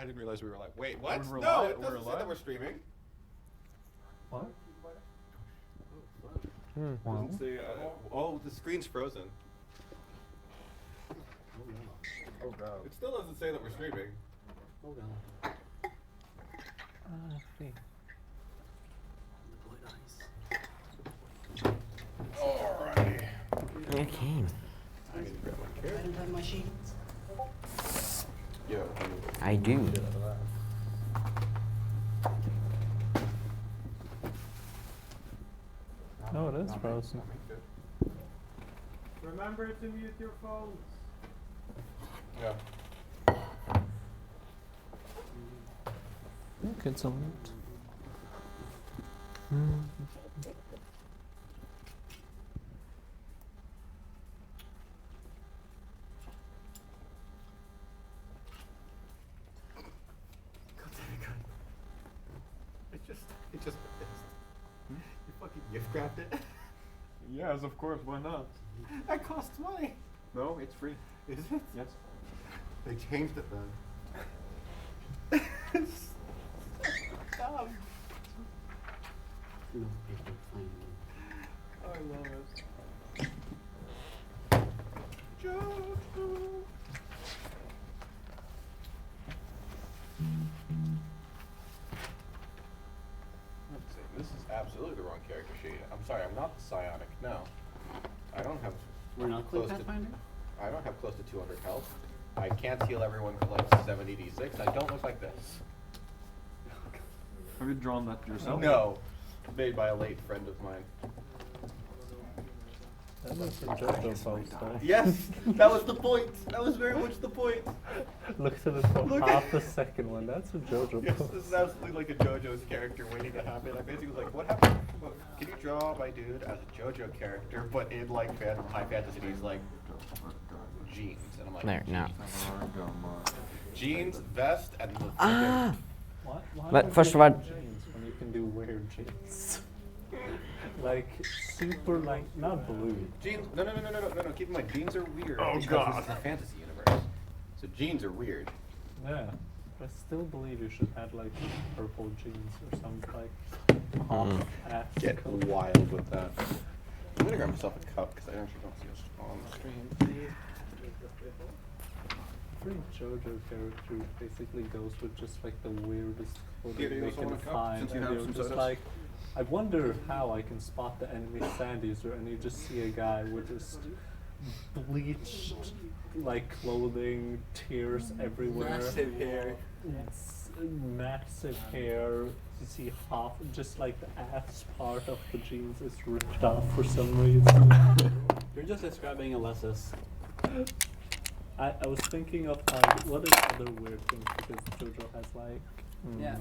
didn't realize we were live. Wait, what? We're No, live? it doesn't We're say that live? we're streaming. What? Doesn't say, oh, the screen's frozen. Oh god. It still doesn't say that we're streaming. Hold on. See. Alrighty. Okay. I need to grab my I carrot. don't have my sheets. Yeah. I do. No, it is frozen. Remember to mute your phones. Yeah. Look, it's on it. It just you fucking gift grabbed it. Yes, of course, why not? That costs money. No, it's free. Is it? Yes. They changed it then. It's dumb. No, I can find one. I love it. Jojo. Let's see. This is absolutely the wrong character sheet. I'm sorry, I'm not psionic. No, I don't have. We're not Quick close to- Pathfinder? I don't have close to 200 health. I can't heal everyone for like 70 d6. I don't look like this. Have you drawn that yourself? No, made by a late friend of mine. That was a JoJo post, though. Yes, that was the point. That was very much the point. Looked at it for Look half a second when that's a JoJo Yes, post. this is absolutely like a JoJo's character waiting to happen. I basically was like, what happened? Can you draw my dude as a JoJo character, but in like high fantasy, he's like jeans, and I'm like, There, now. jeans, vest, and the Ah! Why But would first you of all- do jeans when you can do weird jeans? Like super, like not blue. jeans. No. Keep in mind, jeans are weird. Oh, because God. This is a fantasy universe, so jeans are weird. Yeah, I still believe you should have like purple jeans or something like half ass Get color. wild with that. I'm gonna grab myself a cup because I actually don't see us on the stream. Every JoJo character basically goes with just like the weirdest clothing Yeah, do you they also can want a cup, find, since you and have you're some just sodas? like, I wonder how I can spot the enemy sand user, and you just see a guy with just bleached like clothing, tears everywhere, Massive hair. It's massive hair. You see half, just like the ass part of the jeans is ripped off for some reason. You're just describing Alessis. I was thinking of like, what is other weird things, because JoJo has like, Yeah,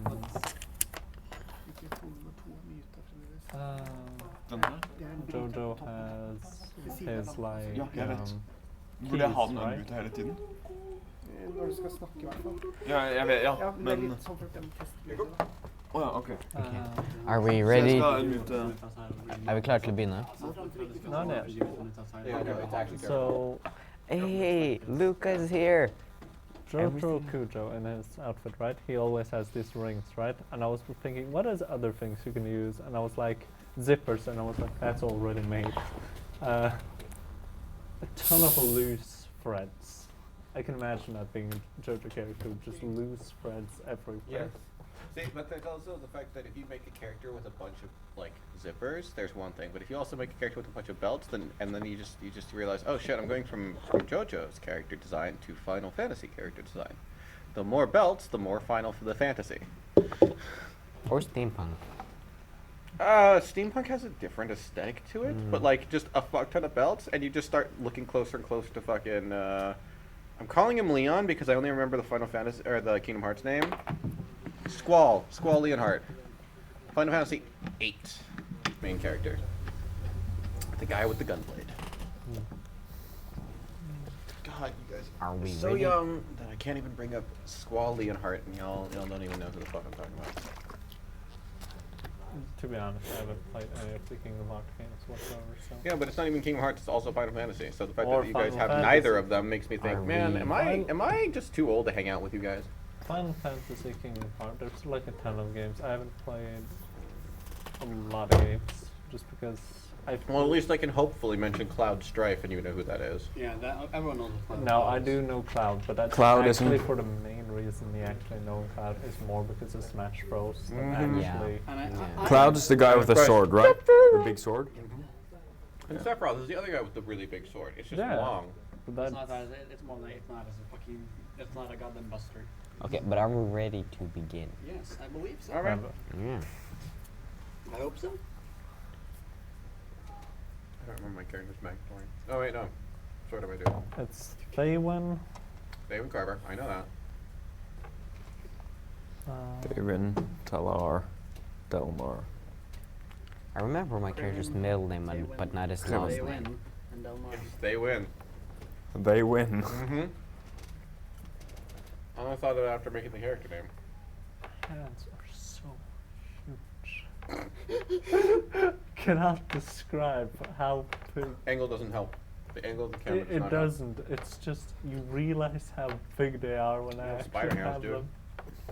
JoJo has his like, Ja, jeg vet. keys, Burde jeg ha den right? unmuta hele tiden? Når du skal snakke, i hvert fall. Ja, jeg vet, ja, Ja, men det er men... litt sånn for at de tester litt. Å ja, ok. Are we Så jeg ready? skal unmute... Er vi klare til å begynne? Not yet. Yeah, no, it's actually So, Hey, Luca is here. Jojo Everything- Kujo in his outfit, right? He always has these rings, right? And I was thinking, what is other things you can use? And I was like, zippers, and I was like, that's already made. A ton of loose threads. I can imagine that being a JoJo character, just loose threads everywhere. Yes. See, but there's also the fact that if you make a character with a bunch of like zippers, there's one thing. But if you also make a character with a bunch of belts, then you just realize, oh shit, I'm going from JoJo's character design to Final Fantasy character design. The more belts, the more Final for the fantasy. Or steampunk. Steampunk has a different aesthetic to it, but like just a fuck ton of belts, and you just start looking closer and closer to fucking. I'm calling him Leon because I only remember the Final Fantasy or the Kingdom Hearts name. Squall Leonhardt. Final Fantasy VIII main character. The guy with the gunblade. God, you guys Are we so ready? young that I can't even bring up Squall Leonhardt, and y'all don't even know who the fuck I'm talking about. To be honest, I haven't played any of the Kingdom Hearts games whatsoever, so. Yeah, but it's not even Kingdom Hearts, it's also Final Fantasy. So the fact Or that you guys Final have Fantasy. neither of them makes me think, Are man, we- am I just too old to hang out with you guys? Final Fantasy Kingdom Hearts, there's like a ton of games. I haven't played a lot of games just because I. Well, at least I can hopefully mention Cloud Strife, and you know who that is. Yeah, that everyone knows what Cloud No, is. I do know Cloud, but that's Cloud actually isn't- for the main reason me actually knowing Cloud is more because of Smash Bros. Than Mhm. Yeah. actually. And Yeah. Cloud is the guy with the Right. sword, right? The big sword. And Sephiroth is the other guy with the really big sword. It's just Yeah. long. But It's that's not that. It's more like it's not as a fucking. It's not a goddamn buster. Okay, but are we ready to begin? Yes, I believe so. All right. Yeah. I hope so. I don't remember my character's backstory. Oh wait, no. Sort of I do. it's Thaywin. David Carver. I know that. David, Talar, Delmar. I remember my character's middle name, but not his Kevin. last They name. win. And Delmar. Yes, they win. They win. Mm-hmm. I only thought of it after making the character name. Hands are so huge. Cannot describe how big. Angle doesn't help. The angle of the camera does It not doesn't. It's just you realize how big they are when I Yeah, actually spider hands, have dude.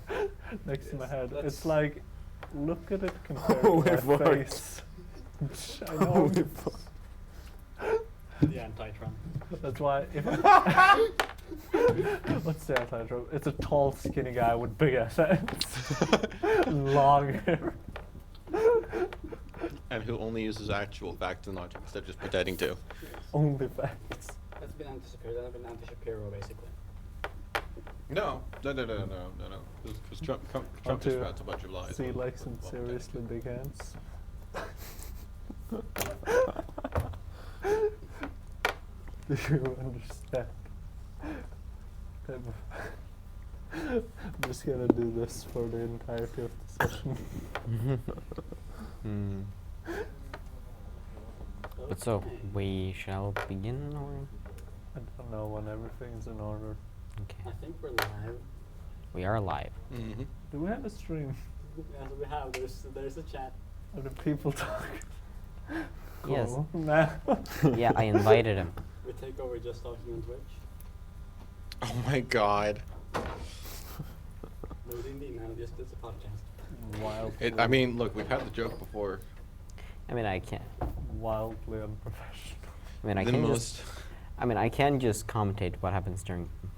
them next to my head. That's- It's like, look at it compared Holy to my fuck. face. I know. Holy fuck. The anti-Trump. That's why if what's the anti-trope? It's a tall, skinny guy with big ass hands, long hair. And who only uses actual facts and logic instead of just pretending to. Only facts. That's been anti-Shapiro basically. No. No. Because Trump Want just to spouts a bunch of lies. see on- like some on- seriously big hands. Do you understand? I'm just gonna do this for the entirety of the session. Hmm. But so, we shall begin, or? I don't know when everything's in order. Okay. I think we're live. We are live. Mhm. Do we have a stream? Yes, we have. There's a chat. Are the people talking? Yes. Cool. Nah. Yeah, I invited him. We take over just talking on Twitch. Oh my god. No, indeed, no, just it's a podcast. Wildly, I mean, look, we've had the joke before. I mean, I can't. wildly unprofessional. I mean, I The can most- just. I mean, I can just commentate what happens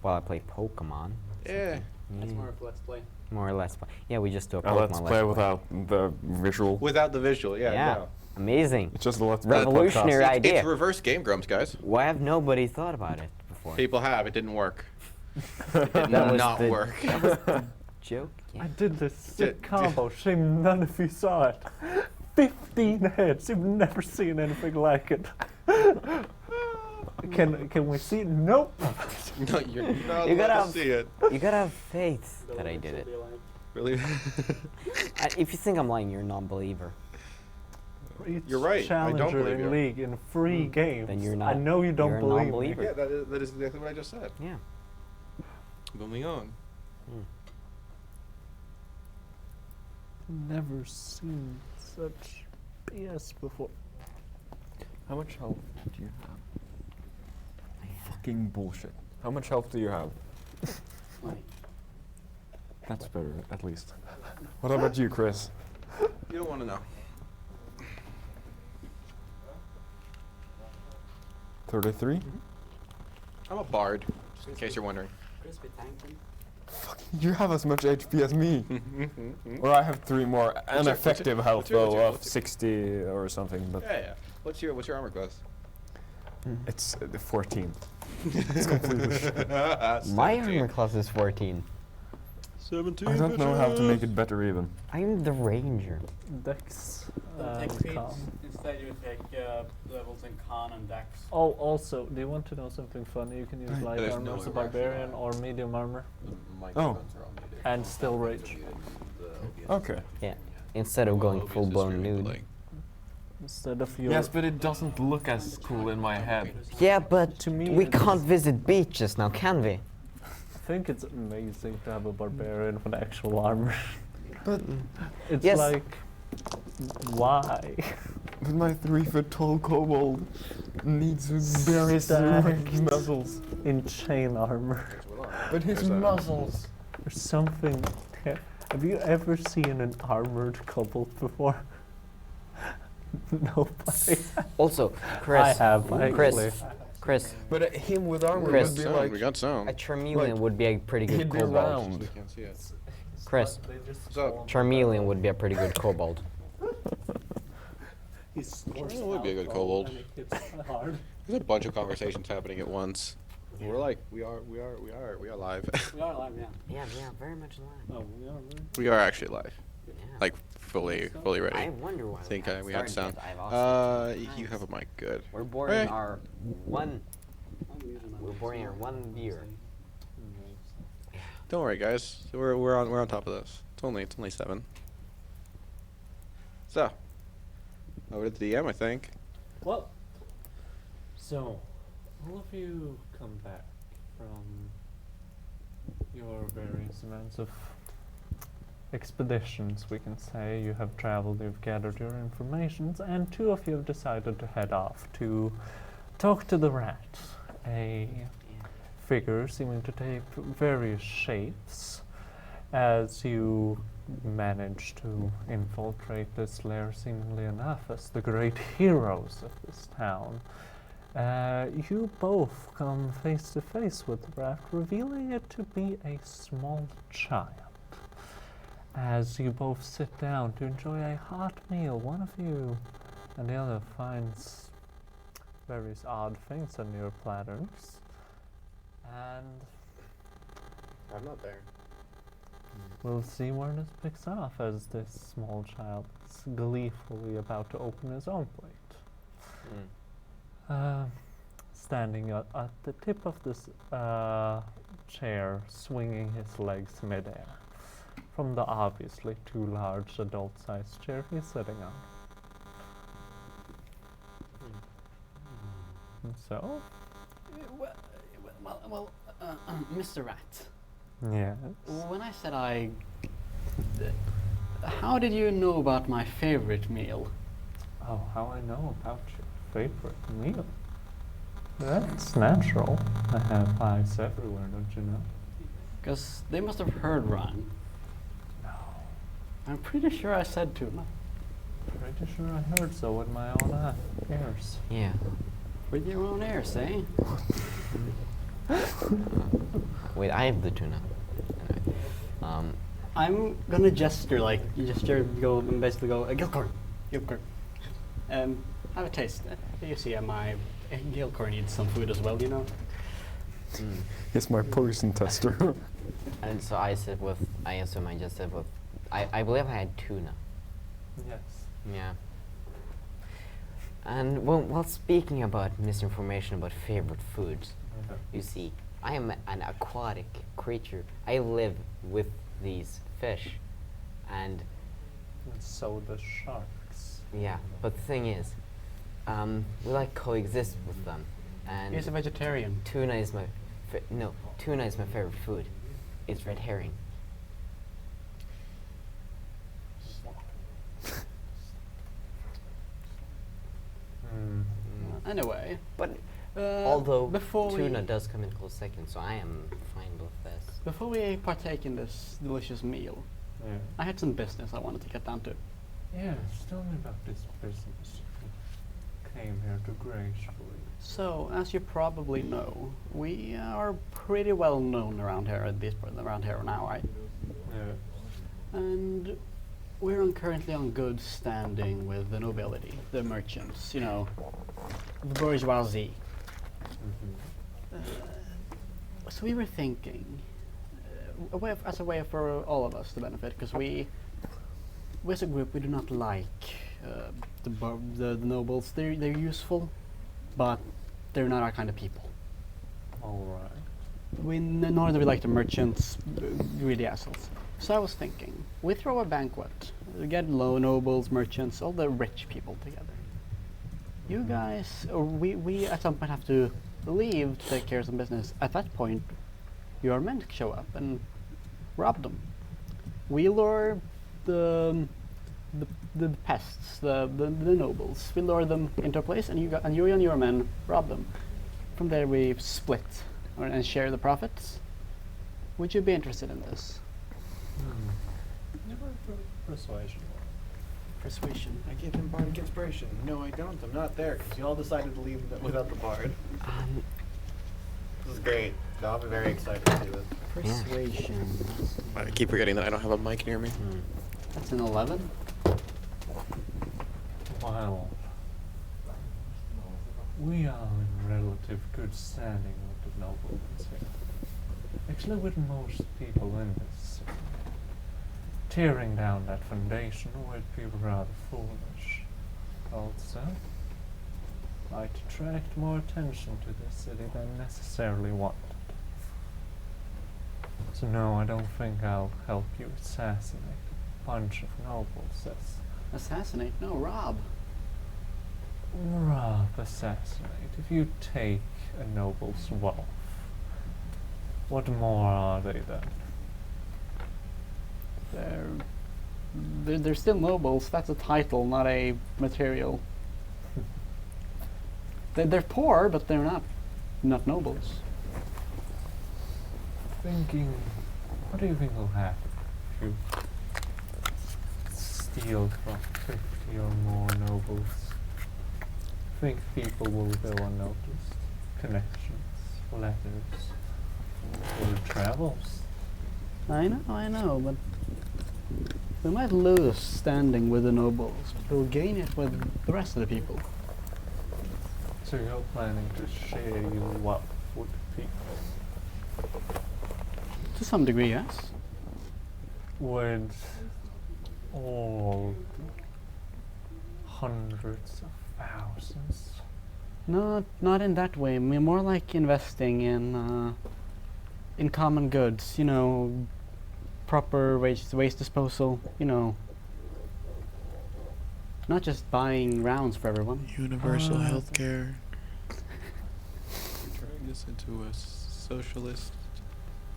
while I play Pokemon. Yeah. That's Yeah. more of let's play. More or less. Yeah, we just do a Now Pokemon let's play Let's without the visual. Without the visual, yeah. Yeah. no. Amazing. It's just a let's play Revolutionary podcast. idea. It's reverse Game Grumps, guys. Why have nobody thought about it before? People have. It didn't work. It did That was not the- work. That was the joke. I Yeah. did this sick Did- combo. Shame none of you saw it. 15 hits. You've never seen anything like it. Can we see it? Nope. No, you're not You allowed gotta to have- see it. You gotta have faith The that I limits did will it. be like- Really? If you think I'm lying, you're a non-believer. Each You're right, I don't Challenger believe in you. league in free games. Then you're I not- know you don't you're a believe me. non-believer. Yeah, that is exactly what I just said. Yeah. Moving on. Never seen such BS before. How much health do you have? Fucking bullshit. How much health do you have? 20. That's better, at least. What about you, Chris? You don't want to know. 33? I'm a bard, just in case you're wondering. Crispy tankin. You have as much HP as me. Or I have 3 more. your- And effective health, what's though, your- of 60 or something. But Yeah. What's your armor class? it's the 14. It's completely shit. My armor class is 14. 17. I don't know how to make it better even. I'm the ranger. Dex. Don't and take speeds. con. Instead, you take levels in con and dex. Oh, also, do you want to know something funny? You can use light There's armor no as a way we're actually barbarian or medium armor Oh. and still rage. Okay. Yeah. Instead of going full-blown nude. Instead of your. Yes, but it doesn't look as cool in my head. Yeah, but To me, we it's- can't visit beaches now, can we? I think it's amazing to have a barbarian with actual armor. But It's Yes. like, why? but my 3-foot-tall kobold needs berries Stacked. his muscles. In chain armor. But his There's that. muscles. There's something. Have you ever seen an armored couple before? Nobody. Also, I Chris, have actually. Chris, But him with armor Chris. would be Sound, like we got sound. a Charmeleon Like, would be a pretty good he'd be kobold. round. We can't see it. Chris, What's up? Charmeleon would be a pretty good kobold. Charmeleon would be a good kobold. There's a bunch of conversations happening at once. We're like, we are live. We are live, yeah. Yeah, very much alive. Oh, we are really? We are actually live. Yeah. Like, fully ready. I wonder why. I think we had started sound. yet. I've also You have a mic, good. We're boarding Alright. our one. I'm using my We're boarding our one beer. Don't worry, guys. We're on top of this. It's only 7. So, over to the DM, I think. Well, so all of you come back from your various amounts of expeditions, we can say. You have traveled, you've gathered your informations, and 2 of you have decided to head off to talk to the rat, a figure seeming to take various shapes as you manage to infiltrate this lair, seemingly enough, as the great heroes of this town. You both come face to face with the rat, revealing it to be a small child. As you both sit down to enjoy a hot meal, one of you and the other finds various odd things on your platters. And I'm not there. we'll see where this picks off as this small child is gleefully about to open his own plate. Standing at the tip of this chair, swinging his legs midair from the obviously too large adult-sized chair he's sitting on. And so, Well, Mr. Rat, yes. when I said how did you know about my favorite meal? Oh, how I know about your favorite meal. That's natural. I have eyes everywhere, don't you know? Because they must have heard wrong. No. I'm pretty sure I said tuna. Pretty sure I heard so with my own ears. Yeah. With your own ears, eh? Wait, I have the tuna. Anyway, I'm gonna gesture, go, and basically go, Gilcorn, and have a taste. You see, my Gilcorn needs some food as well, you know? He's my poison tester. and so I assume I just said with, I believe I had tuna. Yes. Yeah. And well, speaking about misinformation about favorite foods, you see, I am an aquatic creature. I live with these fish, and And so the sharks. yeah. But the thing is, we like coexist with them, and He's a vegetarian. tuna is my tuna is my favorite food. It's red herring. Anyway, But uh, although before tuna we, does come in close second, so I am fine with this. before we partake in this delicious meal, Yeah. I had some business I wanted to get down to. Yes, tell me about this business. You came here to gracefully. So, as you probably know, we are pretty well known around here around here now, right? Yeah. And we're currently on good standing with the nobility, the merchants, you know, the bourgeoisie. So we were thinking, as a way for all of us to benefit, because we as a group, we do not like the nobles. They're useful, but they're not our kind of people. All right. Nor do we like the merchants, really assholes. So I was thinking, we throw a banquet, we get low nobles, merchants, all the rich people together. You guys, or we at some point have to leave to take care of some business. At that point, your men show up and rob them. We lure the pests, the nobles. We lure them into a place, and you and your men rob them. From there, we split and share the profits. Would you be interested in this? Never persuasion. Persuasion. I gave him bardic inspiration. No, I don't. I'm not there because you all decided to leave without the bard. This is great. No, I'll be very excited to do this. Persuasion. I keep forgetting that I don't have a mic near me. That's an 11. Well, we are in relative good standing with the noblemen here. Actually, with most people in this city. Tearing down that foundation would be rather foolish. Also, might attract more attention to this city than necessarily wanted. So no, I don't think I'll help you assassinate a bunch of nobles. That's Assassinate? No, rob. rob, assassinate. If you take a noble's wealth, what more are they then? They're still nobles. That's a title, not a material. They're poor, but they're not nobles. Thinking, what do you think will happen if you steal from 50 or more nobles? Think people will go unnoticed? Connections, letters, or travels? I know, but we might lose standing with the nobles, but we'll gain it with the rest of the people. So you're planning to share your wealth with people? To some degree, yes. With all hundreds of thousands? Not in that way. I mean, more like investing in common goods. You know, proper waste disposal. You know, not just buying rounds for everyone. Universal healthcare. Turning this into a socialist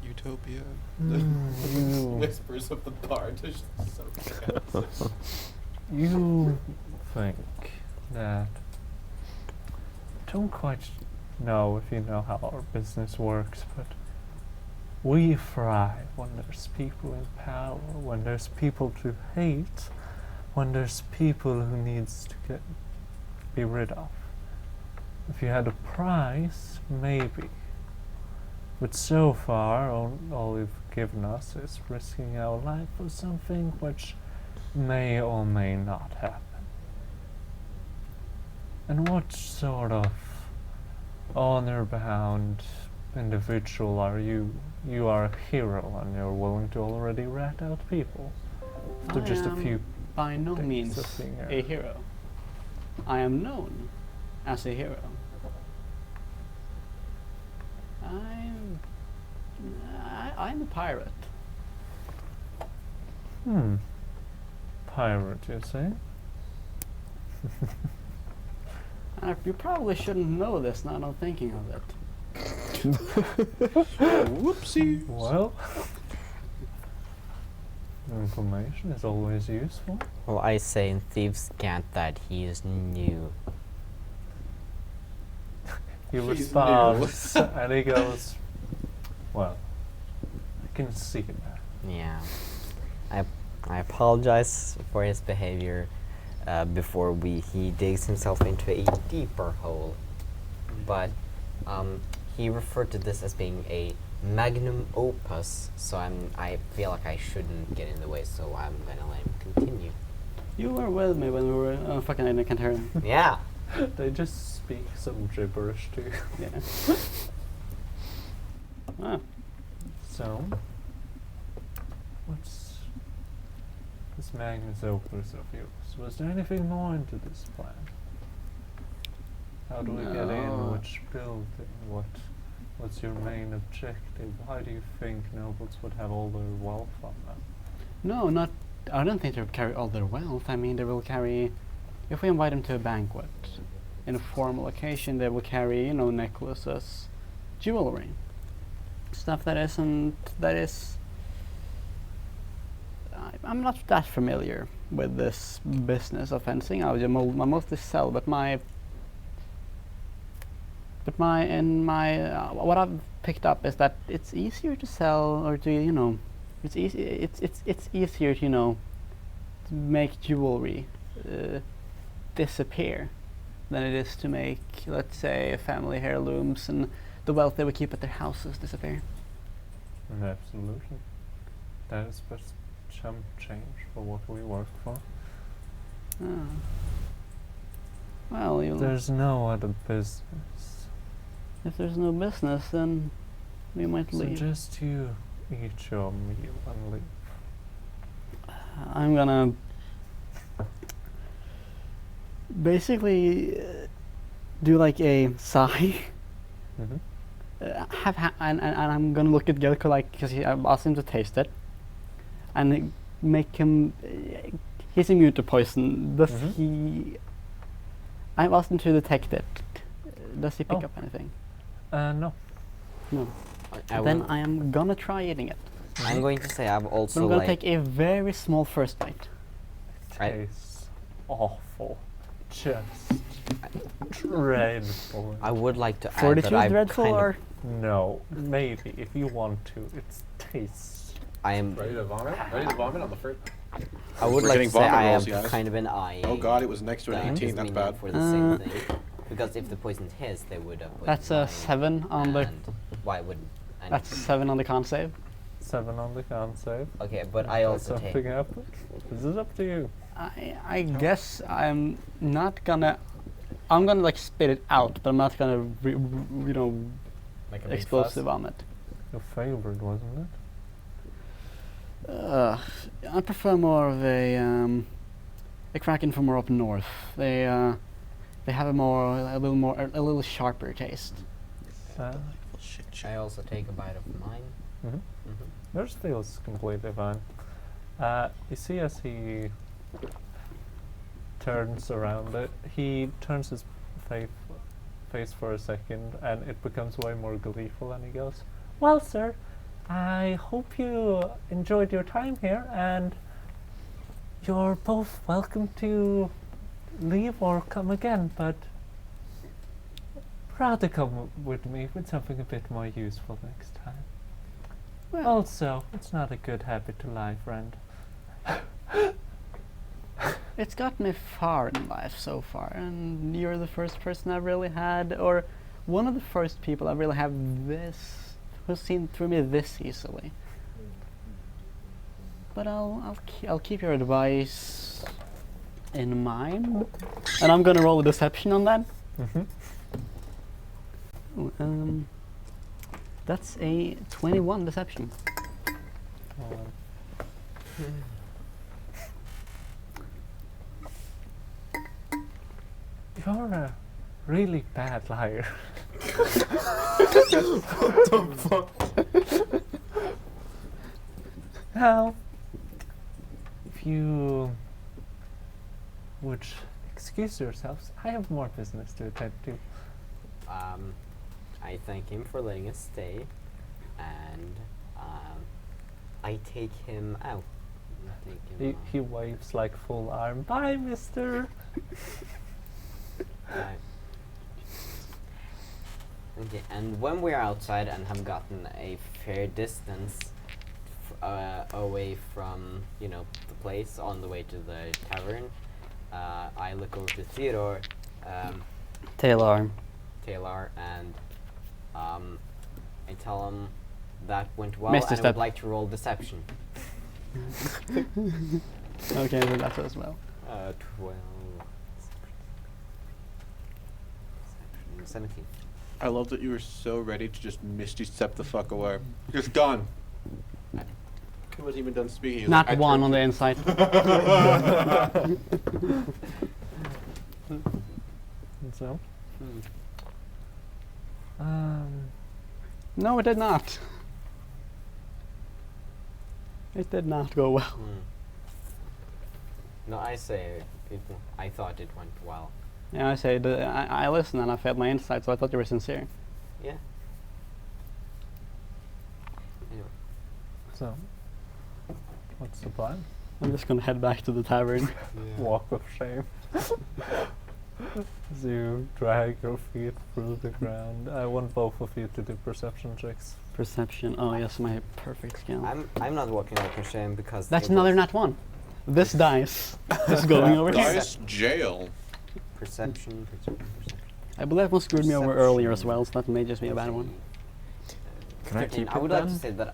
utopia. The whispers of the bard are just so chaos. You think that I don't quite know if you know how our business works, but we thrive when there's people in power, when there's people to hate, when there's people who needs to be rid of. If you had a price, maybe. But so far, all you've given us is risking our life for something which may or may not happen. And what sort of honor-bound individual are you? You are a hero and you're willing to already rat out people. After just a few by no days means of being a hero. I am known as a hero. I'm a pirate. Pirate, you say? You probably shouldn't know this now that I'm thinking of it. Whoopsie. Well, information is always useful. Well, I say in Thieves' Cant that he is new. He He's responds and he goes, well, I can see that. Yeah. I apologize for his behavior before he digs himself into a deeper hole. But he referred to this as being a magnum opus, so I feel like I shouldn't get in the way, so I'm gonna let him continue. You were with me when we were fucking I can't hear him. Yeah. They just speak some gibberish to you. Yeah. Ah. So, what's this magnus opus of yours? Was there anything more into this plan? How do we get in? No. Which building? What's your main objective? Why do you think nobles would have all their wealth on them? No, not. I don't think they will carry all their wealth. I mean, they will carry. If we invite them to a banquet, in a formal occasion, they will carry, necklaces, jewelry, stuff that isn't. That is. I'm not that familiar with this business of fencing. I mostly sell, but my But what I've picked up is that it's easier to sell or to it's easy. It's easier to to make jewelry disappear than it is to make, let's say, family heirlooms and the wealth they would keep at their houses disappear. Absolutely. That is but chump change for what we work for. Ah. Well, There's no other business. if there's no business, then we might leave. Suggest you eat your meal and leave. I'm gonna basically do like a sigh. Mm-hmm. And I'm gonna look at Gelko because I asked him to taste it, and make him. He's immune to poison. Does he? I've asked him to detect it. Does he pick up anything? No. No. I Then will- I am gonna try eating it. I'm going to say I've But also I'm gonna like take a very small first bite. I- Tastes awful. Just dreadful. I would like to add that Fortitude I've dreadful kind of- or No, maybe if you want to. It tastes. I am. Ready to vomit? Ready to vomit on the first? I would We're like getting to say vomit I rolls, have guys. kind of an eye. Oh god, it was next to an 18, that's bad. For the same thing. Because if the poison's his, they would have. that's a 7 on the. And why would? And That's 7 on the con save. 7 on the con save. okay, but I also take. Something up. This is up to you. I guess I'm not gonna. I'm gonna like spit it out, but I'm not gonna Like a big explosive fuss. vomit. Your favorite, wasn't it? I prefer more of a Kraken from more up north. They have a little sharper taste. I also take a bite of mine. Mm-hmm. Mm-hmm. Yours feels completely fine. You see as he turns around it, he turns his face for a second and it becomes way more gleeful and he goes, "Well, sir, I hope you enjoyed your time here and you're both welcome to leave or come again, but rather come with me with something a bit more useful next time. Well, Also, it's not a good habit to lie, friend." it's got me far in life so far, and you're the first person I've really had, or one of the first people I really have who's seen through me this easily. But I'll keep your advice in mind, and I'm gonna roll a deception on that. Mm-hmm. That's a 21 deception. You're a really bad liar. Now, if you would excuse yourselves, I have more business to attend to. I thank him for letting us stay, and I take him out. I take him He waves like full arm. Bye, mister. Right. Okay, and when we're outside and have gotten a fair distance away from, the place on the way to the tavern, I look over to Theodore, Taylor. Taylor, and I tell him that went well Missed a and I step. would like to roll deception. Okay, then that as well. 12. 17. I love that you were so ready to just misty step the fuck away. Just gone. He wasn't even done speaking. He was Not like, I one turned on the to- inside. And so, No, it did not. It did not go well. Hmm. No, I say I thought it went well. Yeah, I say I listened and I felt my insight, so I thought you were sincere. Yeah. Anyway. so, what's the plan? I'm just gonna head back to the tavern. Walk of shame. As you drag your feet through the ground. I want both of you to do perception checks. Perception. Oh yes, my perfect skill. I'm not walking over shame because That's it another was nat one. This dice is going over here. Dice jail. perception. I believe that one screwed me over earlier as well, so that may just be a bad one. Can I 13. keep I it would like to then? say that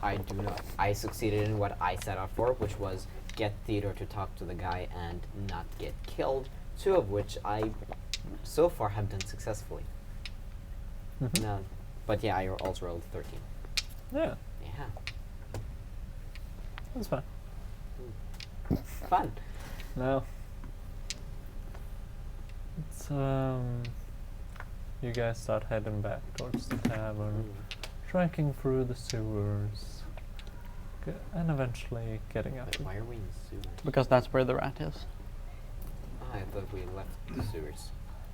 I succeeded in what I set out for, which was get Theodore to talk to the guy and not get killed. 2 of which I so far have done successfully. No, but yeah, I also rolled 13. Yeah, Yeah, that's fine. fun. Now, it's you guys start heading back towards the tavern, trekking through the sewers, and eventually getting up. But why are we in the sewers? Because that's where the rat is. I thought we left the sewers.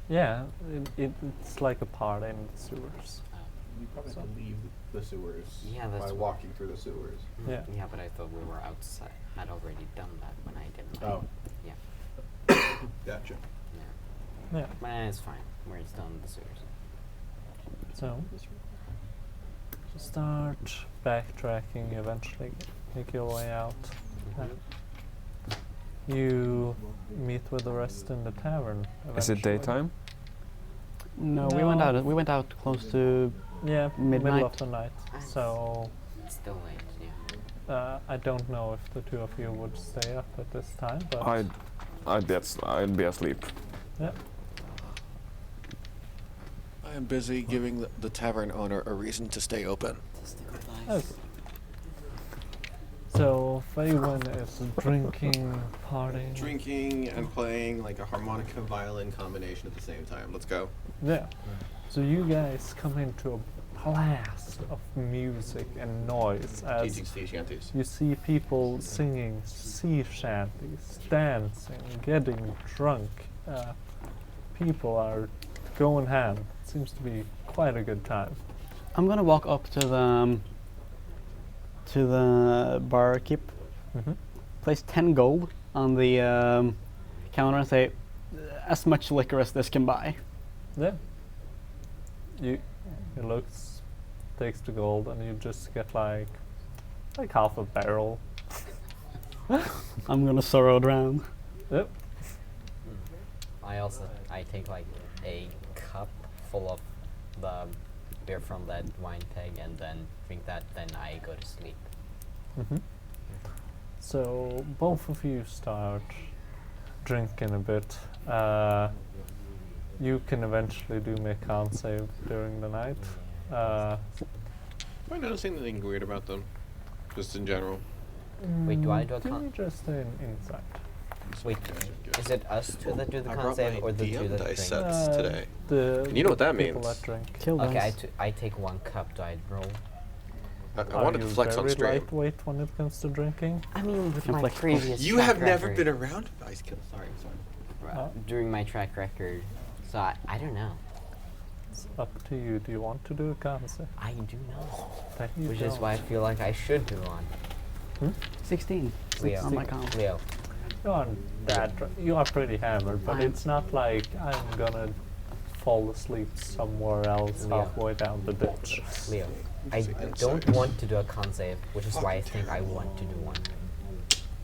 Yeah, it's like a part in the sewers. You probably So- have to leave the sewers Yeah, that's by what- walking through the sewers. Yeah. Yeah, but I thought we were outside. Had already done that when I did mine. Oh. Yeah. Gotcha. Yeah. Yeah. But it's fine. We're still in the sewers. So, start backtracking, eventually make your way out. You meet with the rest in the tavern. Is it eventually. daytime? No, we went No. out. We went out close to. Yeah, middle Midnight. of the night. So, It's still late, yeah. I don't know if the 2 of you would stay up at this time, but I'd be asleep. yeah. I am busy giving the tavern owner a reason to stay open. Okay. So, Faywin is drinking, partying. Drinking and playing like a harmonica violin combination at the same time. Let's go. Yeah. So you guys come into a blast of music and noise as Teaching sea shanties. you see people singing sea shanties, dancing, getting drunk. People are going ham. Seems to be quite a good time. I'm gonna walk up to the barkeep, Mm-hmm. place 10 gold on the counter, and say, as much liquor as this can buy. Yeah. He looks, takes the gold, and you just get like half a barrel. I'm gonna sorrow drown. Yep. I take like a cup full of the beer from that wine keg and then drink that, then I go to sleep. Mm-hmm. So both of you start drinking a bit. You can eventually do make con save during the night. Am I noticing anything weird about them? Just in general. Wait, do I do a give con- me just an insight. Wait, is it us 2 that do the I con brought save my or the 2 DM that dice drink? sets today. The And you know what that people means. that drink. Kill Okay, dice. I take 1 cup. Do I roll? I Are wanted to you flex on very stream. lightweight when it comes to drinking? I mean, with Can my flex- previous You track have never record, been around Vice Kill. Sorry. during my track record, so I don't know. It's up to you. Do you want to do a con save? I do know, Then you which is why I don't. feel like I should do one. 16. Leo. On my count. Leo, You aren't that drunk. You are pretty hammered, but it's not like I'm gonna fall asleep somewhere else Yeah. halfway down the ditch. Leo, I don't want to do a con save, which is why I think I want to do one.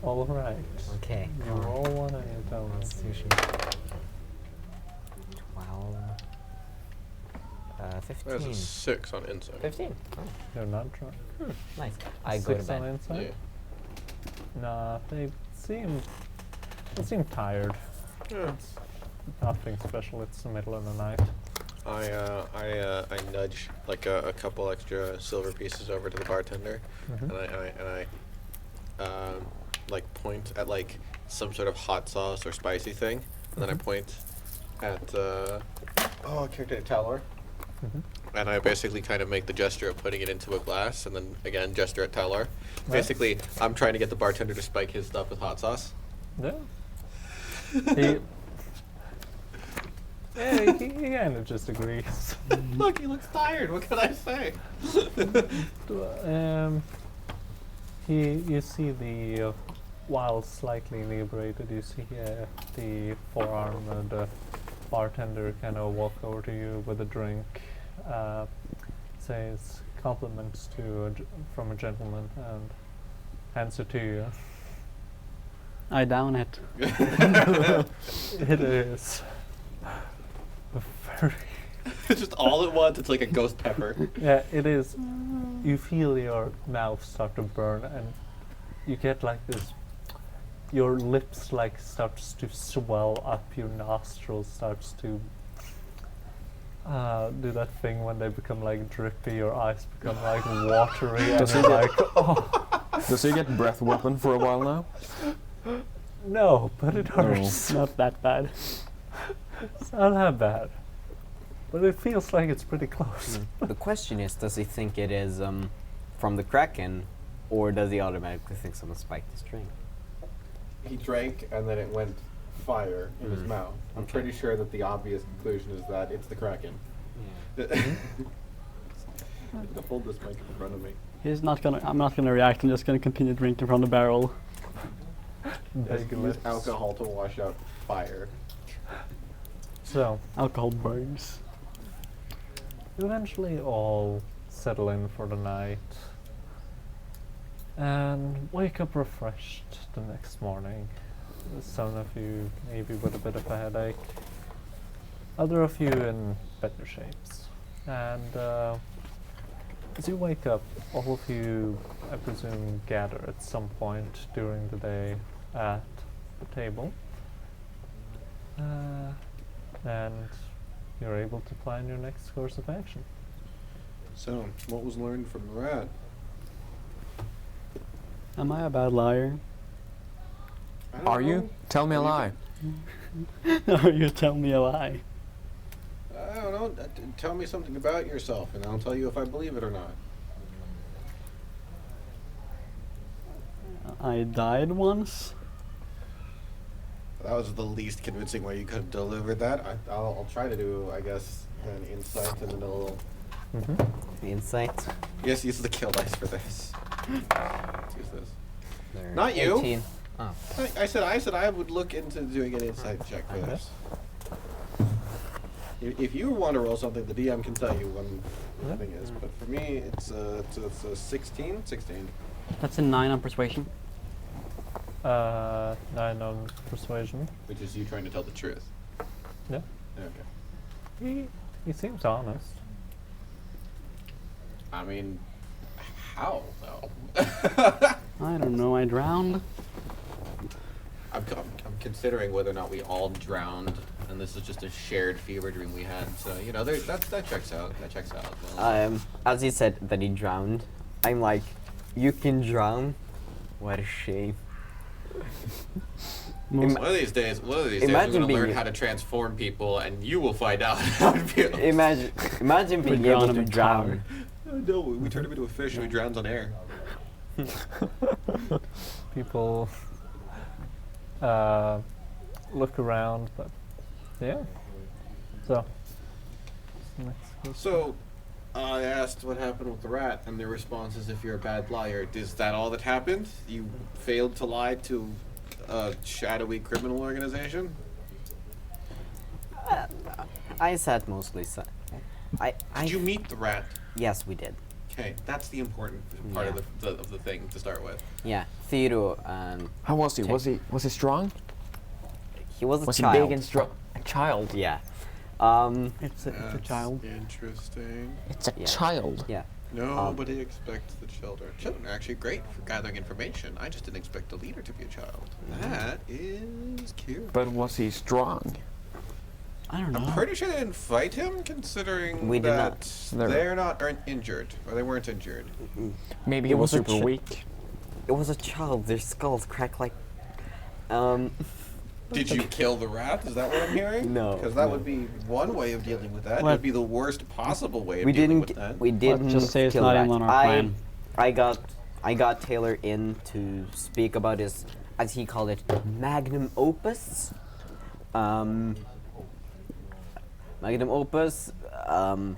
All right. Okay, You come on. roll one and you tell me. Constitution. 12. 15. There's a 6 on insight. 15. Oh, You're not drunk. nice. I go to 6 on bed. inside? Yeah. Nah, they seem tired. Yeah. It's nothing special. It's the middle of the night. I nudge like a couple extra silver pieces over to the bartender, Mhm. and I like point at like some sort of hot sauce or spicy thing, and then I point at character Talor, Mhm. and I basically kind of make the gesture of putting it into a glass, and then again gesture at Talor. Right. Basically, I'm trying to get the bartender to spike his stuff with hot sauce. Yeah. he, yeah, he kind of just agrees. Look, he looks tired. What can I say? You see while slightly inebriated, you see the four-armed bartender kind of walk over to you with a drink, says compliments to from a gentleman, and hands it to you. I down it. It is very Just all at once, it's like a ghost pepper. yeah. It is. You feel your mouth start to burn, and you get like this. Your lips like starts to swell up. Your nostrils starts to do that thing when they become like drippy. Your eyes become like watery, and you're like, oh Does he get breath weapon for a while now? no, but it hurts. Not that bad. It's not that bad, but it feels like it's pretty close. The question is, does he think it is from the Kraken, or does he automatically think someone spiked his drink? He drank and then it went fire in his mouth. I'm Okay. pretty sure that the obvious conclusion is that it's the Kraken. Hold this mic in front of me. He's not gonna. I'm not gonna react. I'm just gonna continue drinking from the barrel. Big Use lips. alcohol to wash out fire. So Alcohol burns. you eventually all settle in for the night and wake up refreshed the next morning. Some of you maybe with a bit of a headache, other of you in better shapes. And as you wake up, all of you, I presume, gather at some point during the day at the table. And you're able to plan your next course of action. So, what was learned from the rat? Am I a bad liar? I don't Are you? know. Tell me a lie. No, you tell me a lie. I don't know. Tell me something about yourself, and I'll tell you if I believe it or not. I died once. That was the least convincing way you could have delivered that. I'll try to do, I guess, an insight and then a little. Insight. Yes, use the kill dice for this. Let's use this. There. Not you. 18. Oh. I said I would look into doing an insight check for Okay. this. If you want to roll something, the DM can tell you when the Yeah. thing is. But for me, it's a 16. 16. That's a 9 on persuasion. 9 on persuasion. Which is you trying to tell the truth. Yeah. Okay. He seems honest. I mean, how though? I don't know. I drowned. I'm considering whether or not we all drowned, and this is just a shared fever dream we had. So you know, that checks out. That checks out. Well, As he said that he drowned, I'm like, you can drown? What a shame. Most- one of these days, we're Imagine gonna being learn a- how to transform people, and you will find out how it feels. Imagine being drown able him to in drown. No, we turn him into a fish, and he drowns on air. People look around, but yeah. So, next question. So, I asked what happened with the rat, and their response is, if you're a bad liar. Is that all that happened? You failed to lie to a shadowy criminal organization? I said mostly. Did you meet the rat? Yes, we did. Okay, that's the important part of the thing to start with. Yeah, Theodore. How was he? Check. Was he strong? He was a Was child. he big and strong? A child. Yeah. It's a That's child. Interesting. It's a Yeah. child. Yeah. Nobody expects the children. Children are actually great for gathering information. I just didn't expect the leader to be a child. That is cute. But was he strong? I don't know. I'm pretty sure they didn't fight him, considering We did that not. they're not injured, or they weren't injured. Maybe It he was was a super weak. It was a child. Their skulls cracked like. Did you kill the rat? Is that what I'm hearing? No, Because that no. would be one way of dealing with that. It What? would be the worst possible way of We dealing didn't. with that. We didn't. just say it's kill not the in rat. on our plan. I got Taylor in to speak about his, as he called it, magnum opus. Magnum opus. The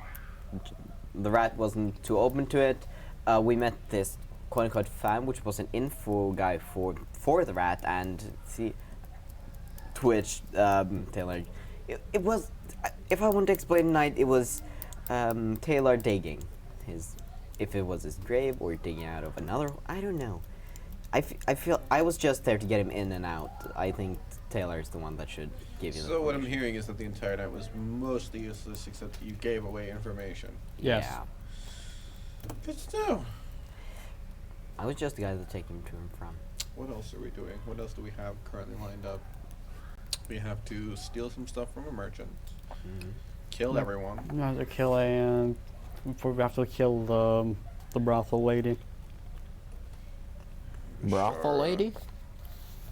rat wasn't too open to it. We met this quote-unquote fan, which was an info guy for the rat, and see, to which Taylor it was. If I want to explain tonight, it was Taylor digging if it was his grave or digging out of another. I don't know. I feel I was just there to get him in and out. I think Taylor is the one that should give you the So what I'm information. hearing is that the entire night was mostly useless, except that you gave away information. Yes. Yeah. Good stuff. I was just the guy that take him to and from. What else are we doing? What else do we have currently lined up? We have to steal some stuff from a merchant. Kill Yep. everyone. We have to kill we have to kill the brothel lady. Brothel Bashara. lady?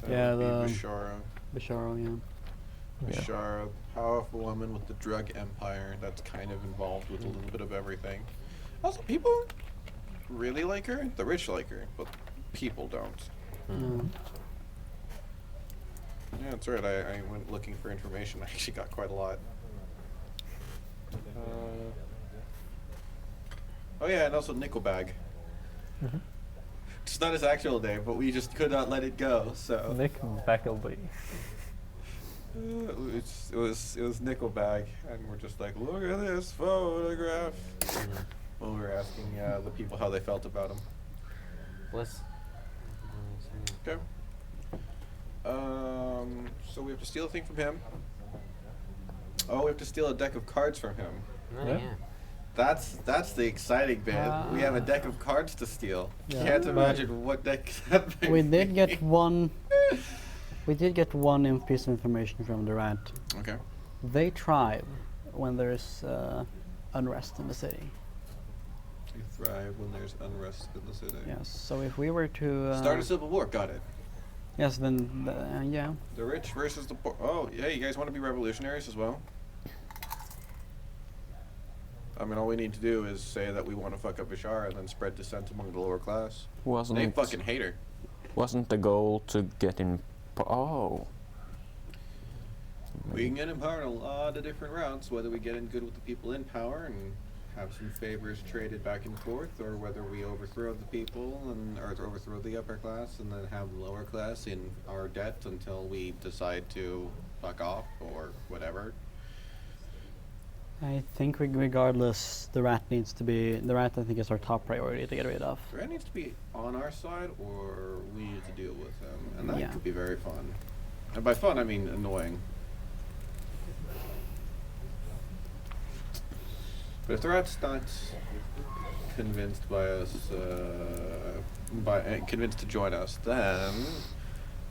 That Yeah, would be the- Bashara. Basharo, yeah. Yeah. Bashara, powerful woman with the drug empire that's kind of involved with a little bit of everything. Also, people really like her. The rich like her, but people don't. Mm. Yeah, that's right. I went looking for information. I actually got quite a lot. Oh yeah, and also Nickelbag. It's not his actual name, but we just could not let it go. So Nick Backleby. it was Nickelbag, and we're just like, look at this photograph. Well, we were asking the people how they felt about him. Was Okay. So we have to steal a thing from him. Oh, we have to steal a deck of cards from him. oh, Yeah. yeah. That's the exciting bit. We have a deck of cards to steal. Yeah. Can't But imagine what deck that might We did be. get one. We did get one piece of information from the rat. Okay. They thrive when there's unrest in the city. You thrive when there's unrest in the city. Yes. So if we were to Start a civil war. Got it. yes, then yeah. The rich versus the poor. Oh, yeah. You guys want to be revolutionaries as well? I mean, all we need to do is say that we want to fuck up Bashar and then spread dissent among the lower class. Wasn't They fucking hate her. wasn't the goal to get in? Oh, We can get in power in a lot of different routes, whether we get in good with the people in power and have some favors traded back and forth, or whether we overthrow the people or overthrow the upper class and then have the lower class in our debt until we decide to fuck off or whatever. I think regardless, the rat needs to be the rat. I think is our top priority to get rid of. The rat needs to be on our side, or we need to deal with him, and that Yeah. could be very fun. And by fun, I mean annoying. But if the rat's not convinced by us, convinced to join us, then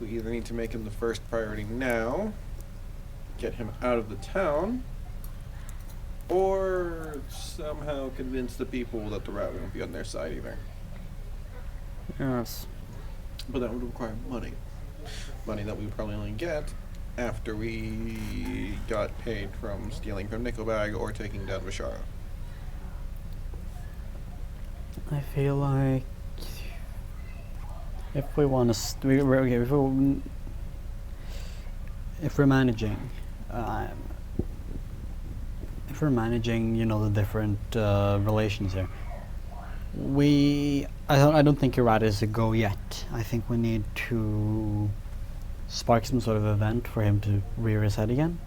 we either need to make him the first priority now, get him out of the town, or somehow convince the people that the rat won't be on their side either. Yes. But that would require money. Money that we would probably only get after we got paid from stealing from Nickelbag or taking down Bashara. I feel like if we want to, if we're managing, you know, the different relations here. I don't think your rat is a go yet. I think we need to spark some sort of event for him to rear his head again.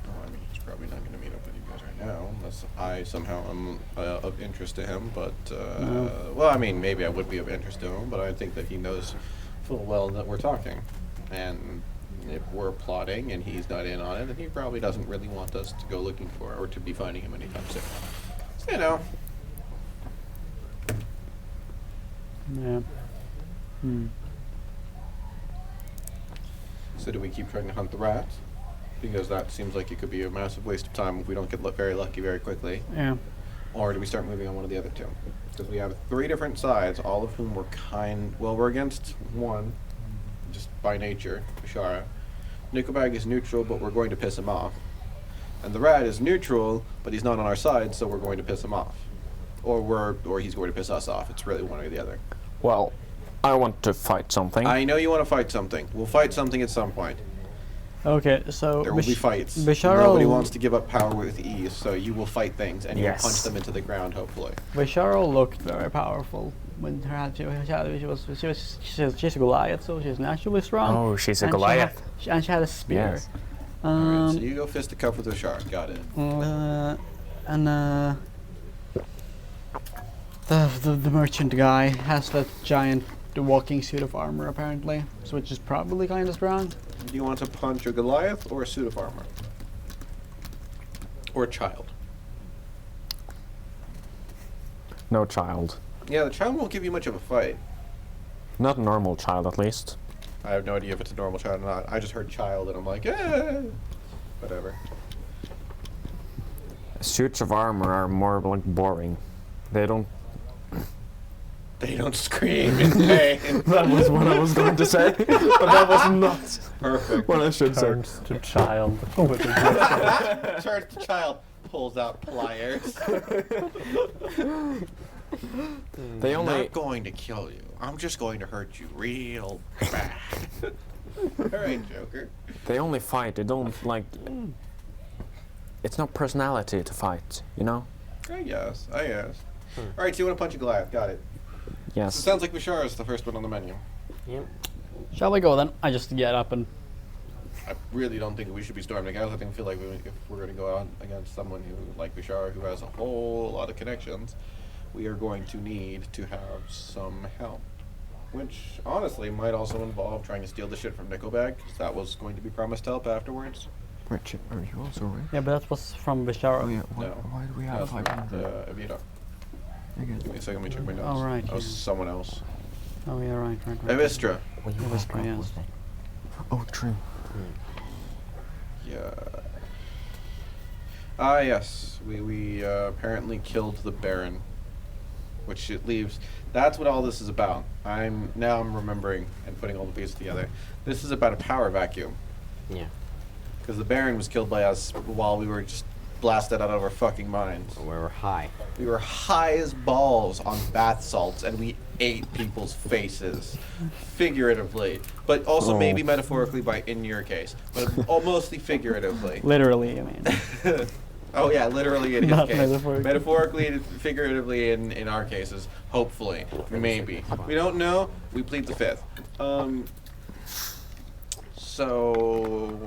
Well, I mean, he's probably not going to meet up with you guys right now, unless I somehow am of interest to him. But, No. well, I mean, maybe I would be of interest to him, but I think that he knows full well that we're talking. And if we're plotting and he's not in on it, then he probably doesn't really want us to go looking for or to be finding him anytime soon. So, you know. Yeah. Hmm. So do we keep trying to hunt the rat? Because that seems like it could be a massive waste of time if we don't get very lucky very quickly. Yeah. Or do we start moving on one of the other two? Because we have 3 different sides, all of whom we're against one, just by nature, Bashara. Nickelbag is neutral, but we're going to piss him off. And the rat is neutral, but he's not on our side, so we're going to piss him off. Or he's going to piss us off. It's really one or the other. well, I want to fight something. I know you want to fight something. We'll fight something at some point. Okay, so There will be fights. Basharo Nobody wants to give up power with ease, so you will fight things, and you will Yes. punch them into the ground, hopefully. Basharo looked very powerful when her had she's a Goliath, so she's naturally strong. Oh, she's a and Goliath. She had a spear. Yes. Alright, so you go fisticuff with Bashar. Got it. The merchant guy has that giant walking suit of armor apparently, so which is probably kind of strong. Do you want to punch a Goliath or a suit of armor? Or a child? No child. Yeah, the child won't give you much of a fight. Not a normal child, at least. I have no idea if it's a normal child or not. I just heard child and I'm like, eh. Whatever. Suits of armor are more like boring. They don't. They don't scream in pain. That was what I was going to say, but that was not Perfect. what I should say. Turns to child with a Turns to child, pulls out pliers. They I'm only. not going to kill you. I'm just going to hurt you real bad. Alright, Joker. They only fight. They don't like. It's not personality to fight, you know. I guess. Alright, so you want to punch a Goliath. Got it. So it Yes. sounds like Bashar is the first one on the menu. Yep. Shall we go then? I just get up and I really don't think we should be storming out. I feel like if we're going to go out against someone who, like Bashar, who has a whole lot of connections, we are going to need to have some help. Which, honestly, might also involve trying to steal the shit from Nickelback, because that was going to be promised help afterwards. Richard, are you also rich? yeah, but that was from Bishara. Oh yeah. No. Why do we That's have 500? Evita. Okay. Give me a second, let me check my notes. Oh, right, That was yeah. someone else. Oh yeah, right. Evistra. We It have was a pretty, problem yes. with it. Oh, true. Yeah. Ah, yes. We apparently killed the Baron. Which it leaves. That's what all this is about. I'm remembering and putting all the pieces together. This is about a power vacuum. Yeah. Because the Baron was killed by us while we were just blasted out of our fucking minds. We were high. We were high as balls on bath salts and we ate people's faces. Figuratively. But also Oh. maybe metaphorically in your case. But mostly figuratively. Literally, I mean. Oh yeah, literally in his Not case. metaphorically. Metaphorically and figuratively in our cases. Hopefully. Maybe. We don't know. We plead the fifth. So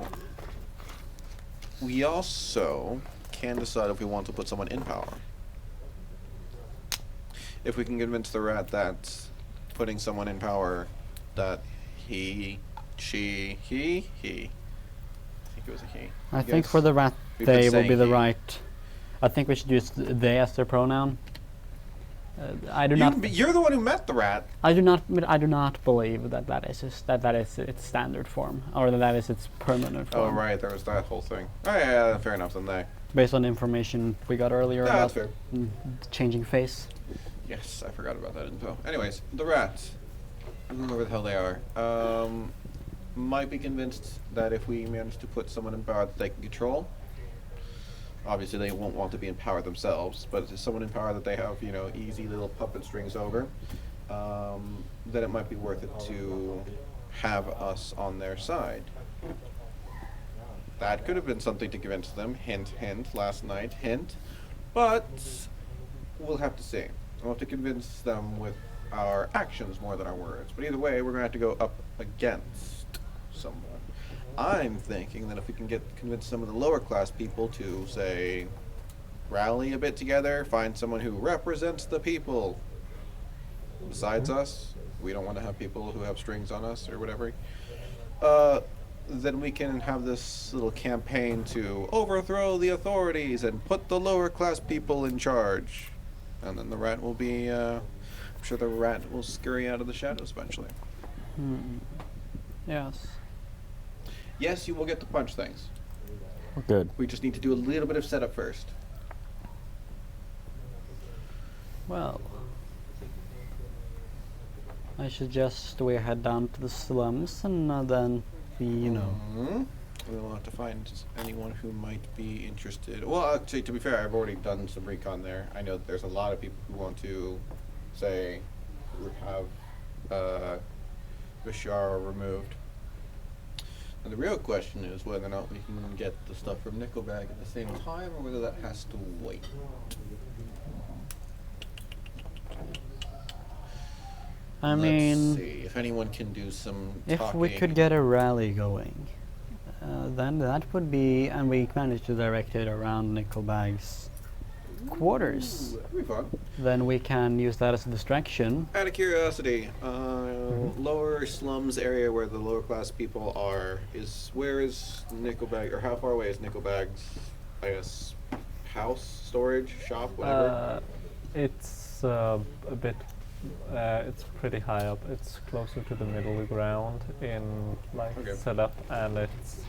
we also can decide if we want to put someone in power. If we can convince the rat that putting someone in power that he I think it was a he. I think for the rat, We've been they will be saying the he. right. I think we should use they as their pronoun. I do not. You're the one who met the rat. I do not believe that is its standard form, or that is its permanent Oh form. right, there was that whole thing. Oh yeah, fair enough then they. Based on the information we got earlier Yeah, about that's fair. changing face. Yes, I forgot about that info. Anyways, the rats, whoever the hell they are, might be convinced that if we manage to put someone in power that they can control, obviously they won't want to be in power themselves, but if it's someone in power that they have, easy little puppet strings over, then it might be worth it to have us on their side. That could have been something to convince them. Hint, hint, last night, hint. But we'll have to see. We'll have to convince them with our actions more than our words. But either way, we're going to have to go up against someone. I'm thinking that if we can convince some of the lower class people to, say, rally a bit together, find someone who represents the people besides us. We don't want to have people who have strings on us or whatever. Then we can have this little campaign to overthrow the authorities and put the lower class people in charge. And then the rat will be, I'm sure the rat will scurry out of the shadows eventually. Yes. Yes, you will get to punch things. Good. We just need to do a little bit of setup first. Well, I suggest we head down to the slums and then we, We'll have to find anyone who might be interested. Well, actually, to be fair, I've already done some recon there. I know that there's a lot of people who want to, say, have Bashar removed. And the real question is whether or not we can get the stuff from Nickelback at the same time, or whether that has to wait. I Let's mean, see if anyone can do some if we talking. could get a rally going, then that would be, and we managed to direct it around Nickelbag's quarters. That'd be fun. Then we can use that as a distraction. Out of curiosity, lower slums area where the lower class people are, where is Nickelbag, or how far away is Nickelbag's, I guess, house, storage, shop, whatever? It's a bit. It's pretty high up. It's closer to the middle ground in like Okay. setup, and it's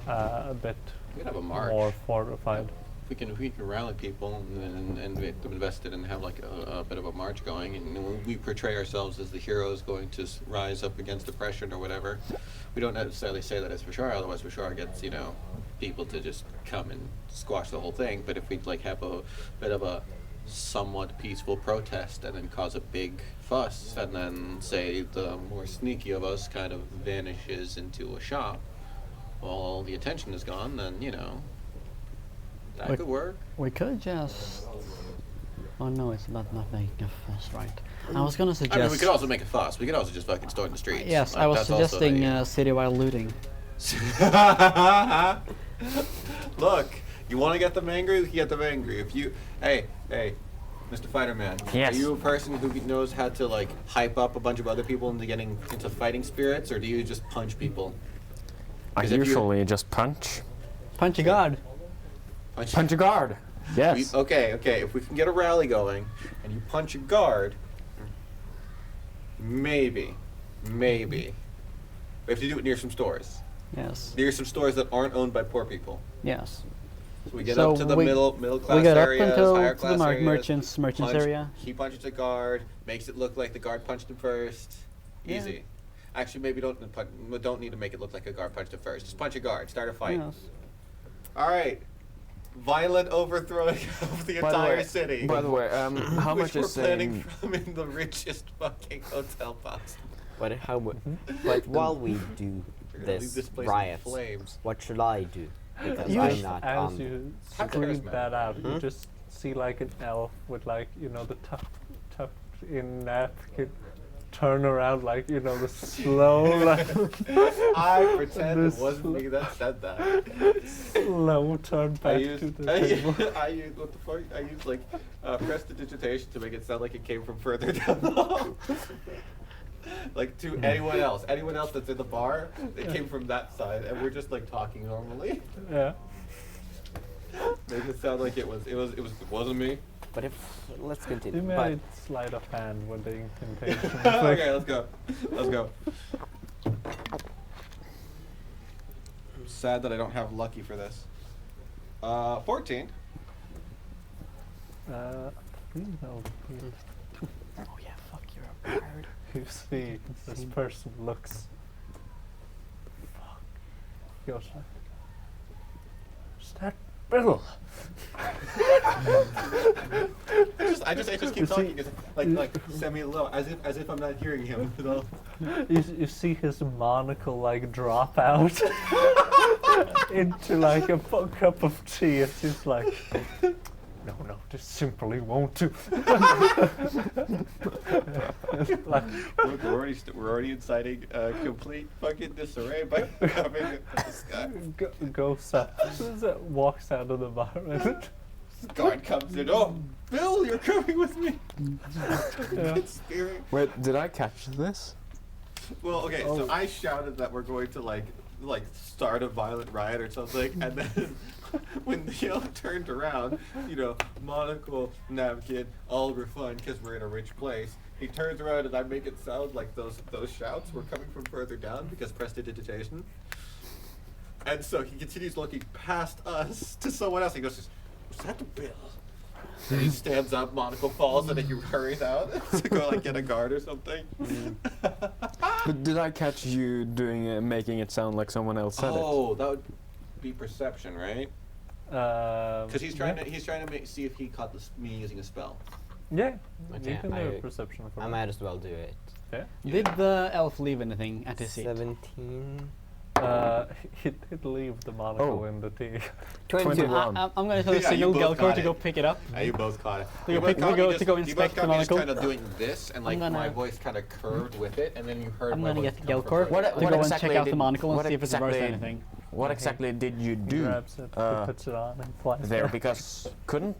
a bit We could have a march. more fortified. If we can rally people and get them invested and have like a bit of a march going, and when we portray ourselves as the heroes going to rise up against oppression or whatever, we don't necessarily say that as Bashar, otherwise Bashar gets, people to just come and squash the whole thing. But if we like have a bit of a somewhat peaceful protest and then cause a big fuss, and then say the more sneaky of us kind of vanishes into a shop while all the attention is gone, then that Like- could work. We could just. Oh no, it's about not making a fuss, right? I was gonna suggest. I mean, we could also make a fuss. We could also just fucking storm the streets. Yes, Like, I was that's also suggesting the- citywide looting. Look, you want to get them angry? We can get them angry. If you, hey, Mr. Fighter Man, Yes. are you a person who knows how to like hype up a bunch of other people into getting into fighting spirits, or do you just punch people? I 'Cause if you- usually just punch. Punch a guard. Punch a guard. Yes. Okay. If we can get a rally going, and you punch a guard, maybe. We have to do it near some stores. Yes. Near some stores that aren't owned by poor people. Yes. So we get So up to the we- middle class We got up areas, until higher to class the areas. merchants punch- area. He punches a guard, makes it look like the guard punched him first. Yeah. Easy. Actually, maybe don't need to make it look like a guard punched him first. Just punch a guard, start a fight. Yes. All right. Violent overthrowing of the By the entire way- city. By the way, how which much we're is planning from in the richest fucking hotel possible. But but while we do We're gonna leave this this place in riots, flames. what should I do? Because You I'm sh- not As on. you Have scream charisma. that out, you just see like an elf with like the tucked in napkin turn around like the slow like I pretend it This- wasn't me that said that. slow turn I back used, to the table. I used what the fuck? I used like prestidigitation to make it sound like it came from further down the hall. Like to anyone else that's in the bar, it came from that side, and we're just like talking normally. Yeah. Make it sound like it wasn't me. But let's You continue. made But it sleight of hand with the incantation. Okay, let's go. I'm sad that I don't have lucky for this. 14. No. Oh yeah, fuck, you're a bard. You see, this person looks. Fuck. Goes like. Is that Bill? I just keep talking, like semi low, as if I'm not hearing him. You see his monocle like drop out into like a cup of tea. It's just like, no, this simply won't do. Like, Look, we're already inciting complete fucking disarray by having this guy. goes up, walks out of the bar, and Guard comes in. Oh, Bill, you're coming with me. Yeah. Good spirit. Wait, did I catch this? Well, okay, Oh. so I shouted that we're going to like start a violent riot or something, and then when the yell turned around, monocle, napkin, all were fun because we're in a rich place. He turns around and I make it sound like those shouts were coming from further down because prestidigitation. And so he continues looking past us to someone else. He goes, "Was that the Bill?" And he stands up, monocle falls, and then he hurries out to go like get a guard or something. But did I catch you making it sound like someone else said Oh, that would be perception, right? Because because he's trying to see if he caught me using a spell. Yeah, Okay, you can do a I- perception for I that. might as well do it. Yeah. Did the elf leave anything at his seat? 17. He'd leave the monocle Oh. in the tea. 22. I'm going to tell the Yeah, you single both Gelcor got to it. go pick it up. You both caught it. To You go both pick- caught to go- me to just- go you inspect both caught the me just monocle. kind of doing this, and like I'm my gonna- voice kind of curved with it, and then you heard I'm my going to voice get come from Gelcor further to down. go and exactly check out the did- monocle and what see if it's worth exactly- anything. what Okay. exactly did you He do grabs it, he puts it on, and flies there? away. Because couldn't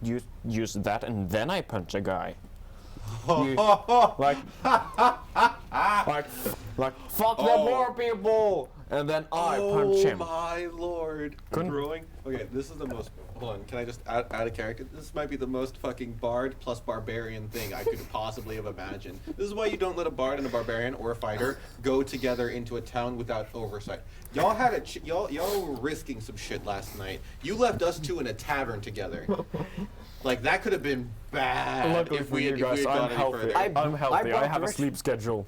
use that and then I punch a guy? You- like fuck the poor people, and then I punch him. Oh my lord. Couldn't- Growing. Okay, this is the most. Hold on, can I just add a character? This might be the most fucking bard plus barbarian thing I could possibly have imagined. This is why you don't let a bard and a barbarian or a fighter go together into a town without oversight. Y'all had y'all were risking some shit last night. You left us two in a tavern together. Like that could have been bad Luckily if for we you had guys, gone I'm any healthy. further. I'm healthy. I brought have a rich- sleep schedule.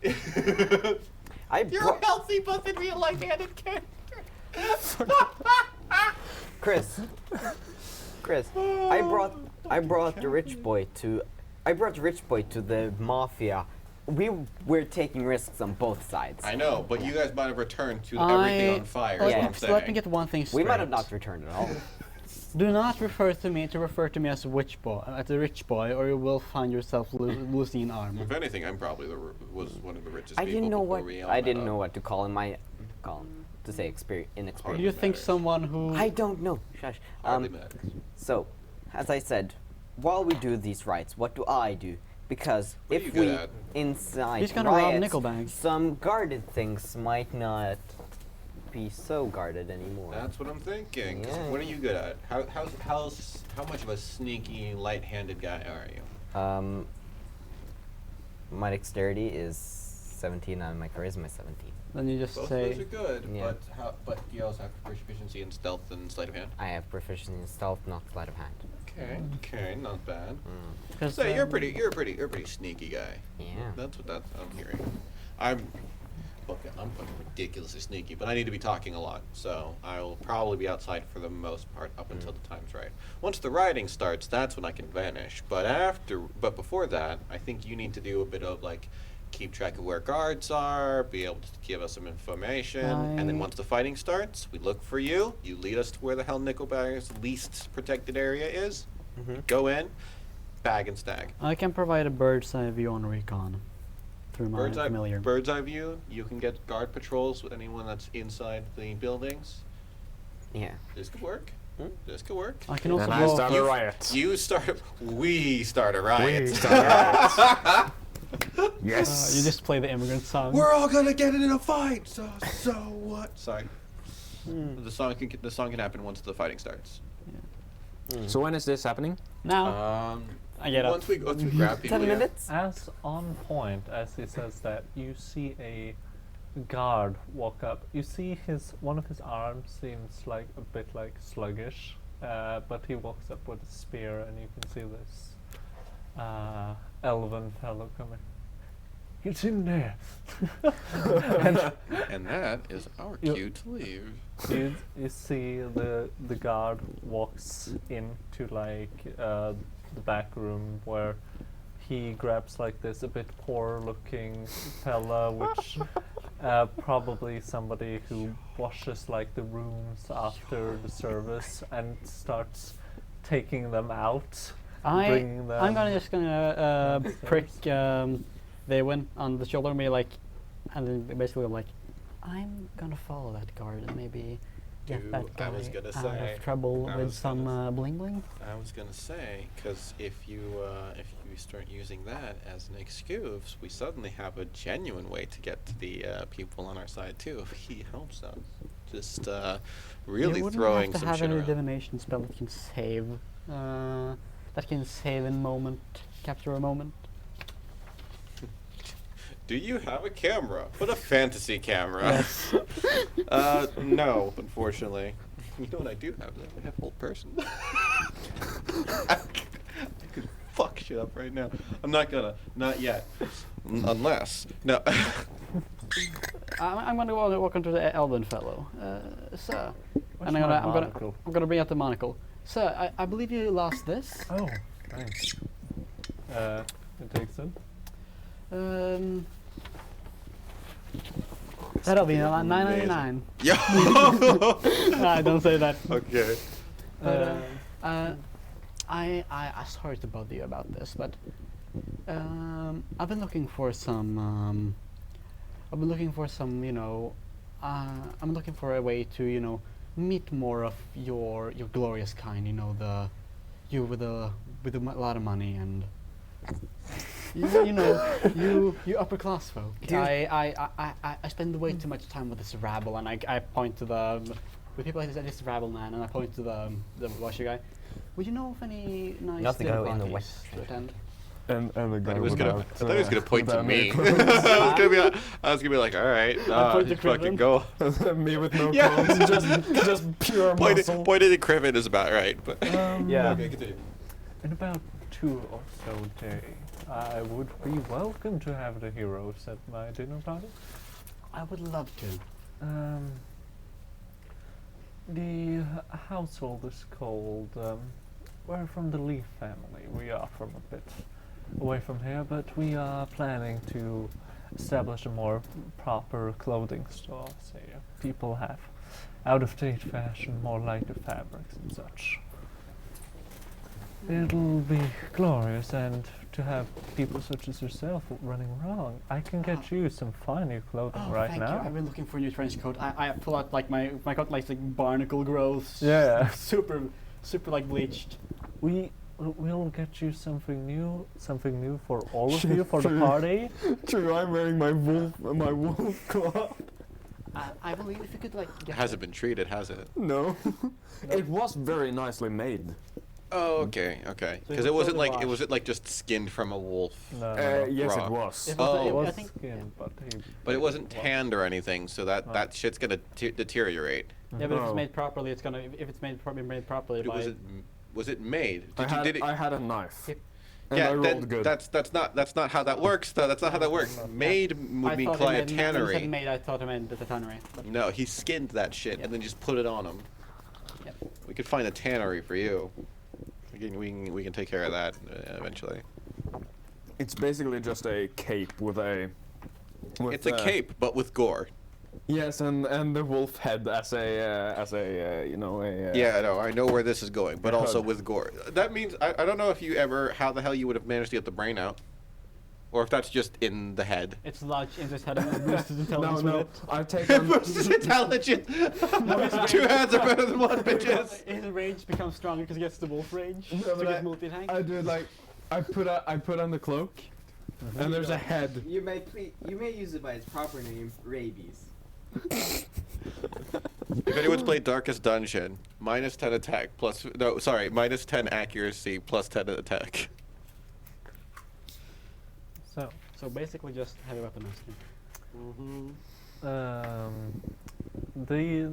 I You're brought healthy, but in real life handed character. Chris. I brought the rich boy to the mafia. We were taking risks on both sides. I know, but you guys might have returned to everything on fire. Is Yeah. what I'm So saying. let me get one thing straight. We might have not returned at all. Do not refer to me as a witch boy, as a rich boy, or you will find yourself losing an arm. If anything, I'm probably was one of the richest I people didn't know before what we all I met didn't up. know what to call him. To say inexperienced. Do you think matters. someone who I don't know. Shush. Hardly matters. So, as I said, while we do these rites, what do I do? Because What are you if good we at? inside He's gonna rob riots, nickel bags. some guarded things might not be so guarded anymore. That's what I'm thinking. 'Cause Yeah. What are you good at? How much of a sneaky, light-handed guy are you? My dexterity is 17 and my charisma is 17. then you just Both of say those are good, Yeah. but you also have proficiency in stealth and sleight of hand. I have proficiency in stealth, not sleight of hand. Okay, not bad. because So you're a pretty sneaky guy. Yeah. That's what I'm hearing. I'm fucking ridiculously sneaky, but I need to be talking a lot, so I will probably be outside for the most part up until the time's right. Once the riding starts, that's when I can vanish. But before that, I think you need to do a bit of like keep track of where guards are, be able to give us some information, and then I- once the fighting starts, we look for you. You lead us to where the hell Nickelback's least protected area is. Go in, bag and stag. I can provide a bird's eye view on recon through my familiar. Bird's eye view. You can get guard patrols with anyone that's inside the buildings. Yeah. This could work. This could work. I can also And I go. start a riot. We start a riot. We start a riot. Yes. You just play the immigrant song. We're all gonna get in a fight. So what? Sorry. The song can happen once the fighting starts. So when is this happening? Now I get up. Once we grab people. 10 yeah. minutes? As on point, as he says that, you see a guard walk up. You see one of his arms seems like a bit like sluggish, but he walks up with a spear, and you can see this elven fellow coming. It's in there. And that is our You- cue to leave. You see the guard walks into like the back room where he grabs like this a bit poor looking fella, which probably somebody who washes like the rooms after the service, and starts taking them out, bringing them. I'm just gonna prick Vaewin on the shoulder, and be like, and then basically I'm like, I'm gonna follow that guard and maybe get Dude, that I guy was gonna out say- of trouble I with was some gonna bling bling. I was gonna say, because if you start using that as an excuse, we suddenly have a genuine way to get to the people on our side too. If he helps us, just really You wouldn't throwing have to some have shit any around. divination spell that can save. That can save in moment, capture a moment. Do you have a camera? But a fantasy camera. Yes. No, unfortunately. You know what I do have? I have full person. I could fuck shit up right now. I'm not gonna. Not yet. Unless. No. I'm gonna walk onto the elven fellow, sir, Where's and my I'm monocle? gonna bring out the monocle, sir. I believe you lost this. Oh, thanks. It takes it. That'll be 9.99. Yo! Nah, don't say that. Okay. But I sorry to bother you about this, but I've been looking for some I'm looking for a way to, you know, meet more of your glorious kind. You know, you with a lot of money and you know you upper class folk. I spend way too much time with this rabble, and I point to with people like this rabble man, and I point to the washer guy. Would you know of any nice Not the dinner guy in the parties white to attend? And the guy I thought he was gonna point to without me. any clothes. I was gonna be like, all right, point to just fucking Criven. go. Me with no Yeah. clothes, just pure muscle. Pointed at Criven is about right, but Yeah. okay, continue. In about 2 or so days, I would be welcome to have the heroes at my dinner party. I would love to. The household is called. We're from the Leaf family. We are from a bit away from here, but we are planning to establish a more proper clothing store. Say, people have out-of-date fashion, more lighter fabrics and such. It'll be glorious, and to have people such as yourself running wrong, I can get you some fine new clothing right thank now. you. I've been looking for a new trench coat. I pull out like my coat like barnacle growth. Yeah. super like bleached. We'll get you something new for all of you for the party. True, I'm wearing my wolf cloth. I believe if you could like It get hasn't been treated, has it? No, it was very nicely made. Oh, okay. So Because it it was wasn't totally like washed. like just skinned from a wolf, No, Yes, raw. it was. It was, Oh. it was I think skin, but but it wasn't tanned or anything, so that Right. shit's gonna deteriorate. yeah, but if Oh. it's made properly, it's gonna if it's made properly by Was it made? I had a knife. Yep. And I Yeah, rolled then good. that's not how that works. Though that's not how that works. Made would I mean thought call it it a meant- when you said tannery. made, I thought it meant the tannery. But No, he skinned that shit and then just put it on him. Yep. We could find a tannery for you. We can take care of that eventually. It's basically just a cape with a. It's a cape, but with gore. Yes, and the wolf head as a you know a. Yeah, I know where this is going, but a also hood. with gore. That means I don't know if you ever how the hell you would have managed to get the brain out, or if that's just in the head. it's lodged in this head and boosted No, intelligence no, with it. I've taken. Versus intelligent. Two hands are better than one, bitches. His rage becomes stronger because he gets the wolf rage. No, so but he gets multi-tank. I do it like I put on the cloak, and there's a head. You may use it by its proper name, rabies. If anyone's played Darkest Dungeon, -10 attack -10 accuracy plus 10 attack. so basically just heavy weapon nesting. the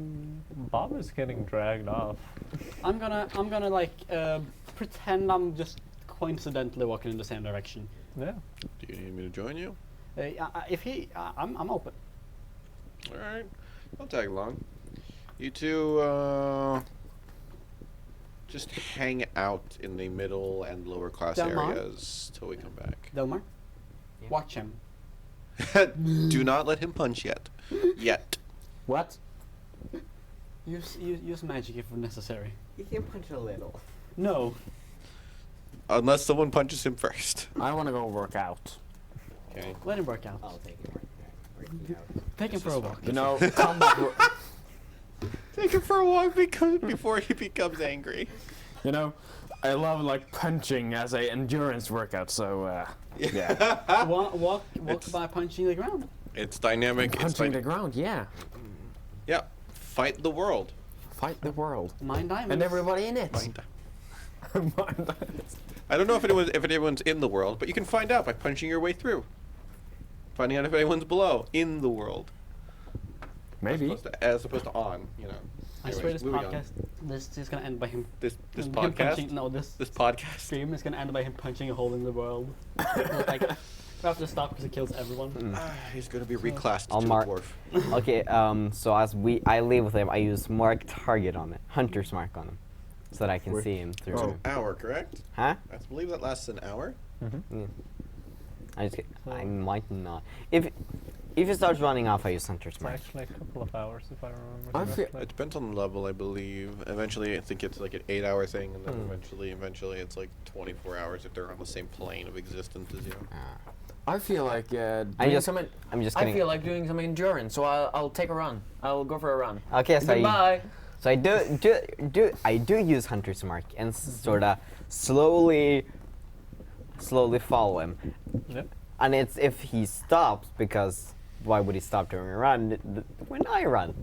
Bob is getting dragged off. I'm gonna like pretend I'm just coincidentally walking in the same direction. Yeah. Do you need me to join you? If he, I'm open. All right, I'll tag along. You two just hang out in the middle and lower class Delmar? areas till we come back. Delmar, Yeah. watch him. Do not let him punch yet. Yet. What? Use magic if necessary. You can punch a little. No. Unless someone punches him first. I want to go work out. Okay. Let him work out. I'll take it. Working out. Take him for a walk. You know, combat. Take him for a walk before he becomes angry. You know, I love like punching as a endurance workout. So yeah, Walk It's- by punching the ground. It's dynamic. It's punching the ground. Yeah, yeah. Fight the world. fight the world Mine diamonds. and everybody in it. Find- Mind I don't know if anyone's in the world, but you can find out by punching your way through. Finding out if anyone's below in the world. Maybe. As opposed to on, you know. I swear Anyways, this moving on. podcast, this is gonna end by him. This him podcast. punching, no, this Podcast. stream is gonna end by him punching a hole in the world. Like, we have to stop because it kills everyone. He's gonna be reclassed I'll to a mark- dwarf. Okay, so as I leave with him, I use mark target on it, hunter's mark on him, so that I can see him through. Oh. An hour, correct? Huh? I believe that lasts an hour. Yeah. I might not. If it starts running off, I use hunter's It's mark. actually a couple of hours if I remember I feel- correctly. It depends on the level, I believe. Eventually, I think it's like an 8-hour thing, and then Hmm. eventually, it's like 24 hours if they're on the same plane of existence as you. I feel like I'm just I kidding. feel like doing some endurance, so I'll take a run. I'll go for a run. Okay, so Goodbye. so I do use Hunter's Mark and sort of slowly follow him. Yep. And it's if he stops, because why would he stop during a run when I run?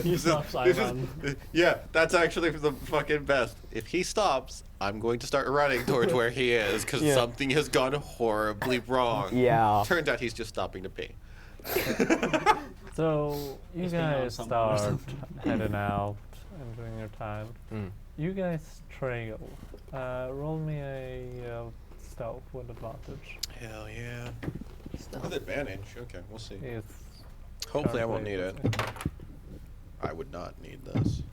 He stops, I run. Yeah, that's actually the fucking best. If he stops, I'm going to start running towards where he is because Yeah. something has gone horribly wrong. Yeah. Turns out he's just stopping to pee. So you He's been on guys some- start heading out and doing your time. Mm. You guys trail. Roll me a stealth with advantage. Hell yeah. With advantage. Okay, we'll see. It's Hopefully I won't need it. I would not need this.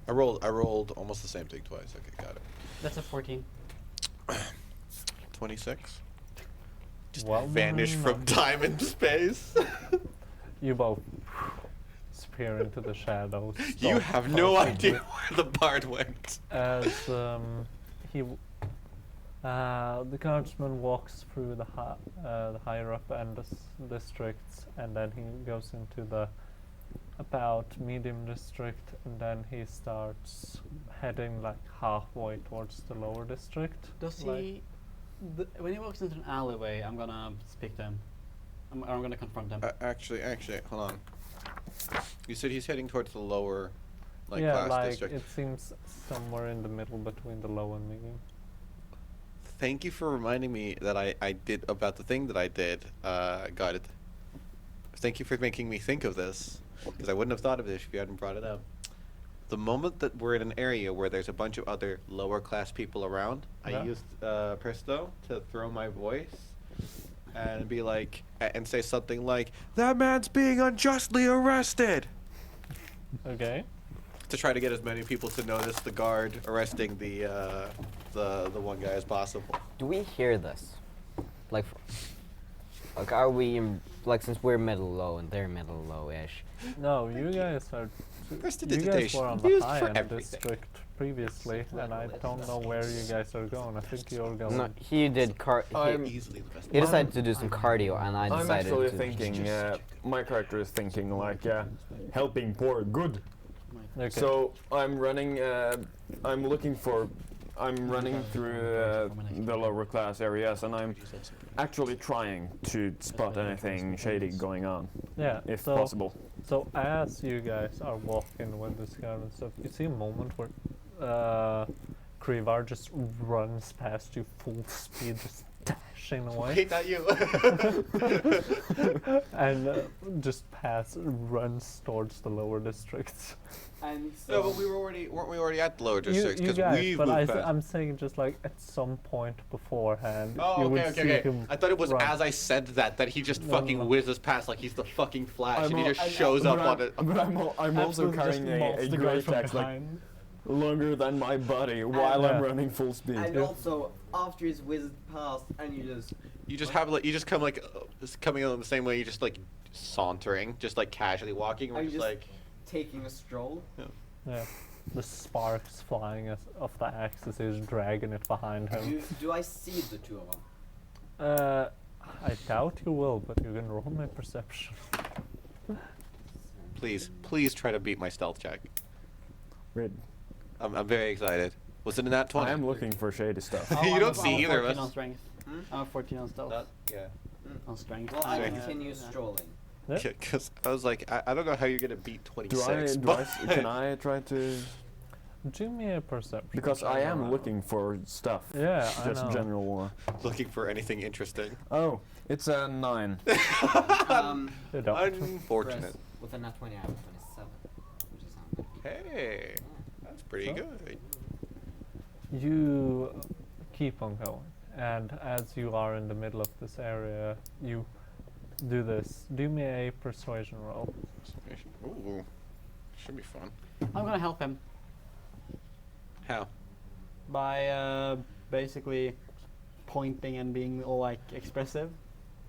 I rolled almost the same thing twice. Okay, got it. That's a 14. 26. Just Well vanish done. from time and space. You both disappear into the shadows. You stop have no talking idea with- where the bard went. As the guardsman walks through the higher up end districts, and then he goes into the about medium district, and then he starts heading like halfway towards the lower district. Does like- he... when he walks into an alleyway, I'm gonna speak to him. I'm gonna confront him. Actually, hold on. You said he's heading towards the lower, yeah, class like district. it seems somewhere in the middle between the low and medium. Thank you for reminding me that I did about the thing that I did. Got it. Thank you for making me think of this, because I wouldn't have thought of this if you hadn't brought it up. The moment that we're in an area where there's a bunch of other lower class people around, Yeah. I used Pristo to throw my voice and be like, and say something like, "That man's being unjustly arrested," Okay. to try to get as many people to notice the guard arresting the one guy as possible. Do we hear this? Like, are we like, since we're middle low and they're middle low-ish? No, you guys are. You guys Prestidigitation. were on the Used high for end everything. district previously, and I don't know where you guys are going. I think you're going. No, he did I'm- Easily the best. he decided to do some cardio, and I I'm decided actually to. thinking, my character is thinking like, helping poor good. Okay. So I'm running, I'm running through the lower class areas, and I'm actually trying to spot anything shady going on, yeah, if so, possible. So as you guys are walking with this guard and stuff, you see a moment where Krivar just runs past you full speed, just dashing away, Wait, not you. and just runs towards the lower districts. And No, so but weren't we already at the lower You districts? Because guys, we've but moved past. I'm saying just like at some point beforehand, Oh, you would okay, see okay, okay. him I thought it was run. as I said that he just No, fucking no. whizzes past like he's the fucking Flash, and he al- just shows up on it. But I'm also Absolutely carrying just a mobs the guy great from axe like behind. longer than my body while Yeah. I'm running full speed. and Yeah. also after he's whizzed past, and You just have like you just come like just coming in the same way. You just like sauntering, just like casually walking. We're Are you just just- like taking a stroll. Yeah, the sparks flying off the axe as he's dragging it behind him. Do I see the two of them? I doubt you will, but you can roll my perception. please try to beat my stealth check. Wait, I'm very excited. Was it in that 20? I am looking for shady stuff. You I'm don't a- see I'm a either of 14 us. on strength. Hmm? I'm a 14 on stealth. Yeah. On strength. Well, I Sorry. continue strolling. Yeah. Because I was like, I don't know how you're gonna beat 26. Can I try to? Do me a perception. Because I am looking for stuff. Yeah, I Just know. general war. looking for anything interesting? Oh, it's a 9. You don't. Unfortunate. With a nat 20, I have 27, which is not good. Hey, that's pretty So? good. You keep on going, and as you are in the middle of this area, you do this. Do me a persuasion roll. Ooh, should be fun. I'm gonna help him How? by basically pointing and being all like expressive.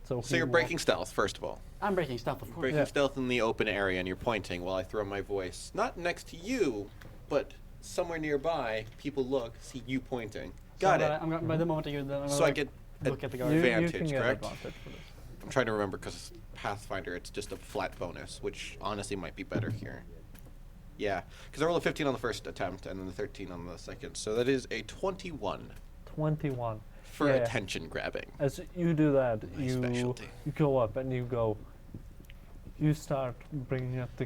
So So you're breaking stealth, first of all. I'm breaking stuff, of course. Breaking Yeah. stealth in the open area, and you're pointing while I throw my voice. Not next to you, but somewhere nearby. People look, see you pointing. Got it. I'm gonna, by the moment I use that, I'm So gonna I get look at the You, garden. you Advantage, can get correct? advantage for this. I'm trying to remember because Pathfinder, it's just a flat bonus, which honestly might be better here. Yeah, because I rolled a 15 on the first attempt and then the 13 on the second, so that is a 21 21. for Yeah. attention grabbing. As you do that, My you specialty. go up and you start bringing up the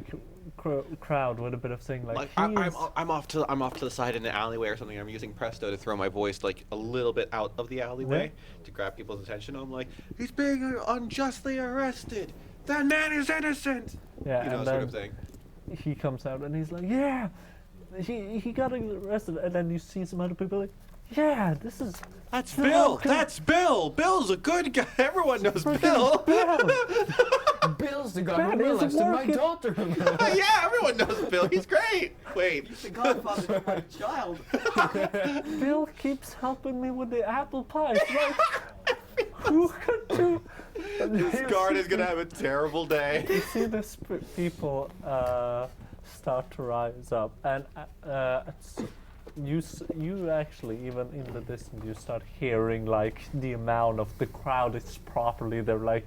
crowd with a bit of saying like, I'm off to the side in the alleyway or something. I'm using Presto to throw my voice like a little bit out of the alleyway to grab people's attention. I'm like, he's being unjustly arrested. That man is innocent. yeah, You know, and sort then of thing. he comes out and he's like, yeah, he got arrested, and then you see some other people like, yeah, this is That's Bill, Bill. okay. That's Bill. Bill's a good guy. Everyone knows Bill. Bill's the guy Man, who he's molested my working. daughter. Yeah, everyone knows Bill. He's great. Wait. The godfather to my child. Bill keeps helping me with the apple pies, right? Who could do? This guard is gonna have a terrible day. You see this people start to rise up, and you actually, even in the distance, you start hearing like the amount of the crowd is properly. They're like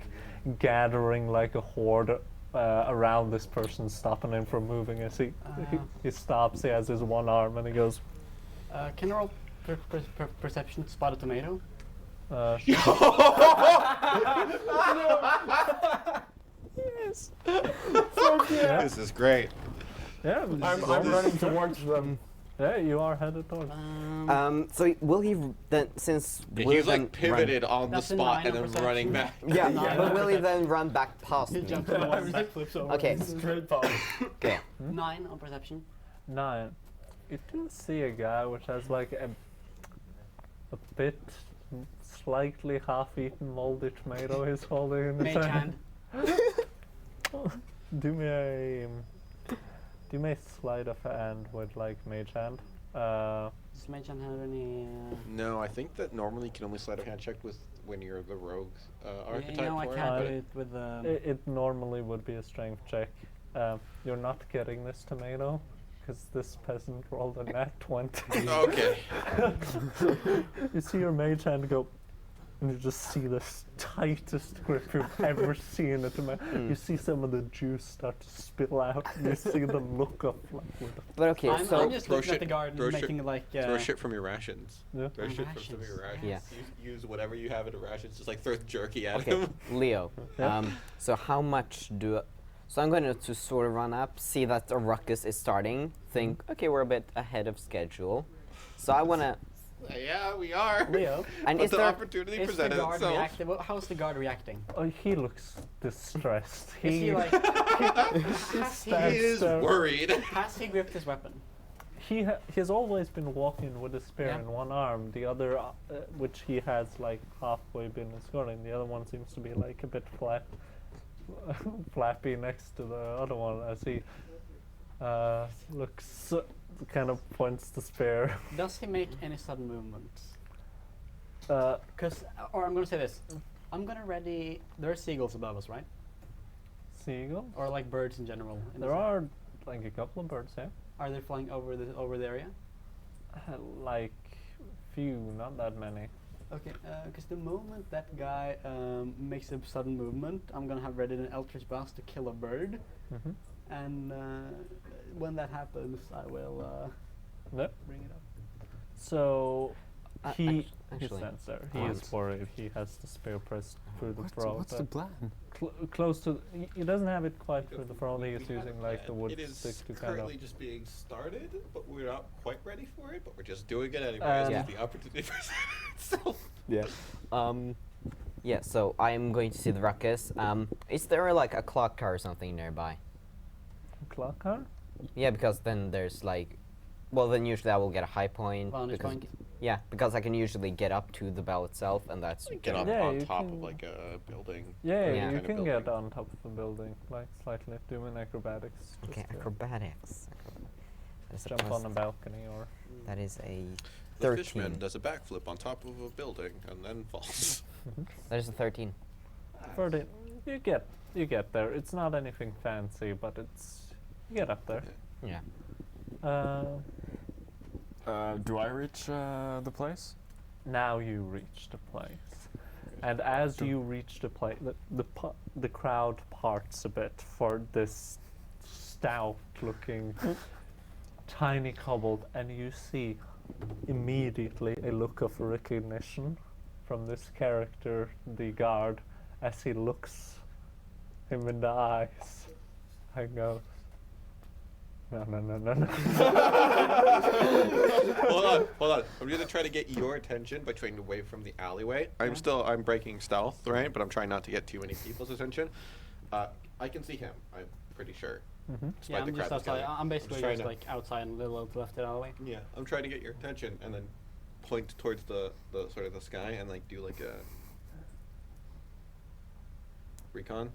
gathering like a horde around this person, stopping him from moving. As he stops, he has his one arm, and he goes. Can you roll perception? Spot a tomato. Yes. This is great. Yeah, I'm running towards them. yeah, you are headed towards. So will he then, since will He's he then like pivoted on the That's a spot 9 and on then running back. perception. Yeah, Nine but on will he perception. then run back past He me? jumps on the wall and flips over. Okay. Straight past. Okay. 9 on perception. 9. You do see a guy which has like a bit slightly half-eaten moldy tomato he's holding in his Mage hand. Do me a sleight of hand with like mage hand. Does Mage hand have any? No, I think that normally you can only sleight of hand check with when you're the rogue archetype. No, I for it, can't but do it with the. It normally would be a strength check. You're not getting this tomato because this peasant rolled a nat 20. Okay. You see your mage hand go, and you just see the tightest grip you've ever seen it. You see some of the juice start to spill out. And you see the look of like, what the But okay, I'm so just throw looking at shit- the garden, throw shit- making like. Throw shit from your rations. yeah. Throw shit from some of your Rations, rations. Yeah. Use whatever you have in the rations. Just like throw jerky at okay, him. Leo. Yeah. So how much do? So I'm going to sort of run up, see that a ruckus is starting. Think, okay, we're a bit ahead of schedule. So I want to. Yeah, we are. Leo, And But is the there? opportunity is the presented guard itself. reacting? Well, how's the guard reacting? Oh, he looks distressed. Is he like? has, He That's is so- worried. has he gripped his weapon? He's always been walking with a spear Yeah. in one arm. The other, which he has like halfway been escorting. The other one seems to be like a bit flappy next to the other one as he looks kind of points the spear. Does he make any sudden movements? Uh, Or I'm gonna say this. I'm gonna ready. There are seagulls above us, right? Seagull. Or like birds in general. in the There sky. are like a couple of birds, yeah. Are they flying over the area? Like few, not that many. Okay, because the moment that guy makes a sudden movement, I'm gonna have ready an Eldritch Blast to kill a bird, Mm-hmm. and when that happens, I will Yep. bring it up. So he actually, stands there. He Hans. is worried. He has the spear pressed through the What's throat. the plan? Close to. He doesn't have it quite through the throat. He is using like the wood It is stick to kind currently of. just being started, but we're not quite ready for it. But we're just doing it anyways. Yeah. The opportunity presented itself. Yeah. Yeah. So I'm going to see the ruckus. Is there like a clock car or something nearby? Clock car? Yeah, because then there's like, well, then usually I will get a high point. Vantage because, point. Yeah, because I can usually get up to the bell itself, and that's Get up Yeah, on you top of can- like a building. Yeah, Yeah. you Kind of can get building. on top of a building, like slightly doing acrobatics. Okay, just to acrobatics. That is a Jump plus- on a balcony or. That is a The 13. fishman does a backflip on top of a building and then falls. That is a 13. 30. You get there. It's not anything fancy, but it's you get up there. Yeah. Do I reach the place? Now you reach the place. And as you reach the place, the crowd parts a bit for this stout-looking tiny kobold, and you see immediately a look of recognition from this character, the guard, as he looks him in the eyes and goes, no. Hold on. I'm gonna try to get your attention by trying to away from the alleyway. I'm breaking stealth, right? But I'm trying not to get too many people's attention. I can see him. I'm pretty sure. Mm-hmm. Despite Yeah, the I'm just crowd that's outside. gathered. I'm basically trying just to- like outside and a little to left of the alley. Yeah, I'm trying to get your attention and then point towards the sort of the sky and like do like a recon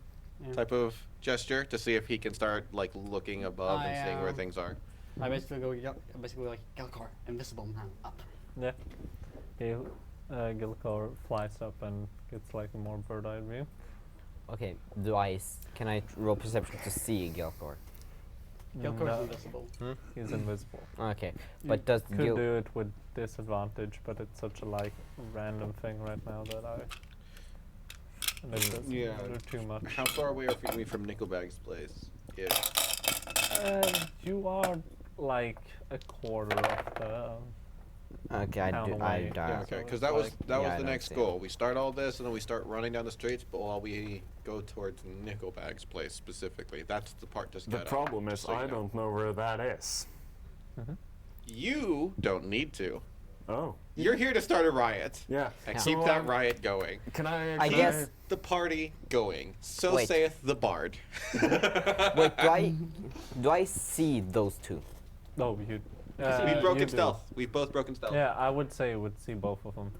Yeah. type of gesture to see if he can start like looking above and seeing where things are. I basically go, basically like, Gelkor, invisible man, up. Yeah. Gilcor flies up and gets like a more bird-eye view. Okay, can I roll perception to see Gilcor? Gelkor No, is invisible. he's invisible. Okay, but does Could Gil... do it with disadvantage, but it's such a like random thing right now that I. And it doesn't Yeah. do too much. How far away are we from Nickelback's place? Yeah. You are like a quarter of the. Okay, I Town do. away. I Yeah, die. okay, So because it's that was like- that Yeah, was I the know, next see. goal. We start all this and then we start running down the streets, but while we go towards Nickelback's place specifically, that's the part to The get problem is So you I know. don't know where that is. You don't need to. Oh, You're here to start a riot yeah. and Yeah. keep So, that riot going. Can I? I can guess- The party going. So Wait. saith the bard. Wait, do I see those two? No, you. We've you broken do. stealth. We've both broken stealth. Yeah, I would say you would see both of them.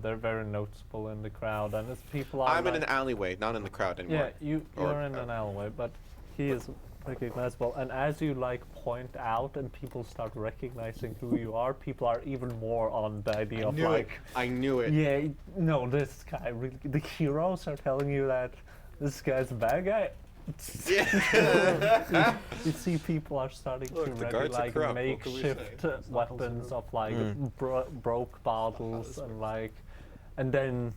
They're very noticeable in the crowd, and as people are. I'm in like- an alleyway, not in the crowd anymore. Yeah, Or- you're in an alleyway, but he is recognizable. And as you like point out, and people start recognizing who you are, people are even more on the idea of like, I knew it. yeah, no, this guy really. The heroes are telling you that this guy's a bad guy. Yeah. You see, people are starting Look, to the ready guards are like corrupt, what can we makeshift say? weapons of like broke bottles and like, and then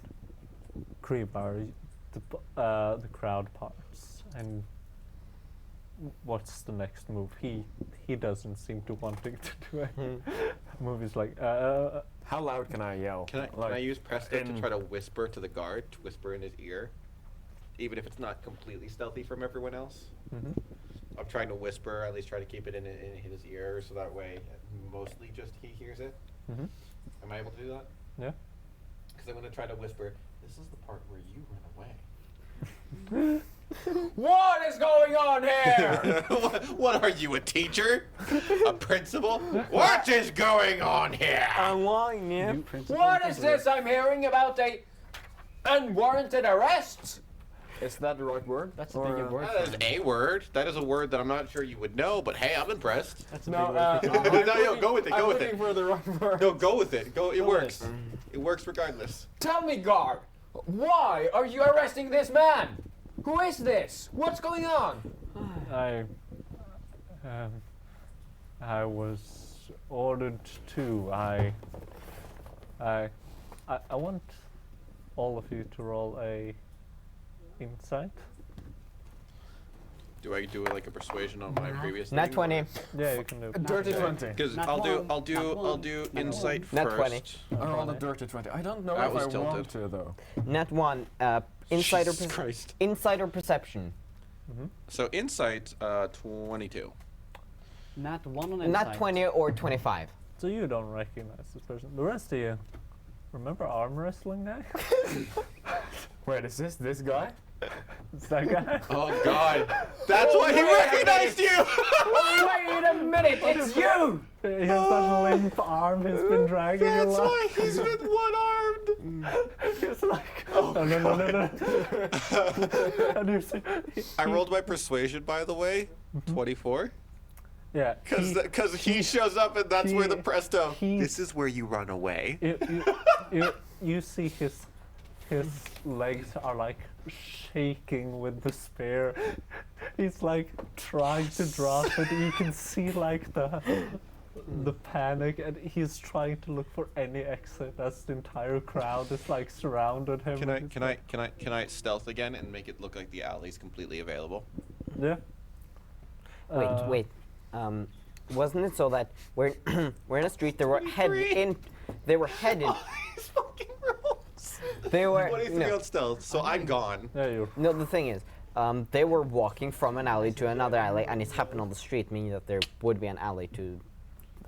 Kreebar, the crowd parts, and what's the next move? He doesn't seem to wanting to do it. Move is like How loud can I yell? Can I Like, use Presto to in- try to whisper to the guard, to whisper in his ear? Even if it's not completely stealthy from everyone else? mhm. I'm trying to whisper, at least try to keep it in his ear, so that way mostly just he hears it. Mhm. Am I able to do that? Yeah. Because I'm going to try to whisper, this is the part where you run away. What is going on here? What are you, a teacher? A principal? What is going on here? What is this I'm hearing about a unwarranted arrest? Is that the right word? That's a big word. That is a word. That is a word that I'm not sure you would know, but hey, I'm impressed. That's a No, big word. No, go with it, go I'm with looking it. for the right word. No, go with it. Go. It Go with works. it. It works regardless. Tell me, guard, why are you arresting this man? Who is this? What's going on? I was ordered to. I want all of you to roll a insight. Do I do like a persuasion on my previous? Nat 20. Yeah, you can do. Dirty 20. Because Nat I'll do one, I'll do nat I'll one, do nat insight Nat first. 20. I rolled a dirty 20. I don't know That if was I want tilted. to, though. Nat 1. Insider, Jesus Christ. insider perception. So insight 22. Nat 1 on insight. Not 20 or 25. So you don't recognize this person. The rest of you, remember arm wrestling guy? Wait, is this guy? It's that guy. Oh God, that's why he recognized you. Wait a minute, it's you! He has that limp arm he's been dragging That's along. why he's been one-armed. It's like, no. And you see, I rolled my persuasion, by the way, 24. yeah, Because he shows up and that's where the he- presto. he- This is where you run away. you see his legs are like shaking with despair. He's like trying to drop it. You can see like the the panic, and he's trying to look for any exit as the entire crowd is like surrounded him. Can and he's like, I stealth again and make it look like the alley's completely available? Yeah. Wait. Wasn't it so that we're we're in a street? They were headed. They were headed. These fucking rules. They were 23 no, on stealth, so I'm gone. Yeah, you. no. The thing is, they were walking from an alley to another alley, and it happened on the street, meaning that there would be an alley to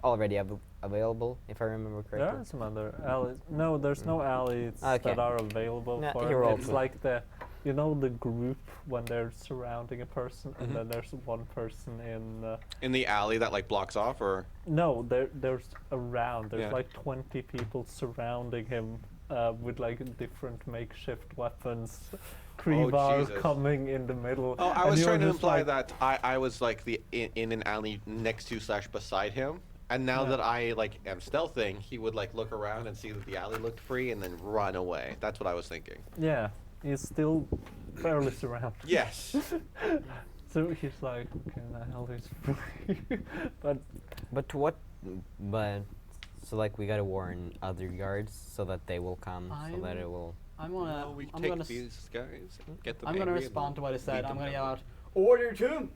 already available, if I remember There correctly. are some other alleys. No, there's no alleys Okay. that are available No, for you're him. all It's good. like you know, the group when they're surrounding a person, and then there's one person in. In the alley that like blocks off, or No, there's around. There's Yeah. like 20 people surrounding him with like different makeshift weapons. Krivar Jesus. coming in the middle. oh, I and was you're trying to just imply like, that I was like in an alley next to / beside him, and now Yeah. that I like am stealthing, he would like look around and see that the alley looked free and then run away. That's what I was thinking. Yeah, he's still fairly surrounded. Yes. So he's like, okay, the hell is free. But But to what? But so like we gotta warn other guards so that they will come, so that it will. I'm gonna. we I'm take gonna. these guys and get them I'm gonna angry and respond to what he said. lead I'm them gonna down. yell out, "Order to,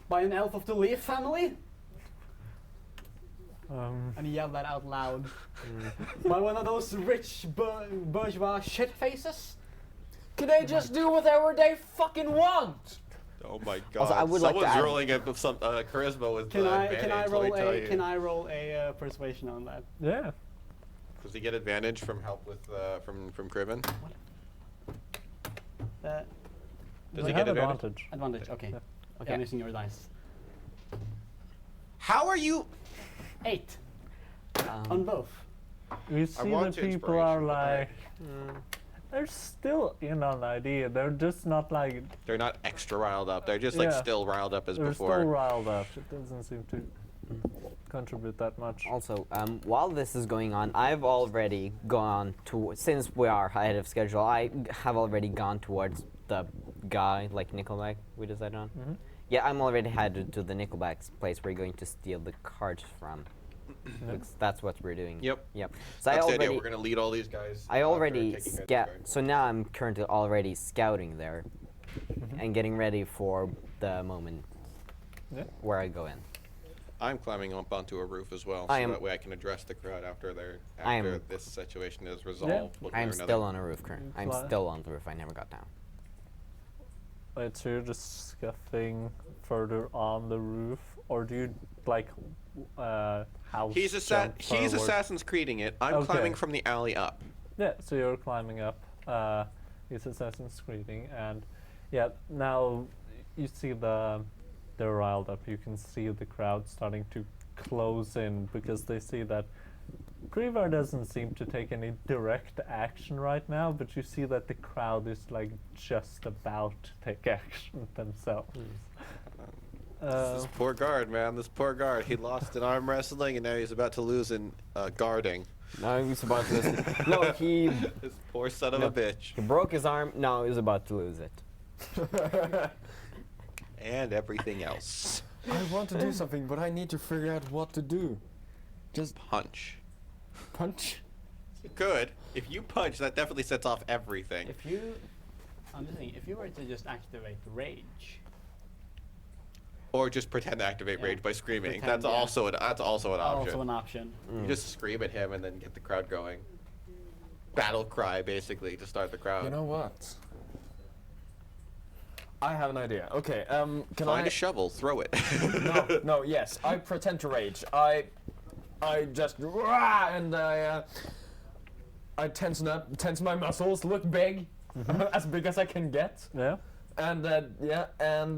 by an elf of the Leaf family," and he yelled that out loud. By one of those rich bourgeois shit faces. Can they just do whatever they fucking want? Oh my god! Also, I would like to Someone's add- rolling a, some charisma with Can I advantage. roll let me tell a you. Can I roll a persuasion on that? yeah, Does he get advantage from help with from Criven? Uh, Does we he have get advantage? advantage. Okay. Yeah. Okay, I'm using your dice. How are you? 8 on both. we see want the to people are inspiration, like, they're still in on the idea. They're just not like, They're not extra riled up. They're just like Yeah. still riled up as they're before. still riled up. It doesn't seem to contribute that much. Also, while this is going on, I've already gone to, since we are ahead of schedule, I have already gone towards the guy, like Nickelback, we decided on. Mm-hmm. Yeah, I'm already headed to the Nickelback's place we're going to steal the cards from. Because that's what we're doing. Yep. Yep. So That's I the already, idea. We're gonna lead all these guys. I already after taking scout. cards. So now I'm currently already scouting there, and getting ready for the moment Yeah. where I go in. I'm climbing up onto a roof as well, so I am- that way I can address the crowd after I am- after this situation is resolved. one way I'm or still another. on a roof currently. I'm Fly. still on the roof. I never got down. Wait, so you're just scuffing further on the roof, or do you like house He's jump he's forward? Assassin's Creeding it. I'm Okay. climbing from the alley up. Yeah, so you're climbing up. It's Assassin's Creeding, and yeah, now you see they're riled up. You can see the crowd starting to close in because they see that Krivar doesn't seem to take any direct action right now, but you see that the crowd is like just about to take action themselves. This poor guard, man. This poor guard. He lost in arm wrestling, and now he's about to lose in guarding. No, he was about to lose. No, he This poor son of No. a bitch. he broke his arm. No, he was about to lose it. And everything else. I want to do something, but I need to figure out what to do. Just Punch. punch? You could. If you punch, that definitely sets off everything. If you, I'm just thinking, if you were to just activate rage, Or just pretend to activate Yeah. rage by screaming. Pretend, that's yeah. also an option. also an option. You just scream at him and then get the crowd going. Battle cry, basically, to start the crowd. You know what? I have an idea. Okay, can Find I... a shovel, throw it. No, yes. I pretend to rage. I just and I tense up, tense my muscles, look big, as big as I can get, Yeah, and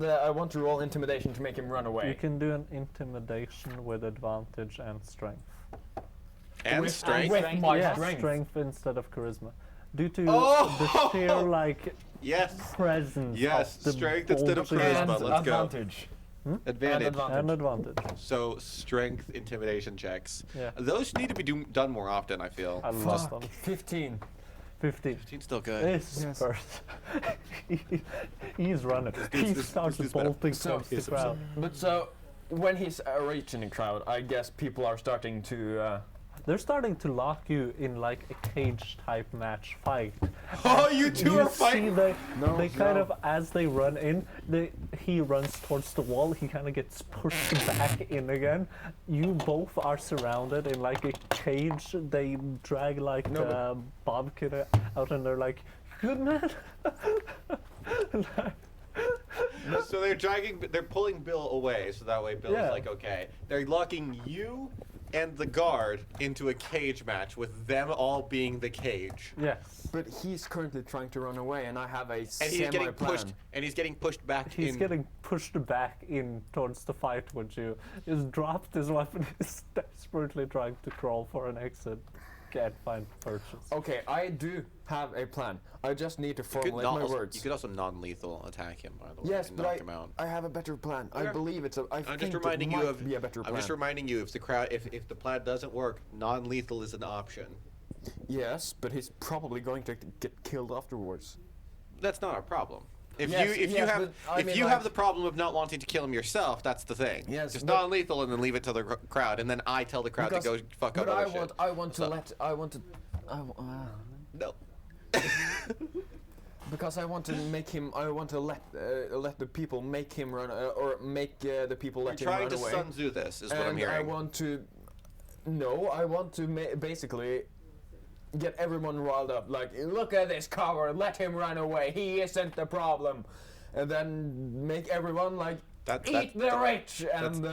I want to roll intimidation to make him run away. you can do an intimidation with advantage and strength. And With- strength. with my Yeah, strength. instead of charisma, due to Oh! the sheer like Yes. presence. Yes, of the strength instead of bulging charisma. And Let's go. advantage. Advantage. advantage. and advantage. So strength intimidation checks. Yeah. Those need to be done more often, I feel. I lost Fuck. them. 15. 15. 15's still good. This Yes. person. He's running. dude's- He this starts dude's better. bolting So, towards the crowd. but so when he's reaching the crowd, I guess people are starting to. They're starting to lock you in like a cage type match fight. Oh, you two are See fighting. they kind of, as they run in, he runs towards the wall. He kind of gets pushed back in again. You both are surrounded in like a cage. They drag like the Bob Kid out, and they're like, "Good man." So they're pulling Bill away, so that way Bill's Yeah. like, okay. They're locking you and the guard into a cage match with them all being the cage. Yes. But he's currently trying to run away, and I have a And he's getting pushed. semi-plan. And he's getting pushed back He's in. getting pushed back in towards the fight with you. He's dropped his weapon. He's desperately trying to crawl for an exit. Can't find purchase. Okay, I do have a plan. I just need to You could formulate my also- words. You could also non-lethal attack him, by the way, Yes, and but knock him out. I have a better plan. I Okay. believe it's a. I I'm think just reminding it you might of. be a better plan. I'm just reminding you if if the plan doesn't work, non-lethal is an option. Yes, but he's probably going to get killed afterwards. That's not a problem. If Yes, you yes, have but I mean, have like- the problem of not wanting to kill him yourself, that's the thing. Yes, just but- non-lethal and then leave it to the crowd, and then I tell the crowd to go fuck up but other shit. I want to So- let. I want to. No. Because I want to make him. I want to let the people make him run, or make the people You're let him trying run to away. Sun Tzu this, is what I'm And hearing. I want to. No, I want to basically get everyone riled up. Like, look at this coward, let him run away. He isn't the problem. And then make everyone like eat the rich. And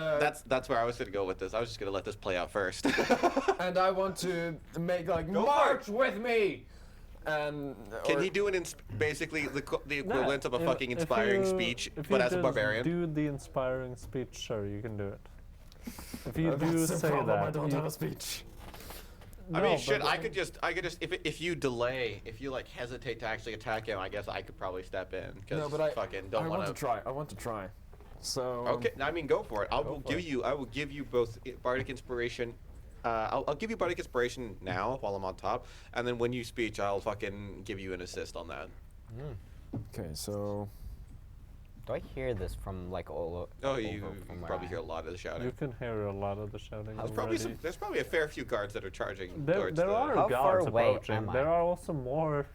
That's where I was gonna go with this. I was just gonna let this play out first. and I want to make like Go for march with me. And Can or- he do basically the equivalent of a If- fucking if inspiring you- speech, if but you as a just barbarian? do the inspiring speech, sure, you can do it. If you do that's the say problem. that, I don't you- have a speech. I No, mean, shit. but- I could just if you delay, if you like hesitate to actually attack him, I guess I could probably step in because No, but I fucking don't I want want to try. I want to try. So Okay, I mean, go for it. I will for give it. you. I will give you both bardic inspiration. I'll give you bardic inspiration now while I'm on top, and then when you speech, I'll fucking give you an assist on that. Okay, so Do I hear this from like all Oh, over you from where probably I hear a am? lot of the shouting. you can hear a lot of the shouting. There's probably already. there's probably a fair few guards that are charging There, towards there the. are How far guards away approaching. am I? There are also more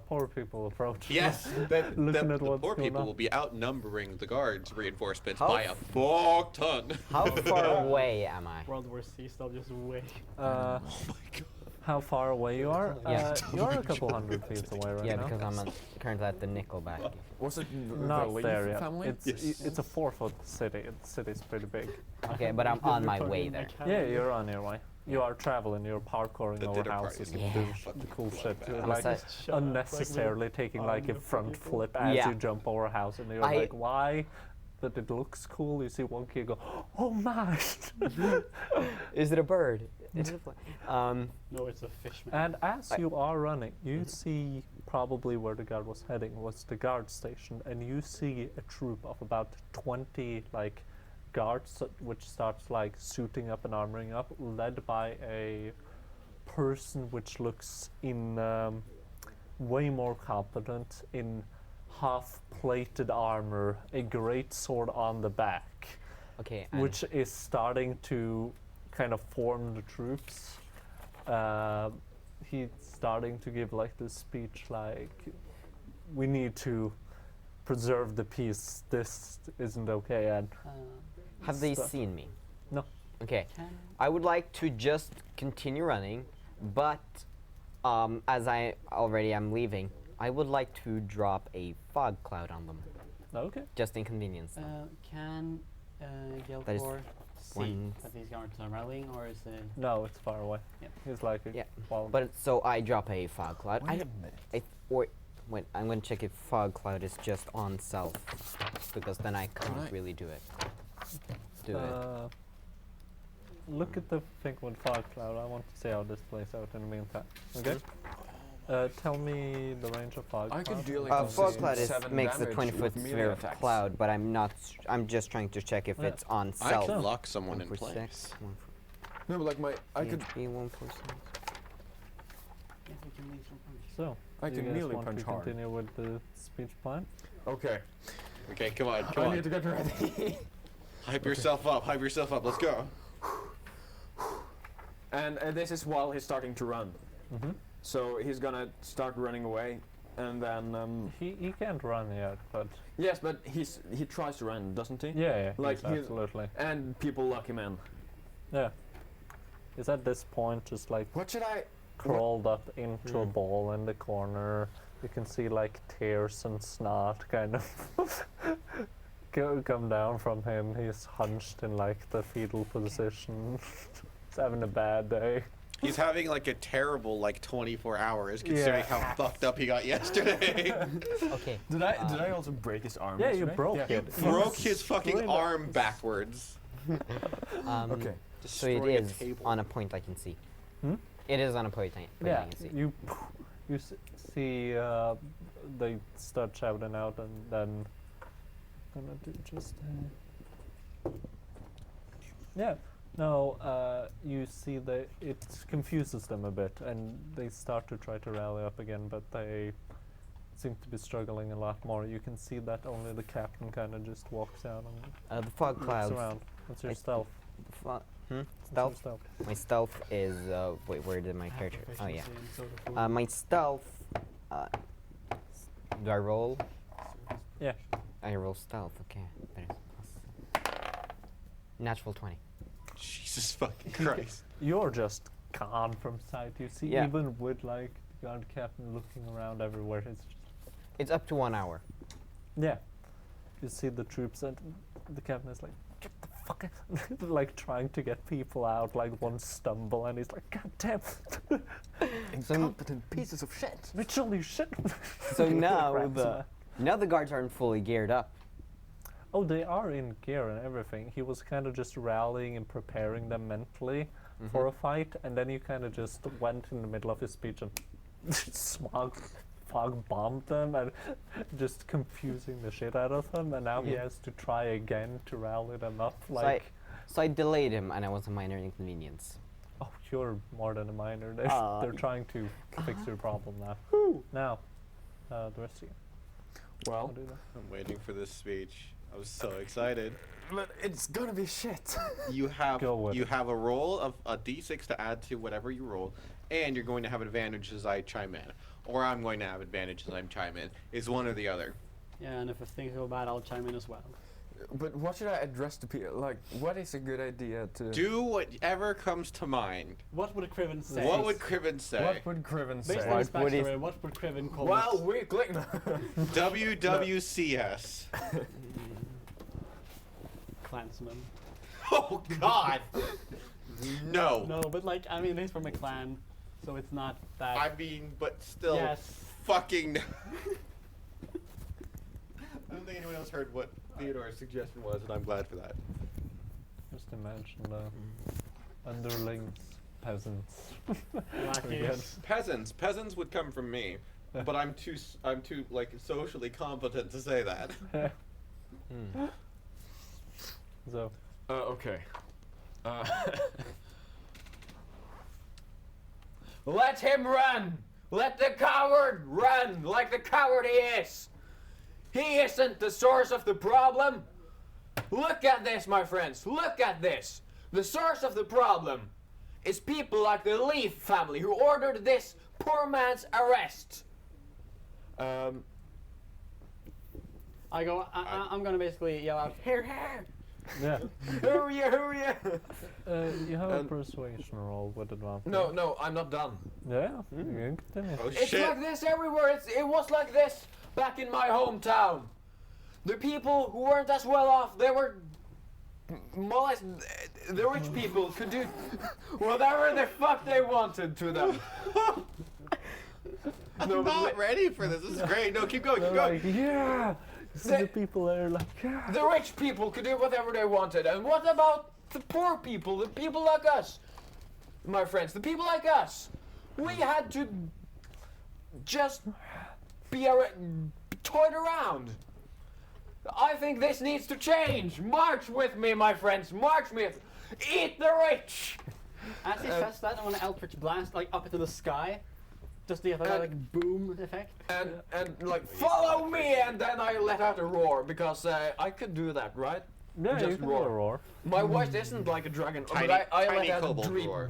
poor people approaching. Yes, Looking the at what's poor going people on. will be outnumbering the guards' reinforcements How by a fuck ton. How far away am I? World War C style, just way. Uh, Oh my god. how far away you are? Yeah. You're a couple hundred feet away right Yeah, now. because I'm currently at the Nickelback. was it Not the Leaf there yet. family? It's a 4-foot city. The city's pretty big. Okay, but I'm on my way there. Yeah, you're on your way. You are traveling. You're parkouring The over dinner party houses is and Yeah. doing fucking the cool shit. You're I'm like excited. unnecessarily taking like a front flip as Yeah. you jump over a house, and you're I- like, why? But it looks cool. You see one kid go, oh my! Is it a bird? Is it a fly? No, it's a fish. And as you are running, you see probably where the guard was heading was the guard station, and you see a troop of about 20 like guards, which starts like suiting up and armoring up, led by a person which looks in way more competent in half-plated armor, a great sword on the back, Okay, and which is starting to kind of form the troops. He's starting to give like this speech like, we need to preserve the peace, this isn't okay, and have they stuff. seen me? No. Okay, I would like to just continue running, but as I already am leaving, I would like to drop a fog cloud on them, Okay. just inconvenience them. Can That is Geltor see one- that these guards are rallying, or is it? No, it's far away. Yep. He's like, Yeah, well, but so I drop a fog cloud. Wait I, a minute. or wait, I'm gonna check if fog cloud is just on self, because then I can't I- really do it. Do it. look at the thing with fog cloud. I want to see how this plays out in the meantime. Okay. Tell me the range of fog I cloud. could do like Fog consistent cloud is, 7 makes the damage 20-foot with melee sphere of attacks. cloud, but I'm not. I'm just trying to check if Yeah. it's on I self. can lock someone in 1 for place. 6, 1 for No, but like my, I could, HP, 1 for 6. Yeah, we can leave some punch. So, I do can you guys melee want punch to hard. continue with the speech plan? Okay, Okay, come on, I come need on. to get ready. Hype yourself up. Hype yourself up. Let's go. And this is while he's starting to run. Mm-hmm. So he's gonna start running away, and then He can't run yet, but yes, but he tries to run, doesn't he? yeah, Like he's- absolutely. And people lock him in. Yeah. He's at this point just like What should I? crawled up into a ball in the corner. You can see like tears and snot kind of come down from him. He's hunched in like the fetal position. He's having a bad day. He's having like a terrible like 24 hours considering Yeah. how fucked up he got yesterday. Okay. Did I also break his arm? Yeah, you yesterday? broke Yeah. it. Broke his fucking Really? arm backwards. Okay. So it Destroyed a is table. on a point I can see. Hmm? It is on a point I Yeah, can see. you see they start shouting out, and then gonna do just yeah. No, you see that it confuses them a bit, and they start to try to rally up again, but they seem to be struggling a lot more. You can see that only the captain kind of just walks out and The fog looks clouds. around. What's your I- stealth? What's your Stealth. stealth? My stealth is wait, where did my character? Oh yeah. Proficiency in social My stealth. Do I roll? Yeah. I roll stealth. Okay. That is plus. Natural 20. Jesus fucking Christ. You're just gone from sight. You see, Yeah. even with like the guard captain looking around everywhere, it's just, It's up to 1 hour. yeah. You see the troops, and the captain is like, "Get the fuck out!" like trying to get people out. Like one stumble, and he's like, "God damn, Incompetent pieces of shit. Mitchell, you shit!" So now Grabs him. now the guards aren't fully geared up. Oh, they are in gear and everything. He was kind of just rallying and preparing them mentally for a fight, and then he kind of just went in the middle of his speech and fog bombed them and just confusing the shit out of them. And now he Yeah. has to try again to rally them up. So Like, So I delayed him, and I was a minor inconvenience. oh, you're more than a minor. They're trying to fix your problem now. Now, the rest of you. Well, I'll do that. I'm waiting for this speech. I was so excited. but it's gonna be shit. You have Go with you it. have a roll of a d6 to add to whatever you roll, and you're going to have advantage as I chime in, or I'm going to have advantage as I chime in. Is one or the other. Yeah, and if things go bad, I'll chime in as well. But what should I address to people? Like, what is a good idea to? Do whatever comes to mind. What would Criven say? What would Criven say? What would Criven Based say? on his What is- backstory, what would Criven call Well, it? we click. WWCS. Clansman. Oh God. No. No, but like, I mean, he's from a clan, so it's not that. I mean, but still. Yes. Fucking. I don't think anyone else heard what Theodore's suggestion was, and I'm glad for that. Just imagine the underlings, peasants. Lackeys. Peasants would come from me, but I'm too like socially competent to say that. So, Okay. Let him run! Let the coward run like the coward he is! He isn't the source of the problem! Look at this, my friends! Look at this! The source of the problem is people like the Leaf family who ordered this poor man's arrest! I'm gonna basically yell out, "Here, here!" yeah. Hurry, hurry! You have a And- persuasion roll with advantage. No, I'm not done. Yeah, you can continue. Oh It's shit! like this everywhere. It was like this back in my hometown. The people who weren't as well off, they were the rich people could do whatever the fuck they wanted to them. I'm No, but not li- ready for this. This is great. No, keep going, They're keep going. like, yeah! You see the people there like, yeah! The rich people could do whatever they wanted. And what about the poor people, the people like us? My friends, the people like us. We had to just be toyed around. I think this needs to change. March with me, my friends. March with. Eat the rich. As he says that, I want an Eldritch Blast like up into the sky, just to get that like boom effect. And like follow me, and then I let out a roar because I could do that, right? Yeah, you just can do a roar. My voice isn't like a dragon, Tiny- but I tiny like a kobold deep, roar.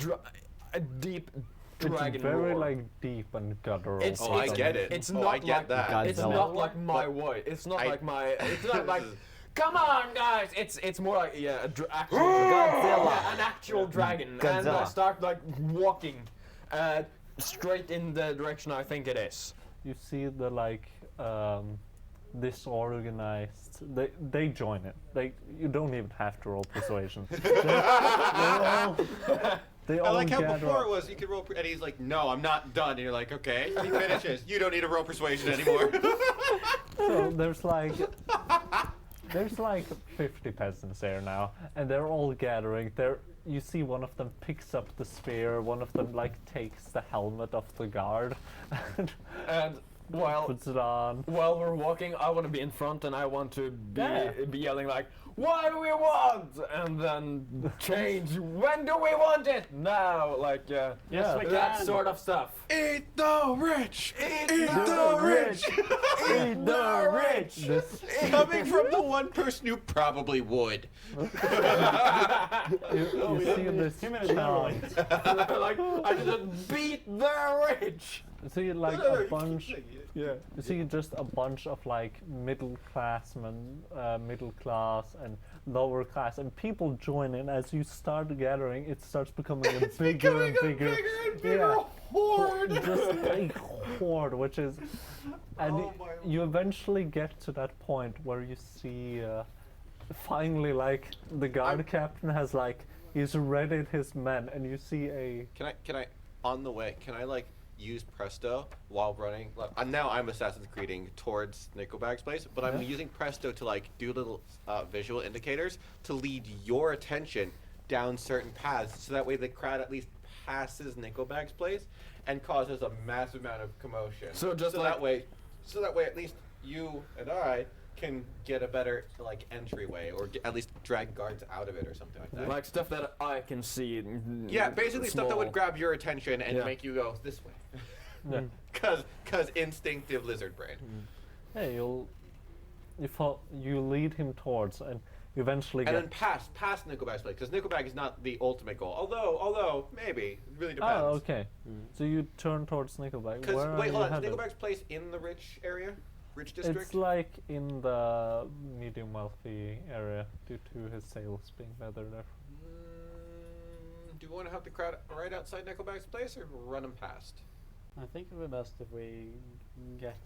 a deep dragon It's very roar. like deep and guttural. It's- Oh, I get it. It's oh, not I get like that. It's Godzilla. not like my voice. It's not I- like my. It's not like. Come on, guys! It's more like a actual Godzilla. yeah, an actual dragon, and I Godzilla. start like walking straight in the direction I think it is. You see the like disorganized. They join it. You don't even have to roll persuasion. They all I like how gather before up. it was you could roll, and he's like, "No, I'm not done." And you're like, "Okay." And he finishes. You don't need to roll persuasion anymore. So there's like 50 peasants there now, and they're all gathering. You see one of them picks up the spear, one of them like takes the helmet of the guard and And while puts it on. while we're walking, I want to be in front, and I want to Yeah. be yelling like, "What do we want?" And then change. When do we want it? Now, like Yes, we that can. sort of stuff. Eat the rich. Eat the rich. Eat the rich. This, Coming from the one person who probably would. you see this chant. Like I just beat the rich. You see like a bunch. Yeah. You see just a bunch of like middle class and lower class, and people join in as you start gathering. It starts becoming a bigger and bigger. horde. Just a horde, which is, and Oh my you eventually get to that point where you see, finally, like the guard captain has like he's readied his men, and you see a. Can I on the way? Can I like use Presto while running? Like, now I'm Assassin's Creeding towards Nickelback's place, but I'm Yeah. using Presto to like do little visual indicators to lead your attention down certain paths, so that way the crowd at least passes Nickelback's place and causes a massive amount of commotion. So just that way at least you and I can get a better like entryway, or at least drag guards out of it or something like that. Like stuff that I can see. Yeah, basically stuff that would small. grab your attention and Yeah. make you go this way. Yeah. Cause instinctive lizard brain. Hey, you lead him towards, and you eventually And get. then past Nickelback's place, because Nickelback is not the ultimate goal. Although maybe it really depends. Oh, okay. So you turn towards Nickelback. Because Where wait, are hold you on. Is headed? Nickelback's place in the rich area, rich district? It's like in the medium wealthy area due to his sales being better there. Do you want to have the crowd right outside Nickelback's place, or run them past? I think it would be best if we get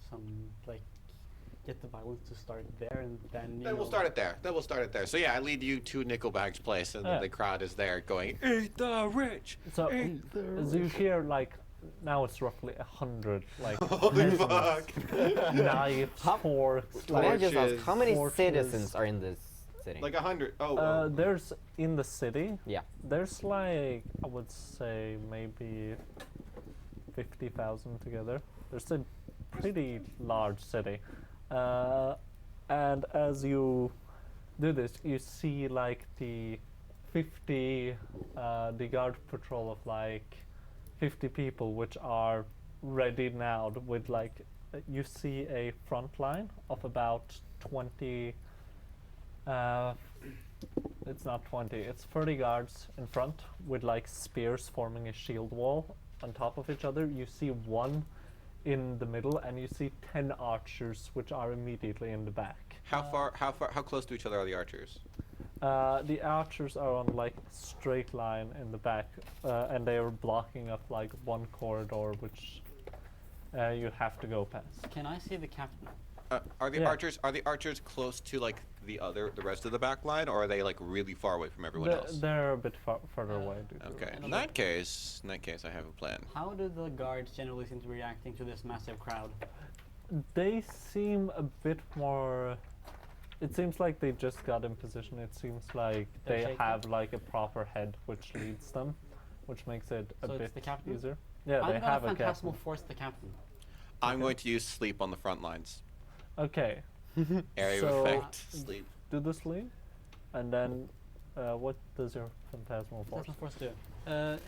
the violence to start there, and then Then we'll start it there. So yeah, I lead you to Nickelback's place, and Yeah. the crowd is there going, "Eat the rich." So as you hear, like now it's roughly 100 like Holy peasants, fuck! knives, forks. Can I just ask, Torches, how many torches. citizens are in this city? Like 100. Oh. There's in the city. Yeah. There's like I would say maybe 50,000 together. There's a pretty large city, and as you do this, you see like the guard patrol of like 50 people, which are ready now with like you see a front line of about 20. It's not 20, it's 30 guards in front with like spears forming a shield wall on top of each other. You see one in the middle, and you see 10 archers which are immediately in the back. How close to each other are the archers? The archers are on like a straight line in the back, and they are blocking up like one corridor which you have to go past. Can I see the captain? Are the Yeah. archers close to like the rest of the back line, or are they like really far away from everyone else? They're a bit further away. due to- Okay. And In that case, I have a plan. How do the guards generally seem to be reacting to this massive crowd? They seem a bit more. It seems like they just got in position. It seems like They're they shaken? have like a proper head which leads them, which makes it a So it's bit the captain? easier. Yeah, I'm they gonna have a phantasmal captain. force the captain. I'm going to use sleep on the front lines. Okay, Area So- effect. Sleep. do the sleep, and then what does your phantasmal force? Phantasmal force do?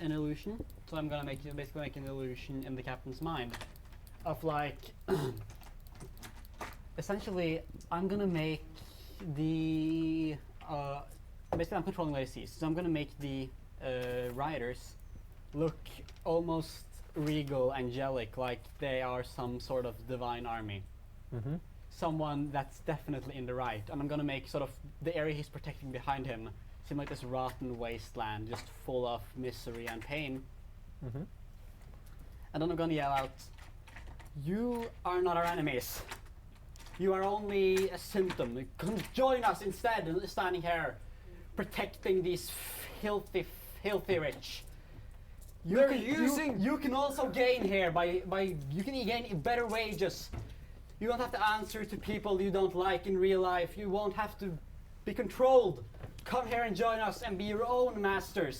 An illusion. So I'm gonna basically make an illusion in the captain's mind of like. Essentially, I'm gonna make the basically I'm controlling what he sees. So I'm gonna make the rioters look almost regal, angelic, like they are some sort of divine army. Mm-hmm. Someone that's definitely in the right. And I'm gonna make sort of the area he's protecting behind him seem like this rotten wasteland, just full of misery and pain. Mm-hmm. And then I'm gonna yell out, "You are not our enemies. You are only a symptom. Come join us instead, standing here, protecting these filthy rich. You can also gain here by you can gain better wages. You don't have to answer to people you don't like in real life. You won't have to be controlled. Come here and join us and be your own masters."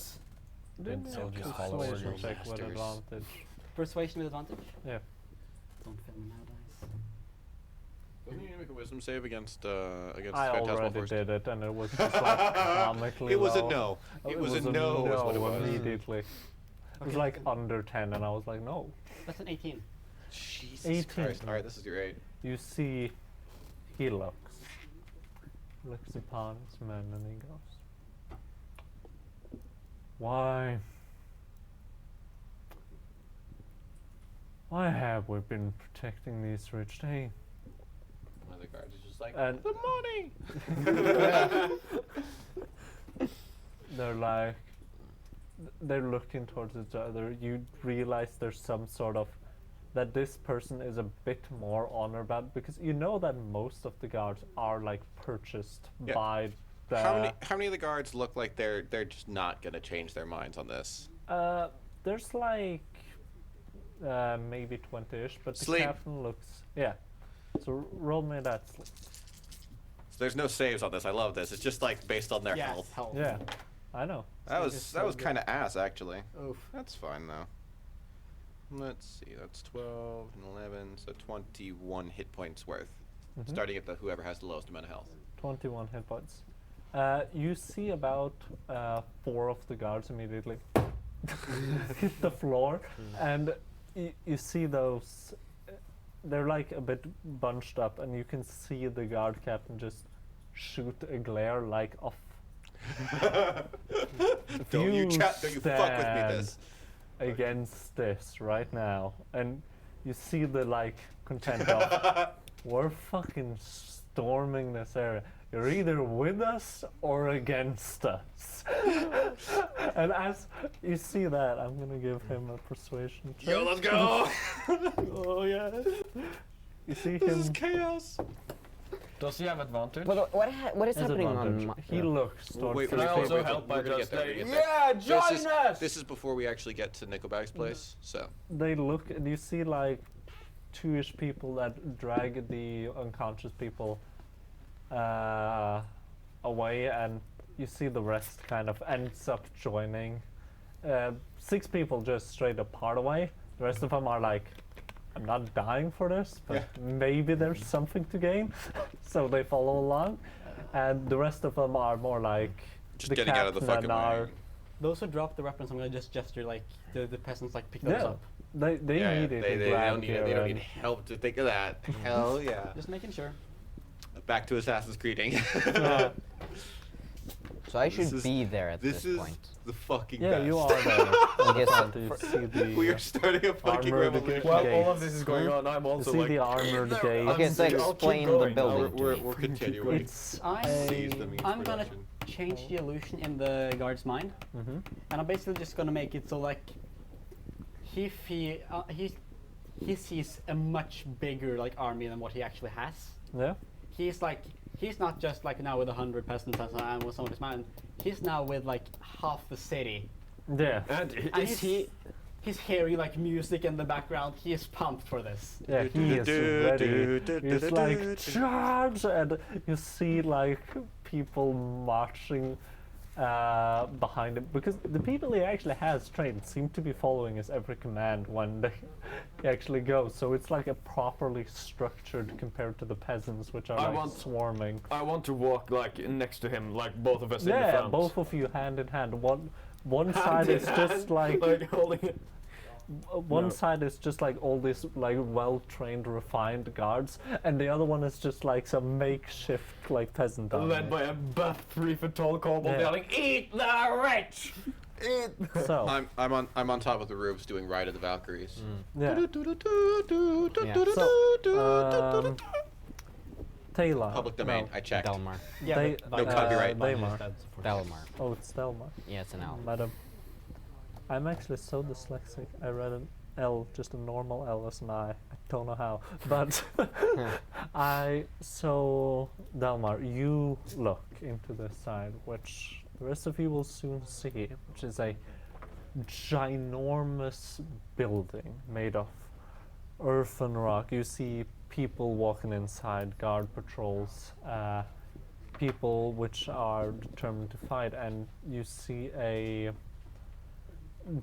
Didn't so you just follow persuasion orders. check with Masters. advantage? Persuasion with advantage. Yeah. Don't fail me now, guys. Doesn't he make a wisdom save against I Phantasmal already Force? did it, and it was just like comically It was a low. no. Oh, It was a no, is what it was. immediately. It was Okay. like under 10, and I was like, no. That's an 18. Jesus 18. Christ. Alright, this is your 8. You see, he looks upon his men, and he goes, Why have we been protecting these rich? One One of the guards is just like, And- the money! They're like, they're looking towards each other. You realize there's some sort of, that this person is a bit more honor bound, because you know that most of the guards are like purchased Yeah. by the. How many of the guards look like they're just not gonna change their minds on this? There's like maybe 20-ish, but the Sleep. captain looks, yeah. So roll me that sleep. So there's no saves on this. I love this. It's just like based on their Yes, health. health. Yeah, I know. That Sleep is was so good. kind of ass actually. Oof. That's fine though. Let's see. That's 12 and 11, so 21 hit points worth. Mhm. Starting at the whoever has the lowest amount of health. 21 hit points. You see about 4 of the guards immediately hit the floor, and you see those. They're like a bit bunched up, and you can see the guard captain just shoot a glare like of. Don't you fuck with me stand this. against this right now, and you see the like content of we're fucking storming this area. You're either with us or against us. And as you see that, I'm gonna give him a persuasion check. Yo, let's go! Oh yeah. You see This is him. chaos. Does he have advantage? What is Has happening advantage. on my... He looks towards wait, the Can I wait, also wait, help by we're gonna just get there, we're saying, gonna get yeah, join this us? This is before we actually get to Nickelback's place, so. They look, and you see like 2-ish people that drag the unconscious people away, and you see the rest kind of ends up joining. 6 people just straight apart away. The rest of them are like, I'm not dying for this, but maybe there's something to gain. So they follow along. And the rest of them are more like Just the getting out of the captain fucking and way. are- Those who drop the weapons, I'm gonna just gesture like the peasants like pick those Yeah, up. they Yeah, immediately they grab don't need here they don't and- need help to think of that. Hell yeah. Just making sure. Back to Assassin's Creeding. Yeah. So I This should is- be there at this This is point. the fucking Yeah, best. you are there. I guess And you see the, We are starting a fucking armored revolution. Well, gates. all of this is going on. I'm You also see like. the armored gates. Okay, so I'll keep explain the going. building. We're continuing. It's Seize the means I'm gonna production. change the illusion in the guard's mind, Mm-hmm. and I'm basically just gonna make it so like he sees a much bigger like army than what he actually has. Yeah. He's not just like now with 100 peasants and with some of his men. He's now with like half the city. Yeah. And And is he? He's hearing like music in the background. He is pumped for this. Yeah, he is ready. He's like, charge! And you see like people marching behind him, because the people he actually has trained seem to be following his every command when they actually go. So it's like a properly structured compared to the peasants, which are I like want- swarming. I want to walk like next to him, like both of us in the Yeah, front. both of you hand in hand. One side is just like holding it. one No. side is just like all these like well-trained, refined guards, and the other one is just like some makeshift like peasant army. Led by a buff 3-foot tall kobold Yeah. yelling, "Eat the rich! Eat!" So I'm on top of the roofs doing Ride of the Valkyries. yeah. Yeah. So Taylor. Public domain. No, I checked. Delmar. Yeah, They, but No copyright. Daimar. Delmar. Oh, it's Delmar. Yeah, it's an L. Madam. I'm actually so dyslexic. I read an L, just a normal L as an I. I don't know how, but so Delmar, you look into this side, which the rest of you will soon see, which is a ginormous building made of earth and rock. You see people walking inside, guard patrols, people which are determined to fight, and you see a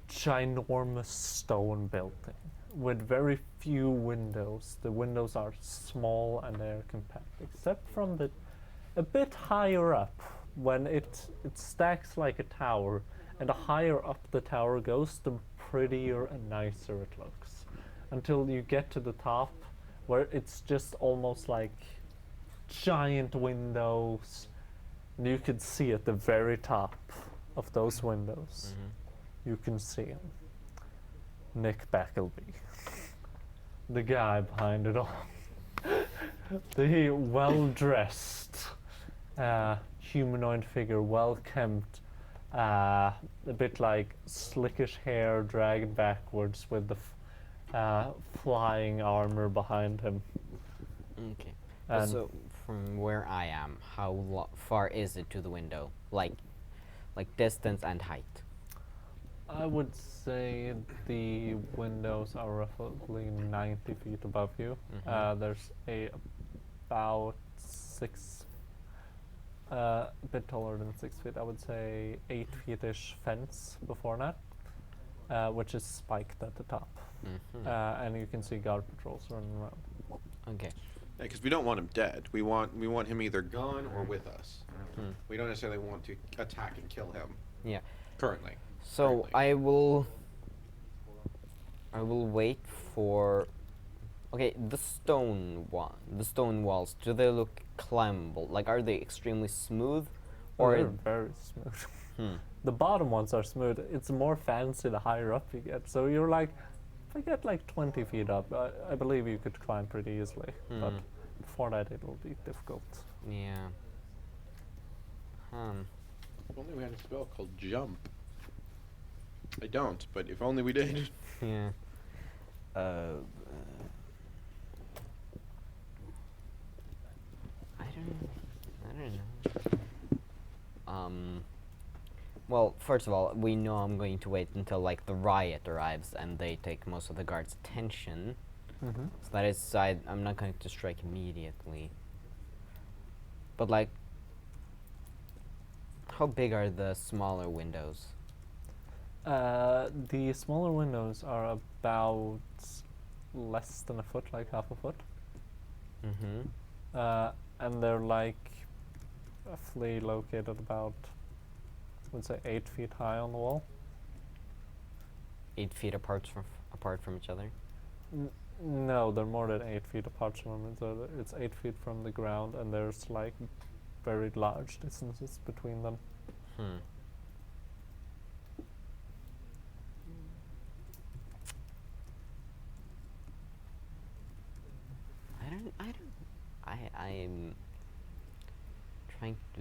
ginormous stone building with very few windows. The windows are small and they're compact, except from the a bit higher up when it stacks like a tower, and the higher up the tower goes, the prettier and nicer it looks, until you get to the top where it's just almost like giant windows, and you could see at the very top of those windows, you can see him, Nick Backleby, the guy behind it all, the well-dressed humanoid figure, well-kempt, a bit like slickish hair dragged backwards with the flying armor behind him. Okay. And So from where I am, how far is it to the window? Like distance and height. I would say the windows are roughly 90 feet above you. There's about a bit taller than 6 feet, I would say 8 feet-ish fence before that, which is spiked at the top. And you can see guard patrols running around. Okay. Because we don't want him dead. We want him either gone or with us. We don't necessarily want to attack and kill him. Yeah. Currently. So I will wait for. Okay, the stone walls. Do they look climbable? Like, are they extremely smooth, Or or they're very smooth. The bottom ones are smooth. It's more fancy the higher up you get. So you're like, if I get like 20 feet up, I believe you could climb pretty easily. But before that, it will be difficult. yeah? If only we had a spell called Jump. I don't, but if only we did. Yeah. I don't know. Well, first of all, we know I'm going to wait until like the riot arrives and they take most of the guards' attention. So that is, I'm not going to strike immediately. But like, how big are the smaller windows? The smaller windows are about less than a foot, like half a foot. And they're like roughly located about, I would say, 8 feet high on the wall. 8 feet apart from each other. No, they're more than 8 feet apart from each other. It's 8 feet from the ground, and there's like very large distances between them. I'm trying to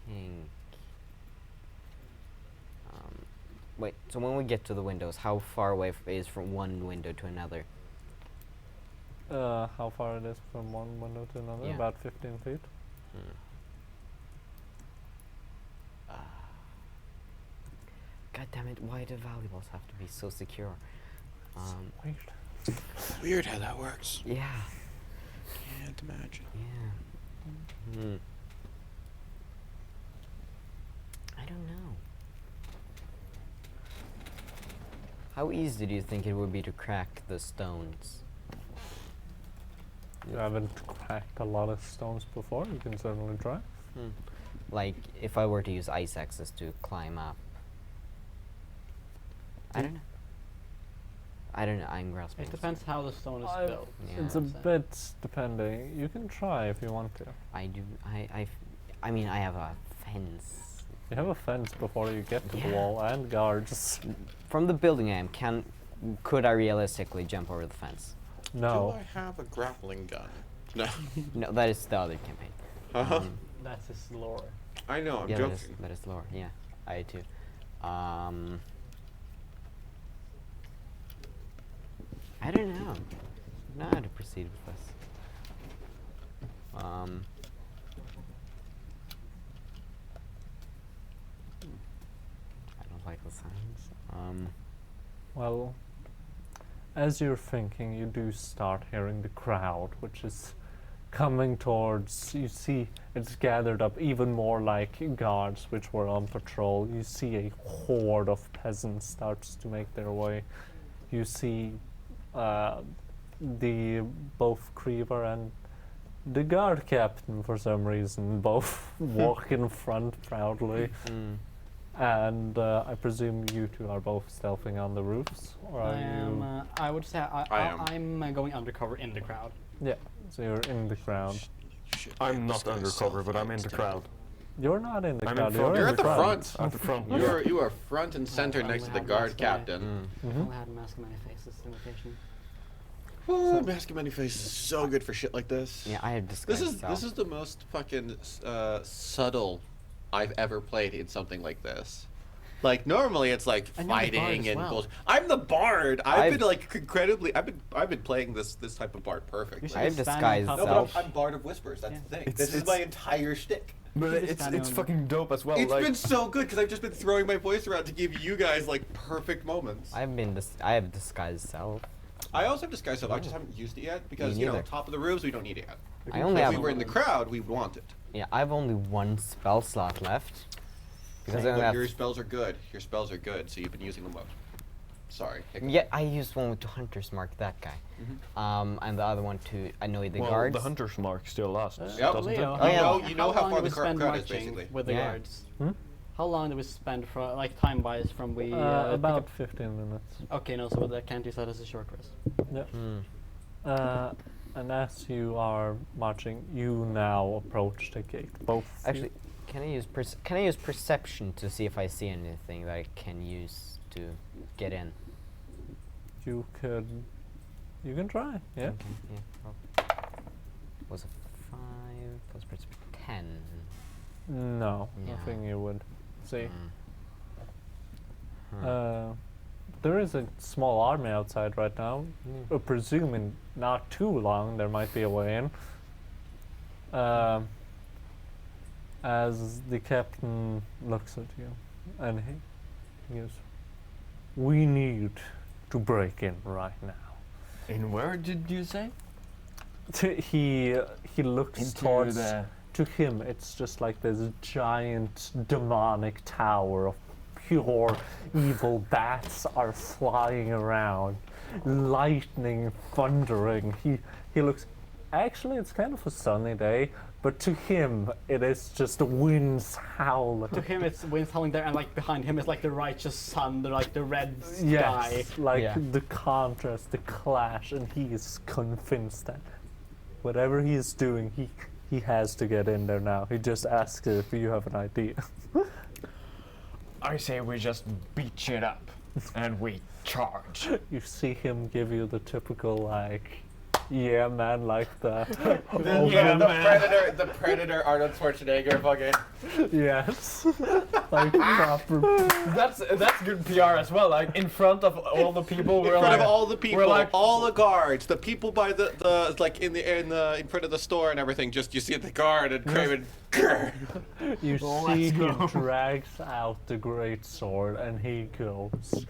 think. Wait, so when we get to the windows, how far away is from one window to another? How far it is from one window to another? Yeah. About 15 feet. God damn it, why do valuables have to be so secure? Weird. Weird how that works. Yeah. Can't imagine. Yeah. I don't know. How easy do you think it would be to crack the stones? You haven't cracked a lot of stones before. You can certainly try. Like, if I were to use ice axes to climb up. I don't know. I don't know. I'm grasping. It depends how the stone is I- built. Yeah. It's a So- bit depending. You can try if you want to. I do. I mean, I have a fence. You have a fence before you get to the Yeah. wall and guards. From the building I am, could I realistically jump over the fence? No. Do I have a grappling gun? No. No, that is the other campaign. Uh-huh. That's his lore. I know, I'm Yeah, joking. that is lore. Yeah, I too. I don't know. I don't know how to proceed with this. I don't like the sounds. Well, as you're thinking, you do start hearing the crowd, which is coming towards. You see it's gathered up even more like guards which were on patrol. You see a horde of peasants starts to make their way. You see the both Creeper and the guard captain for some reason both walk in front proudly. And I presume you two are both stealthing on the roofs, or are I am. you? I would say I am. I'm going undercover in the crowd. Yeah, so you're in the crowd. Shit, I'm this not guy's undercover, but I'm in the self-defense crowd. You're not in the I'm in crowd. front. You're You're in at the front. At the front. You are front and center I next to only the have guard mask guy. captain. I Mhm. only had a mask of many faces invitation. Oh, Mask of Many Faces is so good for shit like this. Yeah, I have disguised This self. is the most fucking subtle I've ever played in something like this. Like normally it's like And you're the bard fighting as and well. bullshit. I'm the bard. I've I've- been like incredibly. I've been playing this type of bard perfectly. should I have be standing on disguised top No, of but I'm Bard of Whispers. That's Yeah. the thing. It's- This is it's- my entire shtick. But Keep it it's standing on- fucking dope as well. It's like, been so good because I've just been throwing my voice around to give you guys like perfect moments. I have disguised self. I also have disguise self. I just haven't used it yet because Me you know, neither. top of the roofs we don't need it yet. I only If have we were in the crowd, we would want it. yeah. I have only one spell slot left because I only But have your spells are good. Your spells are good, so you've been using them most. Sorry. hiccup. yeah. I used one to Hunter's Mark that guy, and the other one to annoy the well, guards. the hunter's mark still lasts, Yep. doesn't Leo, it? Oh, yeah. You know how long far did the we spend crowd is, marching basically. with the Yeah. guards? Hmm? How long did we spend from like time-wise from we? pick About up- 15 minutes. Okay, no, so that can't use that as a short rest. Yeah. Hmm. And as you are marching, you now approach the gate. Both. you- Actually, can I use perception to see if I see anything that I can use to get in? you could. You can try. Yeah. Okay, yeah. Well, was a 5 plus perception 10. No, Yeah. nothing you would see. Hmm. There is a small army outside right now. Presuming not too long, there might be a way in. As the captain looks at you, and he goes, "We need to break in right now." In where did you say? he looks Into towards. the. To him, it's just like this giant demonic tower of pure evil bats are flying around, lightning thundering. He looks. Actually, it's kind of a sunny day, but to him, it is just winds howling. To him, it's winds howling there, and like behind him is like the righteous sun, like the red sky. Yes, like Yeah. the contrast, the clash, and he is convinced that whatever he is doing, he has to get in there now. He just asks if you have an idea. I say we just beat shit up, and we charge. You see him give you the typical like, yeah man, like the The Predator Arnold Schwarzenegger fucking. yes, like proper. That's good PR as well. Like in front of all the people, In we're front like, of all the we're people, like, all the guards, the people by the like in front of the store and everything. Just you see the guard and Craven. "Grr." You Let's see he go. drags out the great sword and he goes,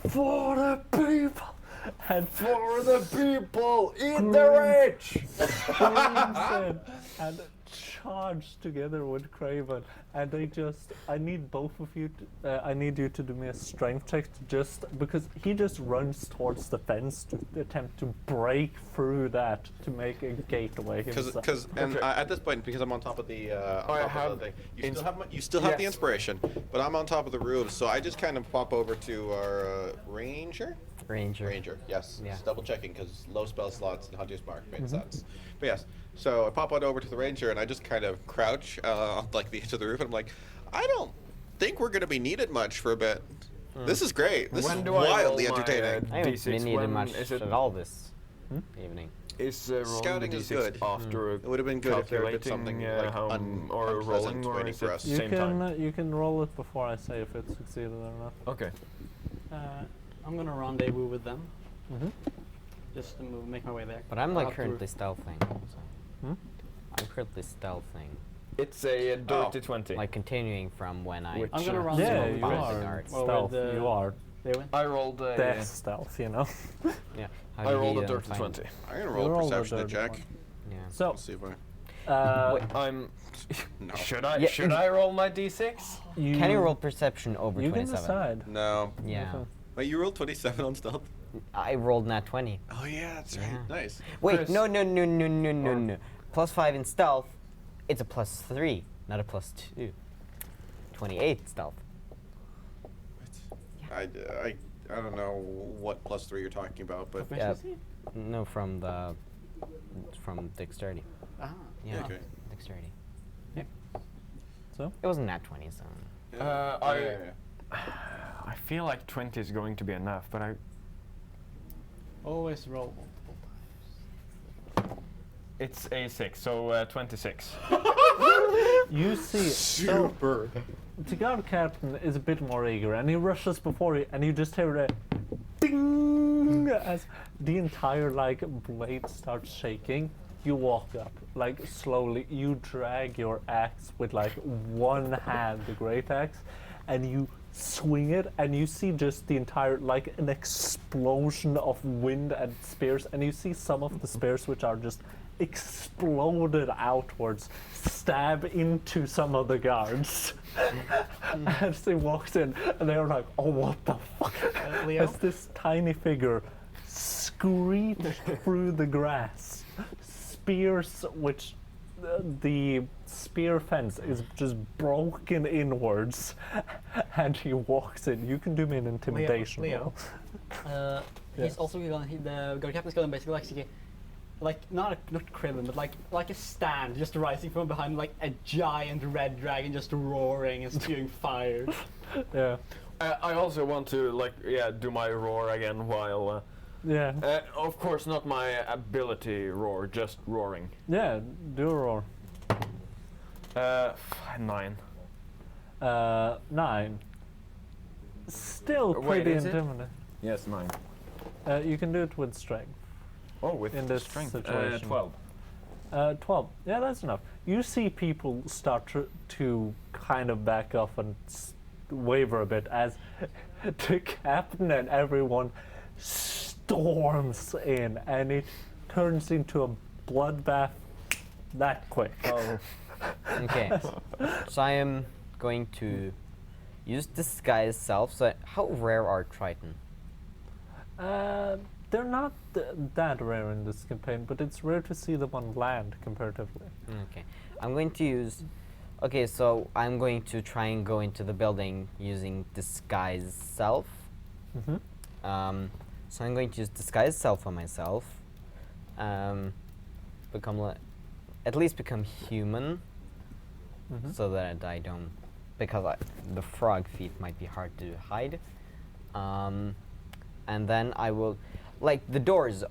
"For the people." And for the people, eat the rich. screams in and charge together with Craven, and I need both of you I need you to do me a strength check because he just runs towards the fence to attempt to break through that to make a gateway himself. Because Okay. at this point, because I'm on top of the have thing, ins- you still have the Yes. inspiration, but I'm on top of the roofs, so I just kind of pop over to our ranger. Ranger. Ranger, yes. Yeah. Just double checking because low spell slots and Hunter's Mark made sense. But yes, so I pop on over to the Ranger and I just kind of crouch on like the edge of the roof and I'm like, I don't think we're going to be needed much for a bit. This is great. This When is do I roll wildly my, entertaining. I haven't D6 been needed when much is it- at all this evening. Is rolling Scouting the is D6 good. after It would have been good if there had been calculating something like how or unpleasant rolling, or waiting is for it us. You same time? can you can roll it before I say if it succeeded or not. Okay. I'm gonna rendezvous with them. Mm-hmm. Just to make my way there. But I'm I'll like have to- currently stealthing. So. Hmm? I'm currently stealthing. It's a dirty 20. Like continuing from when I. Which, I'm gonna uh, run Yeah, some you bouncing are arts. Well, stealth. with the- You are They win. I rolled a death stealth, you know. Yeah. I rolled a dirty 20. I'm going to You roll a rolled a perception dirty check. one. Yeah. So, Let's see if I... I'm. No. Should I? Yeah, should I roll my d6? you Can you roll perception over You can 27? decide. No. Yeah. Okay. Wait, you rolled 27 on stealth? I rolled nat 20. Oh yeah, that's right. Yeah. Nice. Wait, Chris. no. Or- No. +5 in stealth. It's a +3, not a +2. 28 stealth. I don't know what +3 you're talking about, but Yeah. Proficiency? No, from dexterity. Ah. Yeah. okay. Dexterity. So, It wasn't nat 20, so. I feel like 20 is going to be enough, but I. Always roll multiple times. It's a 6, so 26. you see, Super. the guard captain is a bit more eager, and he rushes before you, and you just hear a ding as the entire blade starts shaking. You walk up, slowly. You drag your axe with one hand, the great axe, and you swing it, and you see just the entire an explosion of wind and spears, and you see some of the spears which are just exploded outwards, stab into some of the guards as he walks in, and they're like, "Oh, what the fuck?" Leo? As this tiny figure screeched through the grass, spears which the spear fence is just broken inwards, and he walks in. You can do me an intimidation Leo. roll. He's also gonna. The guard captain's gonna basically not Krillin, but like a stand just rising from behind, like a giant red dragon just roaring and spewing fire. Yeah, I also want to do my roar again while. yeah, Of course, not my ability roar, just roaring. yeah. Do a roar. 9. 9. Still Wait, pretty is it? intimidating. Yes, 9. You can do it with strength. Oh, with In this strength. situation. 12. 12. Yeah, that's enough. You see people start to kind of back off and waver a bit as the captain and everyone storms in, and it turns into a bloodbath that quick. Oh. Okay. So I am going to use disguise self. So how rare are Triton? They're not that rare in this campaign, but it's rare to see them on land comparatively. Okay. I'm going to use. Okay, so I'm going to try and go into the building using disguise self. Mm-hmm. So I'm going to use disguise self on myself. At least become human, Mm-hmm. so that I don't, because the frog feet might be hard to hide. And then I will, the doors.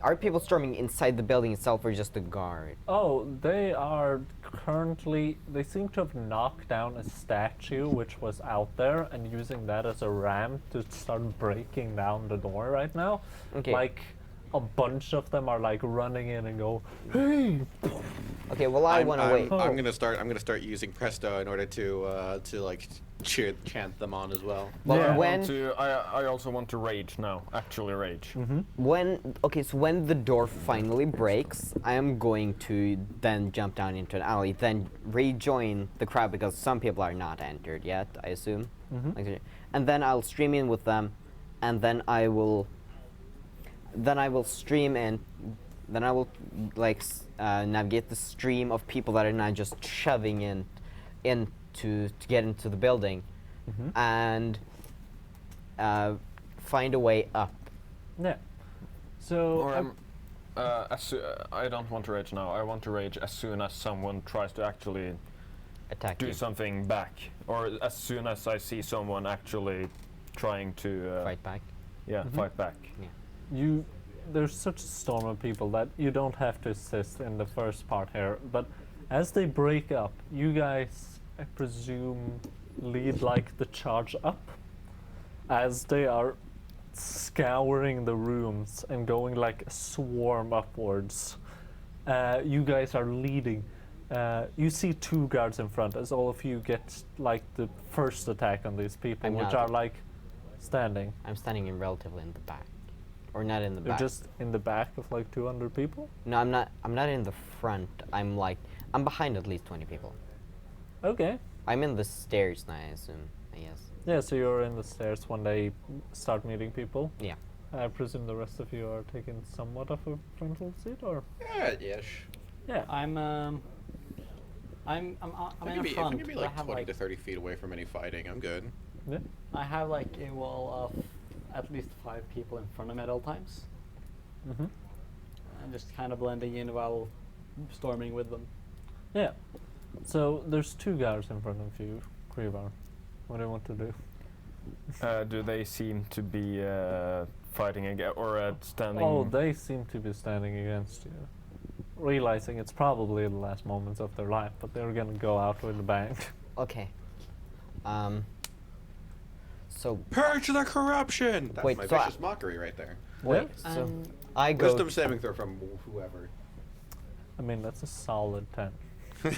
Are people storming inside the building itself, or just the guard? Oh, they are currently. They seem to have knocked down a statue which was out there and using that as a ramp to start breaking down the door right now. Okay. A bunch of them are running in and go, "Hey!" Okay. Well, I want to wait. I'm gonna start using Presto in order to chant them on as well. Well, Yeah. I also want to rage now. Actually rage. So when the door finally breaks, I am going to then jump down into an alley, then rejoin the crowd because some people are not entered yet, I assume. And then I'll stream in with them, and then I will stream in. Then I will navigate the stream of people that are now just shoving in to get into the building, and find a way up. Yeah. So Or I don't want to rage now. I want to rage as soon as someone tries to actually Attack do you. something back, or as soon as I see someone actually trying to Fight back. Yeah, fight back. there's such a storm of people that you don't have to assist in the first part here, but as they break up, you guys, I presume, lead like the charge up as they are scouring the rooms and going like a swarm upwards. You guys are leading. You see 2 guards in front as all of you get like the first attack on these people, I'm which not. are like standing. I'm standing in relatively in the back, or not in the You're back. just in the back of like 200 people. No, I'm not. I'm not in the front. I'm behind at least 20 people. Okay. I'm in the stairs now, I assume. I guess. Yeah, so you're in the stairs when they start meeting people. Yeah. I presume the rest of you are taking somewhat of a frontal seat, or Ish. yeah. I'm in If the you front. can be but I like have 20 like to 30 feet away from any fighting, I'm good. Yeah. I have like a wall of at least 5 people in front of me at all times. Mm-hmm. I'm just kind of blending in while storming with them. Yeah. So there's 2 guards in front of you, Krivar. What do you want to do? Do they seem to be fighting again or standing? Oh, they seem to be standing against you, realizing it's probably the last moments of their life, but they're gonna go out with a bang. Okay. So Purge the corruption! That's Wait, my so vicious mockery right there. wait. Yeah. So I go. Wisdom saving throw from whoever. I mean, that's a solid 10. Alright,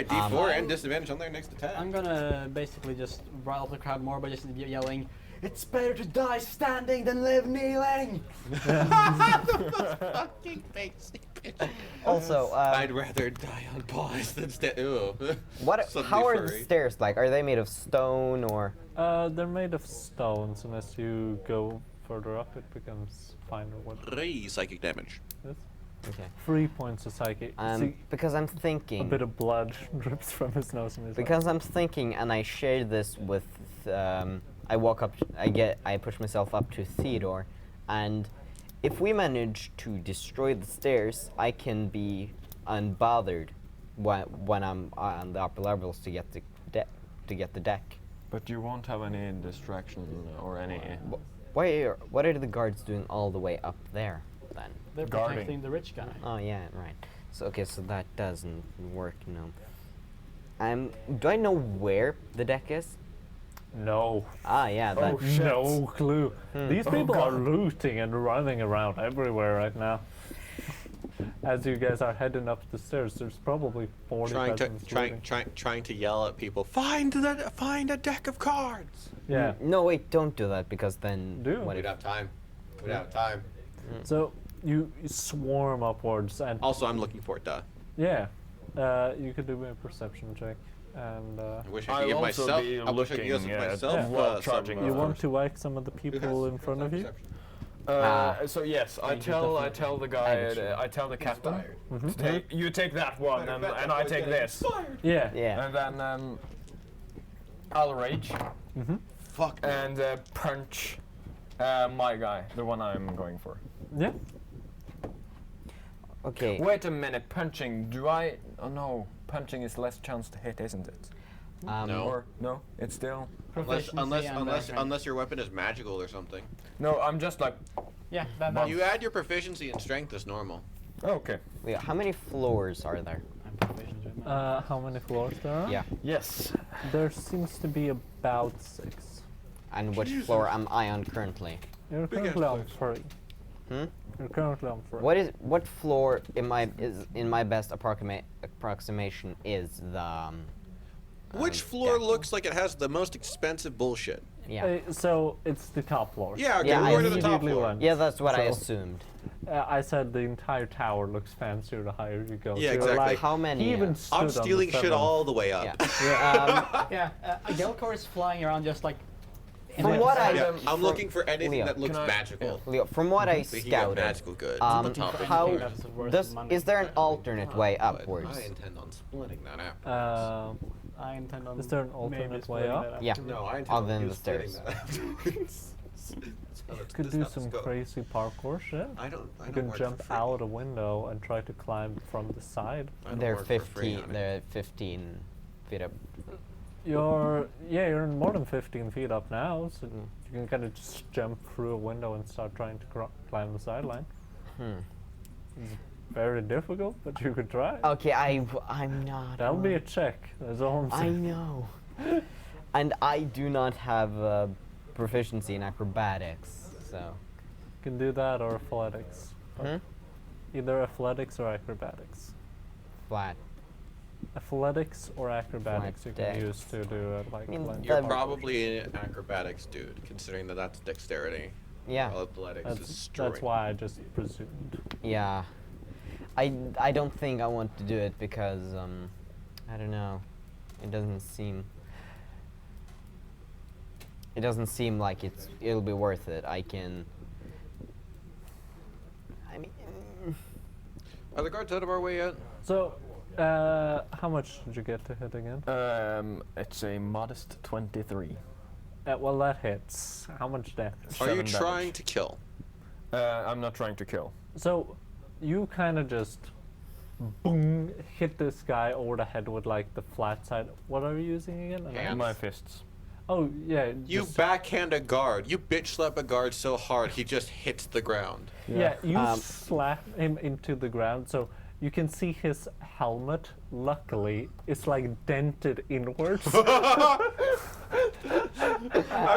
D4 and disadvantage on their next attack. I'm gonna basically just rile up the crowd more by just yelling, "It's better to die standing than live kneeling!" Fucking basic bitch. Also, I'd rather die on pause than stand. Ew. what? Suddenly How are the furry. stairs like? Are they made of stone or? They're made of stones, and as you go further up, it becomes finer wood. 3 psychic damage. Yes. Okay. 3 points of psychic. See, Because I'm a thinking. bit of blood drips from his nose and his Because I'm thinking, and I share this with. I walk up. I push myself up to Theodore, and if we manage to destroy the stairs, I can be unbothered when I'm on the upper levels to get the deck. But you won't have any distraction or any. What are the guards doing all the way up there then? They're Guarding. protecting the rich guy. Oh yeah, right. So okay, so that doesn't work, no. Do I know where the deck is? No. Ah, yeah, that. Oh, shit. No clue. These Oh, people are God. looting and running around everywhere right now. As you guys are heading up the stairs, there's probably 40 peasants looting. Trying to yell at people. Find a deck of cards. Yeah. No, wait, don't do that because then. Do. What We'd if? have time. We'd have time. So you swarm upwards, and Also, I'm looking for it, duh. yeah, you could do a perception check, and I wish I I'll could give also myself. be I wish I could give looking at myself while charging you of want course. to whack some of the people in front of you. So yes, I tell the guy, I tell the captain, you take that one, and I take this, Yeah. Yeah. and then I'll rage Fuck. and punch my guy, the one I'm going for. Yeah. Okay. Wait a minute, punching? Do I? Oh no, punching is less chance to hit, isn't it? No. Or no, it's still. Proficiency and Unless your weapon is magical or something. No, I'm just like. yeah, that You add your proficiency and strength as normal. Oh, okay. Wait, how many floors are there? I'm proficient with my- How many floors there are? Yeah. Yes. There seems to be about 6. And which floor am I on currently? You're Big ass currently on place. 3. Hmm? You're currently on 3. What floor is in my best approximation is the Which floor deck? looks like it has the most expensive bullshit? Yeah. So it's the top floor. Yeah, okay, Yeah, we're I going to the top immediately floor. went. Yeah, that's what I So- assumed. I said the entire tower looks fancier the higher you go. Yeah, So you're exactly. Like, How many, He even uh, I'm stood on the stealing shit 7th. all the way up. Yeah. Yeah, Gelcor is flying around just like From what I Yeah, I'm from- looking for anything Leo, that looks can I- magical. Leo, from what I Speaking of scouted, magical goods, how That's worth does money. is there an alternate way but upwards? I intend on splitting that out. I intend on. Is there an maybe alternate way splitting up? that after. Yeah. No, I intend Other on than you the splitting stairs. that afterwards. Could do some crazy parkour shit. I don't You can jump out a window and try to climb from the side. They're 15. They're 15 feet up. You're more than 15 feet up now, so you can kind of just jump through a window and start trying to climb the sideline. Hmm. It's very difficult, but you could try. Okay, I'm not. That'll be a check. That's all I'm I saying. know. And I do not have proficiency in acrobatics, so. You can do that or athletics. but Hmm? Either athletics or acrobatics. Flat. Athletics or acrobatics you can Athletics. use to do it like. I mean, climb You're parkour. probably an acrobatics dude, considering that that's dexterity. Yeah. While athletics is That's strength. why I just presumed. Yeah. I don't think I want to do it because I don't know. It doesn't seem like it'll be worth it. I mean Are the guards out of our way yet? So, how much did you get to hit again? It's a modest 23. Well, that hits. How much damage? Are you 7 trying damage. to kill? I'm not trying to kill. So, you kind of just boom hit this guy over the head with like the flat side. What are you using again? An Hands. axe? My fists. Oh yeah. You just- backhand a guard. You bitch slap a guard so hard he just hits the ground. Yeah, you Um, slap him into the ground, so you can see his helmet. Luckily, it's like dented inwards. I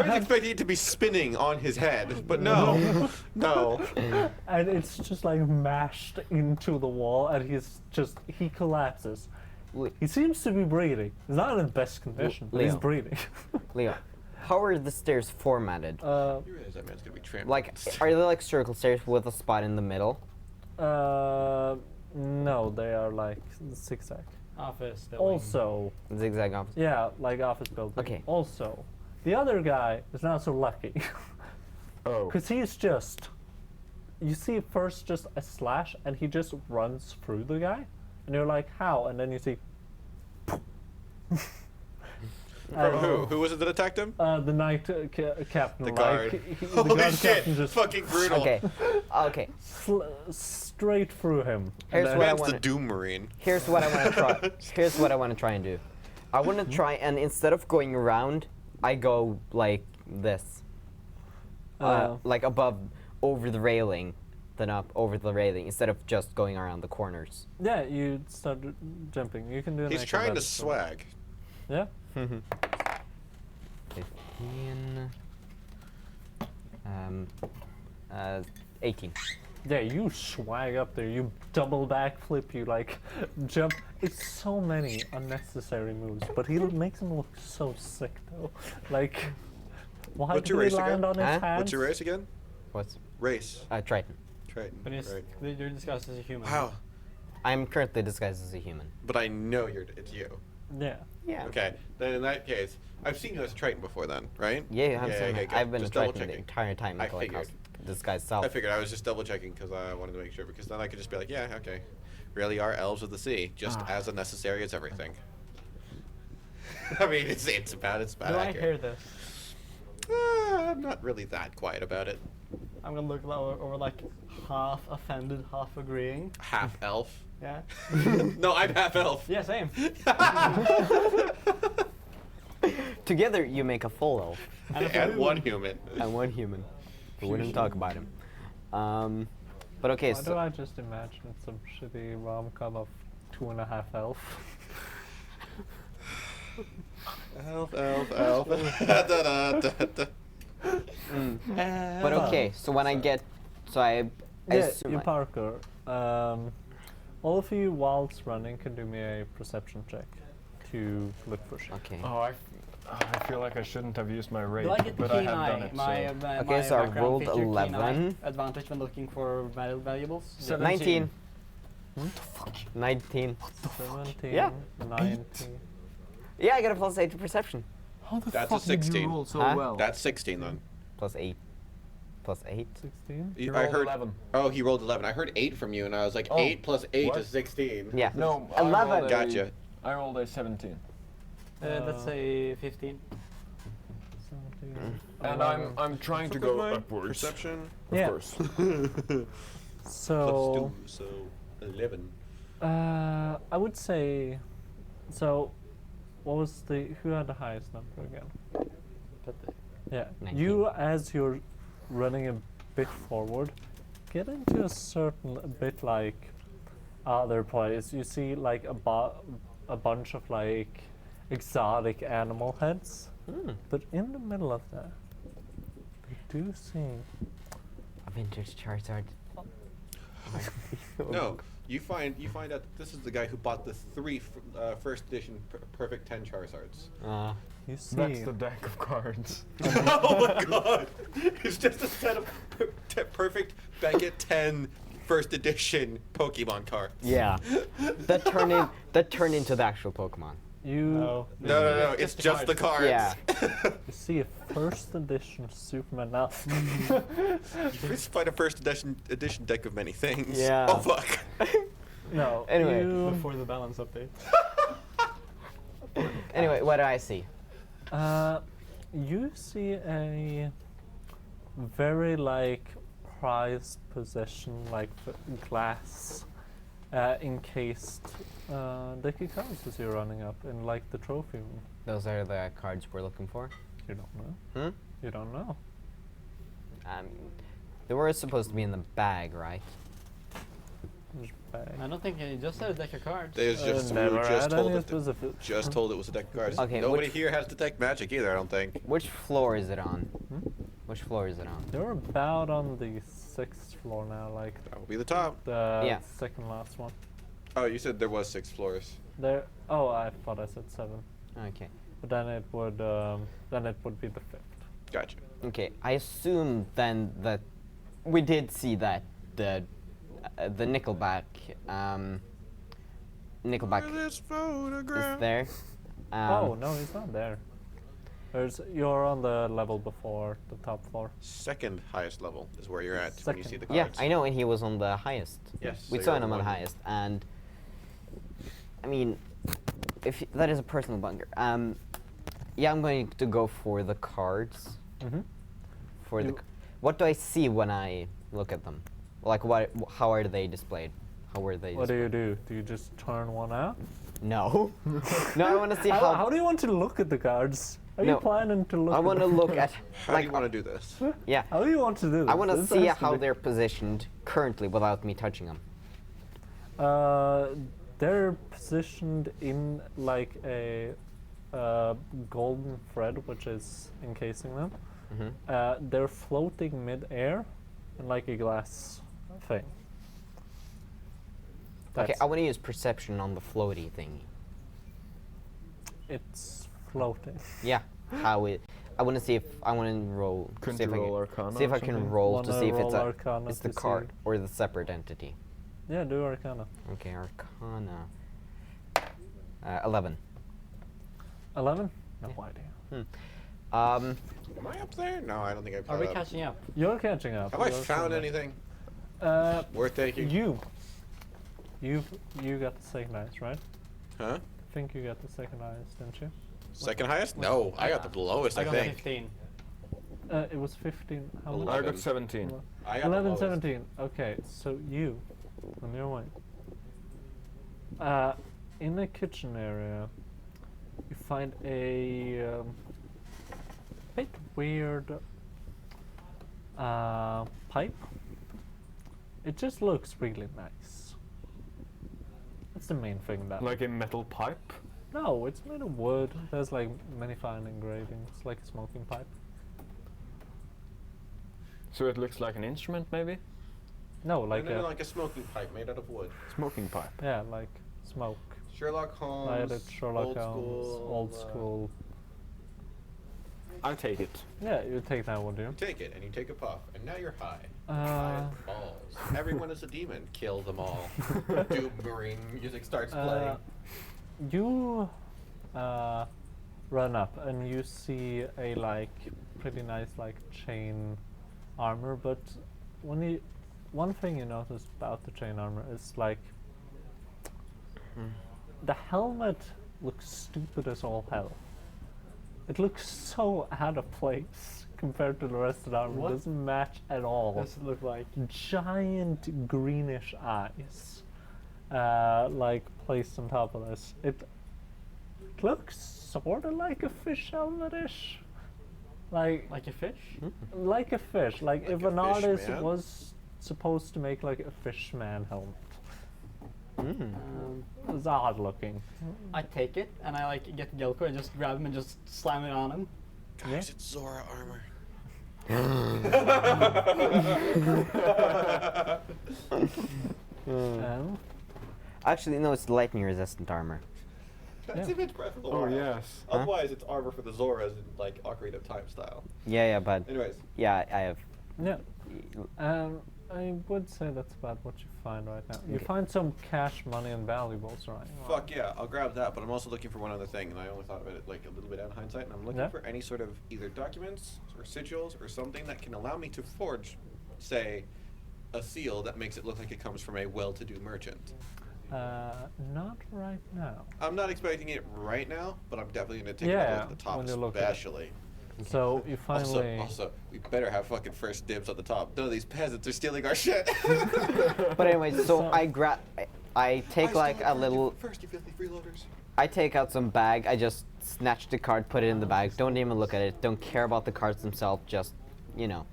was expecting it to be spinning on his head, but no. No. And it's just like mashed into the wall, and he collapses. Le- He seems to be breathing. He's not in the best condition, but he's Leo. breathing. Leo, how are the stairs formatted? You realize that man's gonna be trampled. Like, are they like circle stairs with a spot in the middle? No, they are like zigzag. Office building. Also, Zigzag opposite. yeah, like office building. Okay. Also, the other guy is not so lucky. Oh. Because he's just. You see first just a slash, and he just runs through the guy. And you're like, how? And then you see. From who? Who was it that attacked him? The knight captain. The like, guard. the Holy guard shit! captain just Fucking brutal. Okay. Okay. straight through him. Here's And what I Man's want the Doom Marine. Here's what I want to try. Here's what I want to try and do. I want to try and instead of going around, I go like this, like above, over the railing, then up over the railing instead of just going around the corners. Yeah, you start jumping. You can do. An He's trying to acrobatics roll. swag. Yeah. 15. 18. Yeah, you swag up there. You double backflip. You like jump. It's so many unnecessary moves, but he makes him look so sick though. Like, why What's did your he race land again? on his Huh? hands? What's your race again? What's Race. Triton? Triton. But Right. you're disguised as a human. Wow. I'm currently disguised as a human. But I know it's you. Yeah. Yeah. Okay. Then in that case, I've seen you as a Triton before then, right? Yeah, I'm saying okay, that. good. I've been Just a Triton the double-checking. entire time I until I figured. disguised self. I figured I was just double checking because I wanted to make sure, because then I could just be like, yeah, okay. Really are elves of the sea, just as unnecessary as everything. I mean, it's about Do I accurate. hear this? I'm not really that quiet about it. I'm gonna look over like half offended, half agreeing. Half elf. Yeah. No, I'm half elf. Yeah, same. Together you make a full elf And one human. and one human. We wouldn't talk about him. But okay, Why do I just imagine some shitty rom-com of 2.5 elf? Elf. Da, da, da, da. but okay. So when I get, so I Yeah, assume you I- parkour. All of you whilst running can do me a perception check to look for shit. Okay. Oh, I feel like I shouldn't have used my rage, Do I get the but I keen have done eye? it. My, so. my, Okay, my so I background rolled feature, keen eye 11. advantage when looking for valuables. 19. 19. 17, Yeah. 19. Yeah, I got a +8 to perception. How the That's a fuck did 16. you roll so Huh? well? That's 16 then. Plus 8. Plus 8? 16? You I rolled heard. 11. Oh, he rolled 11. I heard 8 from you, and I was like, Oh, 8 plus 8 what? is 16. Yeah. No, 11. Gotcha. I rolled a 17. Let's say 15. 17. And I'm trying to go upwards. Perception. Of Yeah. course. So, So 11. I would say, so, what was who had the highest number again? Yeah, 19. you as you're running a bit forward, get into a certain a bit like other place. You see like a bunch of like exotic animal heads, but in the middle of that, you do see A vintage Charizard. No, you find out that this is the guy who bought the 3 first edition perfect 10 Charizards. you see That's the deck of cards. Oh my god! It's just a set of perfect Beckett 10 first edition Pokemon cards. Yeah. that turned into the actual Pokemon. you No, it's just the cards. Yeah. you see a first edition Superman. Now You first find a first edition deck of many things. Yeah. Oh fuck. no. Anyway. you, Before the balance update. Anyway, what do I see? you see a very like prized possession, like glass encased deck of cards as you're running up in like the trophy room. Those are the cards we're looking for. You don't know. Hmm? You don't know. They were supposed to be in the bag, right? Which bag? I don't think he just said a deck of cards. They was just, we never were just had told any that specific. just told it was a deck of cards. Okay, Nobody which- here has detect magic either, I don't think. Which floor is it on? Hmm? Which floor is it on? You're about on the 6th floor now, like That will be the top. the Yeah. second last one. Oh, you said there was 6 floors. There. Oh, I thought I said 7, Okay. but then it would be the 5th. Gotcha. Okay, I assume then that we did see that the Nickelback This is photograph. there. Oh no, he's not there. You're on the level before the top floor. Second highest level is where you're at when you see the Second. Yeah, cards. I know, and he was on the highest. Yes. We so saw you're him on the one. highest, and I mean, if that is a personal bunker. Yeah, I'm going to go for the cards. Mm-hmm. For the, You- what do I see when I look at them? Like, what? How are they displayed? How were they? What do displayed? you do? Do you just turn one out? No. No, I want to see How do you want to look at the cards? Are you No, planning to look? I at want to them? look at. How like, do you want to do this? yeah. How do you want to do this? I want to This see has how be- they're positioned currently without me touching them. They're positioned in like a golden thread, which is encasing them. Mm-hmm. They're floating mid-air in like a glass thing. Okay, That's- I want to use perception on the floaty thingy. It's floating. Yeah, how it. I want to see if I want to roll. Couldn't see if you I roll can, Arcana see if or I can something? roll to Wanna see if it's roll a Arcana it's the to see- card or the separate entity. Yeah, do Arcana. Okay, Arcana. 11. 11? No Yeah. idea. Am I up there? No, I don't think I've Are caught we up. catching up? You're catching up. Have I You're found somewhere. anything Uh, worth taking? you got the second highest, right? Huh? I think you got the second highest, didn't you? Second highest? No, I got the lowest, I got think. 15. It was 15. How much? I 11. got 17. I got the 11, lowest. 17. Okay, so you, on your way. In the kitchen area, you find a bit weird pipe. It just looks really nice. That's the main thing that. Like a metal pipe. No, it's made of wood. There's like many fine engravings, like a smoking pipe. So it looks like an instrument, maybe? No, like No, a like a smoking pipe made out of wood. Smoking pipe. yeah, like smoke. Sherlock Holmes. Lighted Sherlock old Holmes, school, old school. I'll take it. Yeah, you take that one, do you? Take it, and you take a puff, and now you're high. High Uh, as balls. Everyone is a demon. Kill them all. Doom marine music starts playing. you run up and you see a like pretty nice like chain armor, but one thing you notice about the chain armor is like the helmet looks stupid as all hell. It looks so out of place compared to the rest of the armor. What It doesn't match at all. What does it look like? Giant greenish eyes, like placed on top of this. It looks sort of like a fish helmet-ish. Like a fish? Like a fish. Like if a an artist fish man? was supposed to make like a fish man helmet. Um, It's odd looking. I take it and I like get Gelko and just grab him and just slam it on him. Guys, it's Zora armor. Actually, no, it's lightning resistant armor. That's Yeah. if it's Breath of the Oh Wild. yes. Huh? Otherwise, it's armor for the Zoras in like Ocarina of Time style. Yeah, but Anyways, yeah, I have. Yeah. I would say that's about what you find right now. You Okay. find some cash, money, and valuables, right? fuck yeah, I'll grab that. But I'm also looking for one other thing, and I only thought of it like a little bit out of hindsight. And I'm looking Yeah. for any sort of either documents or sigils or something that can allow me to forge, say, a seal that makes it look like it comes from a well-to-do merchant. Not right now. I'm not expecting it right now, but I'm definitely gonna take a Yeah, look at the top, when you look at it. especially. So you finally. Also, we better have fucking first dibs on the top. None of these peasants are stealing our shit. But anyway, so I take like a little. First, you filthy freeloaders. I take out some bag. I just snatch the card, put it in the bag. Don't even look at it. Don't care about the cards themselves. Just, I'm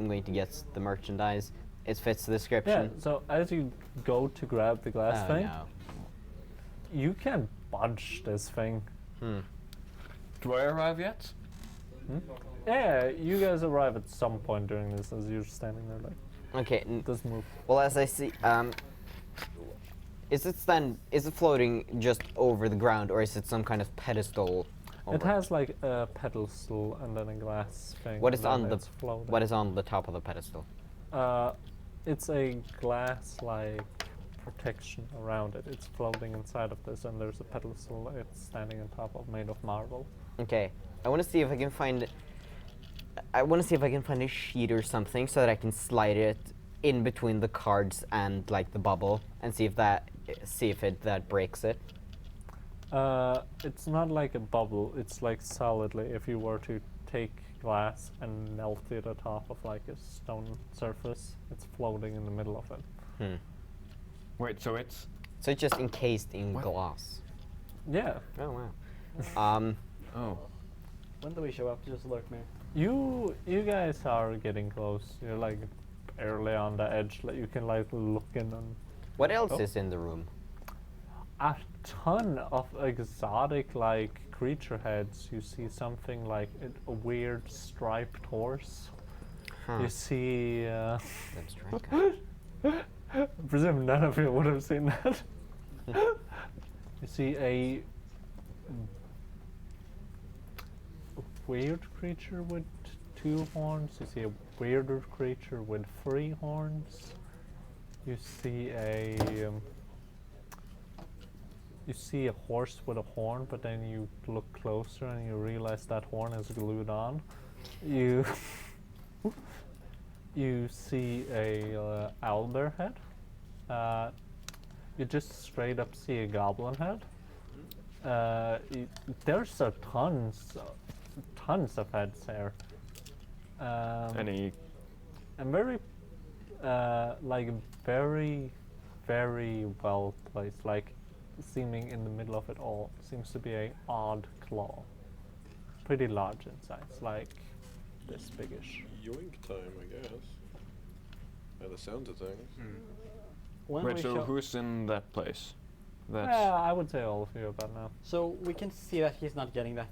going to get the merchandise. It fits the Yeah, description. so as you go to grab the glass Oh, thing, no. you can budge this thing. Do I arrive yet? Yeah, you guys arrive at some point during this as you're standing there like, Okay. it doesn't move. Well, as I see, is it floating just over the ground, or is it some kind of pedestal? It over has like a pedestal and then a glass thing. What and is then on the it's floating. What is on the top of the pedestal? It's a glass like protection around it. It's floating inside of this, and there's a pedestal it's standing on top of, made of marble. Okay, I want to see if I can find. I want to see if I can find a sheet or something so that I can slide it in between the cards and like the bubble, and see if that breaks it. It's not like a bubble. It's like solidly. If you were to take glass and melt it atop of like a stone surface, it's floating in the middle of it. Wait, so it's So it's just encased in glass. Yeah. Oh wow. oh. When do we show up? Just alert me. You guys are getting close. You're like barely on the edge. Like you can like look in on What else Oh. is in the room? a ton of exotic like creature heads. You see something like a weird striped horse. Huh. You see. That's strange. I presume none of you would have seen that. You see a weird creature with 2 horns. You see a weirder creature with 3 horns. You see a horse with a horn, but then you look closer and you realize that horn is glued on. You you see a owlbear head. You just straight up see a goblin head. There's tons of heads there. Any And very, very, very well placed. Like, seeming in the middle of it all seems to be a odd claw. Pretty large in size, like this biggish. Yoink time, I guess. By the sounds of things. When wait, we so show- who's in that place? That's Yeah, I would say all of you about now. So we can see that he's not getting that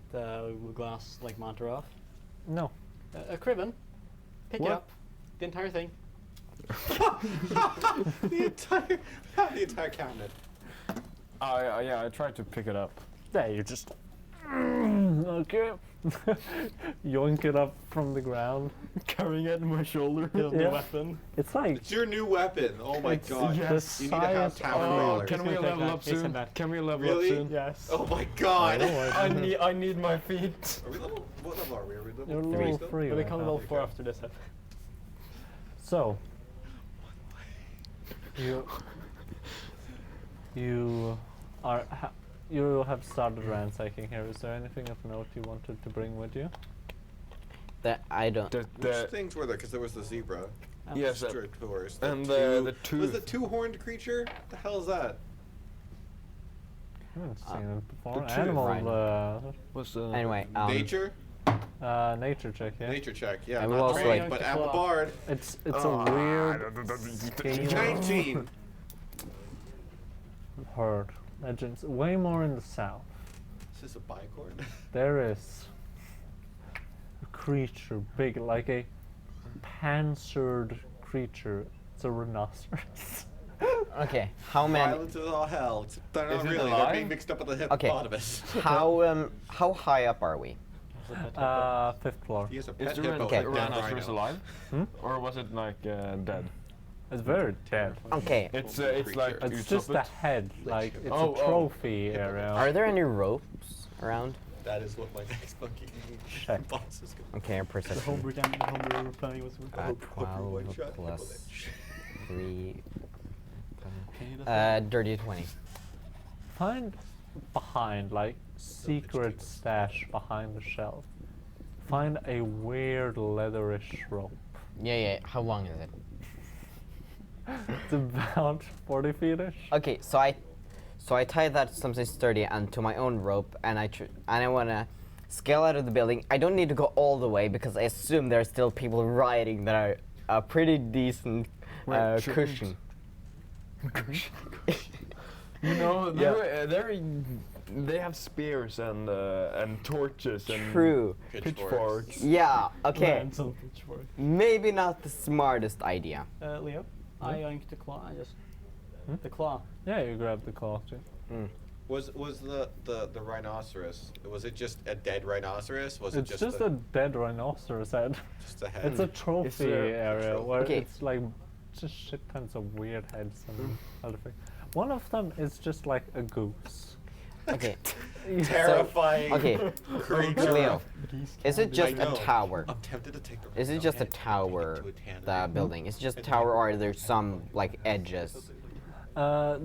glass like monster off. No. Criven, pick What? it up. The entire thing. the entire cabinet. I tried to pick it up. Yeah, you just Okay. Yoink it up from the ground. Carrying it on my shoulder. Yeah. The weapon. It's like It's your new weapon. Oh my It's god. yes. You need to have size tower of- brawlers. Can we He's gonna level take up that. He's in soon? that. Can we level Really? up soon? Yes. Oh my god. I need my feet. Are we level? What level are we? Are we level you're 3 level still? 3 But we right come now. level 4 after this. So you are you have started ransacking here. Is there anything of note you wanted to bring with you? That I don't. Which things were there? Because there was the zebra. Yes, Strators. and the Was the tooth. two-horned creature? What the hell is that? I haven't seen it before. the tooth, Animal right. Was Anyway, Nature? nature check, yeah. Nature check. Yeah, And not we'll also, trained, like- but I'm a bard. It's a weird scale 19. herd. Legends way more in the south. Is this a bicorn? There is a creature big like a panzered creature. It's a rhinoceros. okay. How many? Violence is all hell. They're not Is it really. They're alive? being mixed up with the Okay. hippopotamus. How high up are we? 5th floor. He has a Is pet there hippo. Okay. a like that rhinoceros rhino. alive? Hmm? Or was it like dead? It's very dead. Okay. It's Creature. like you It's just chop a it. head, like it's Oh, a trophy area. Are there any ropes around? That is what my next fucking Check. boss is going Okay, our The perception. homebrew game, the homebrew we were playing was. 12 plus 3. Hey, Dirty 20. Find behind, like secret stash behind the shelf. Find a weird leatherish rope. Yeah. How long is it? It's about 40 feet-ish. Okay, so I tie that to something sturdy and to my own rope, and I wanna scale out of the building. I don't need to go all the way because I assume there are still people riding that are a pretty decent Wait, shouldn't- cushion. You know, Yeah. they have spears and torches and True. pitchforks. Yeah. Okay. Ransom pitchfork. Maybe not the smartest idea. Leo, I yoinked the claw. I just. Hmm? The claw. Yeah, you grab the claw too. Was the rhinoceros? Was it just a dead rhinoceros? Was It's it just a, a dead rhinoceros head. just a head? It's a trophy there- area where Okay. it's like just shit tons of weird heads and other things. One of them is just like a goose. Okay. terrifying Okay. creature. Leo, is it just I a know. tower? I'm tempted to take the. Is it rhino just a head and take it tower? to a tannery. The building. Is it just a tower, or are there some like edges?